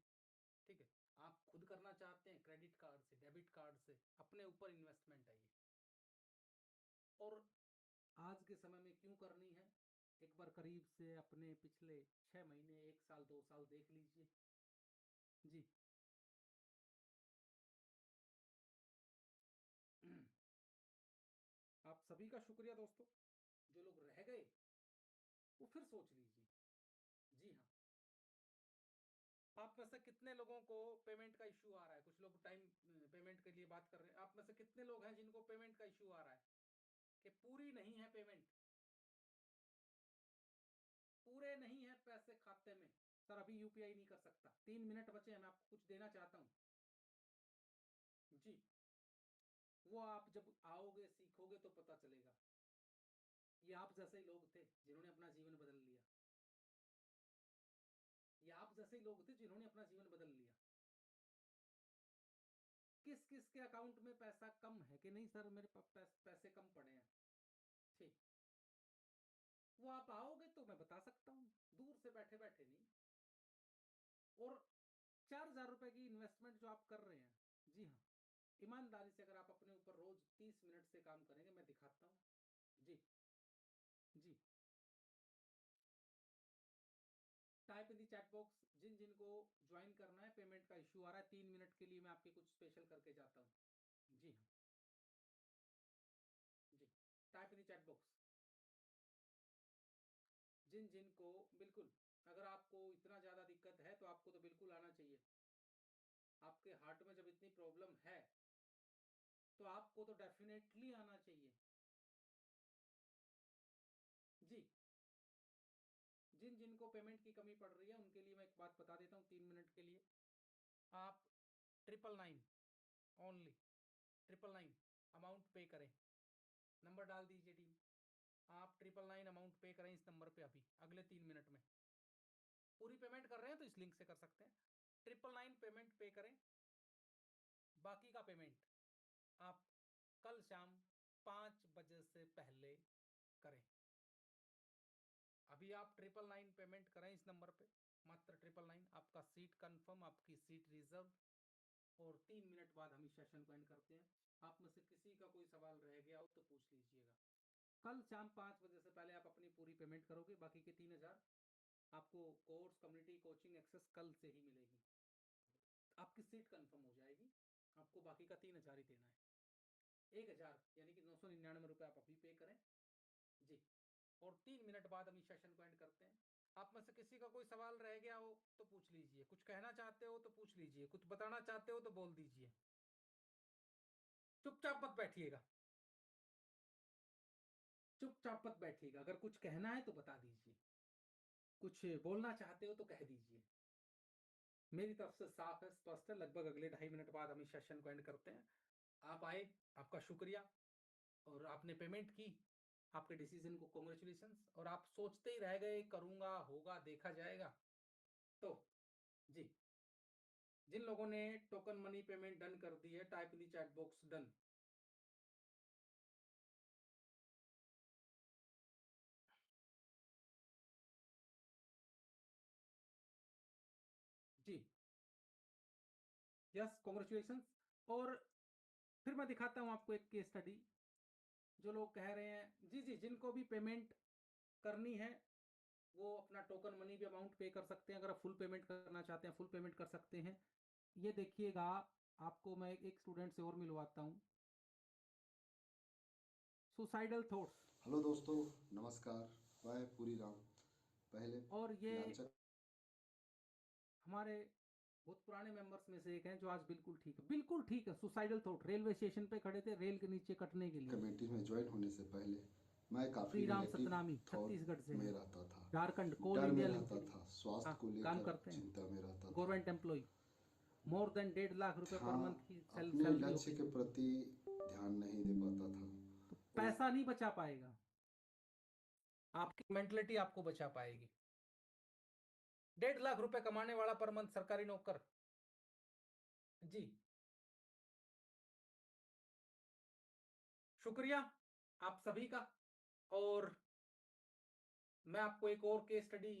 ठीक है, आप खुद करना चाहते हैं क्रेडिट कार्ड से, डेबिट कार्ड से, अपने ऊपर इन्वेस्टमेंट है ये। और आज के समय में क्यों करनी है, एक बार करीब से अपने पिछले 6 महीने, 1 साल, 2 साल देख लीजिए जी। आप सभी का शुक्रिया दोस्तों। जो लोग रह गए वो फिर सोच लीजिए। जी हाँ, आप में से कितने लोगों को पेमेंट का इश्यू आ रहा है? कुछ लोग टाइम पेमेंट के लिए बात कर रहे हैं। आप में से कितने लोग हैं जिनको पेमेंट का इश्यू आ रहा है कि पूरी नहीं है पेमेंट, पूरे नहीं है पैसे खाते में? सर अभी यूपीआई नहीं कर सकता। 3 मिनट बचे हैं, मैं आपको कुछ देना चाहता हूं जी। वो आप जब आओगे सीखोगे तो पता चलेगा। ये आप जैसे ही लोग थे जिन्होंने अपना जीवन बदल लिया। ये आप जैसे ही लोग थे जिन्होंने अपना जीवन बदल लिया। किस किस के अकाउंट में पैसा कम है कि नहीं सर मेरे पास पैसे कम पड़े हैं? ठीक, वो आप आओगे तो मैं बता सकता हूं, दूर से बैठे बैठे नहीं। और 4,000 रुपए की इन्वेस्टमेंट जो आप कर रहे हैं, जी हाँ, ईमानदारी से अगर आप अपने ऊपर रोज 30 मिनट से काम करेंगे, मैं दिखाता हूं जी। जी, type in the chat box जिन जिनको ज्वाइन करना है। पेमेंट का इश्यू आ रहा है, 3 मिनट के लिए मैं आपके कुछ स्पेशल करके जाता हूं। जी हाँ जी, type in the chat box जिन जिनको बिल्कुल, अगर आपको इतना ज्यादा दिक्कत है तो आपको तो बिल्कुल आना चाहिए। आपके हार्ट में जब इतनी प्रॉब्लम है तो आपको तो डेफिनेटली आना चाहिए जी। जिन जिनको पेमेंट की कमी पड़ रही है उनके लिए मैं एक बात बता देता हूँ 3 मिनट के लिए। आप 999 ओनली 999 अमाउंट पे करें। नंबर डाल दीजिए टीम। आप 999 अमाउंट पे करें इस नंबर पे अभी अगले 3 मिनट में। पूरी पेमेंट कर रहे हैं तो इस लिंक से कर सकते हैं। 999 पेमेंट पे करें। बाकी का पेमेंट आप कल शाम 5 बजे से पहले करें। अभी आप 999 पेमेंट करें इस नंबर पे, मात्र 999। आपका सीट कंफर्म, आपकी सीट रिजर्व। और 3 मिनट बाद हम इस सेशन को एंड करते हैं। आप में से किसी का कोई सवाल रह गया हो तो पूछ लीजिएगा। कल शाम 5 बजे से पहले आप अपनी पूरी पेमेंट करोगे। बाकी के 3,000 आपको कोर्स कम्युनिटी कोचिंग एक्सेस कल से ही मिलेगी। आपकी सीट कंफर्म हो जाएगी। आपको बाकी का 3,000 ही देना है। 1,000 यानी कि 999 रुपये आप अभी पे करें जी। और 3 मिनट बाद हम इस सेशन को एंड करते हैं। आप में से किसी का कोई सवाल रह गया हो तो पूछ लीजिए। कुछ कहना चाहते हो तो पूछ लीजिए। कुछ बताना चाहते हो तो बोल दीजिए। चुपचाप मत बैठिएगा, चुपचाप मत बैठिएगा। अगर कुछ कहना है तो बता दीजिए। कुछ बोलना चाहते हो तो कह दीजिए। मेरी तरफ से साफ है, स्पष्ट है। लगभग अगले 2.5 मिनट बाद हम इस सेशन को एंड करते हैं। आप आए, आपका शुक्रिया। और आपने पेमेंट की, आपके डिसीजन को कॉन्ग्रेचुलेशंस। और आप सोचते ही रह गए करूंगा, होगा, देखा जाएगा, तो जी, जिन लोगों ने टोकन मनी पेमेंट डन कर दी है, type in the chat box done. जी, यस, कॉन्ग्रेचुलेशन। और फिर मैं दिखाता हूं आपको एक केस स्टडी। जो लोग कह रहे हैं जी जी, जिनको भी पेमेंट करनी है वो अपना टोकन मनी भी अमाउंट पे कर सकते हैं। अगर आप फुल पेमेंट करना चाहते हैं फुल पेमेंट कर सकते हैं। ये देखिएगा, आपको मैं एक स्टूडेंट से और मिलवाता हूं। Suicidal thoughts. हेलो दोस्तों, नमस्कार। मैं पूरी राम। पहले और ये लांचर हमारे बहुत पुराने मेंबर्स में से एक हैं जो आज बिल्कुल ठीक है, बिल्कुल ठीक है। सुसाइडल थॉट, रेलवे स्टेशन पे खड़े थे रेल के नीचे कटने के लिए। कमेटी में ज्वाइन होने से पहले मैं काफ़ी श्री राम नेगेटिव सतनामी थॉट छत्तीसगढ़ से में है, रहता था। झारखंड कोल डर में इंडिया रहता लिमिटेड। था, स्वास्थ्य हाँ, को काम लेकर करते हैं, चिंता में रहता था। Government employ. More than 1.5 lakh रुपए पर मंथ की अपने सैलरी लक्ष्य होगी। के प्रति ध्यान नहीं दे पाता था। तो पैसा नहीं बचा पाएगा, आपकी मेंटलिटी आपको बचा पाएगी। 1.5 लाख रुपए कमाने वाला पर मंथ सरकारी नौकर जी। शुक्रिया आप सभी का। और मैं आपको एक और केस स्टडी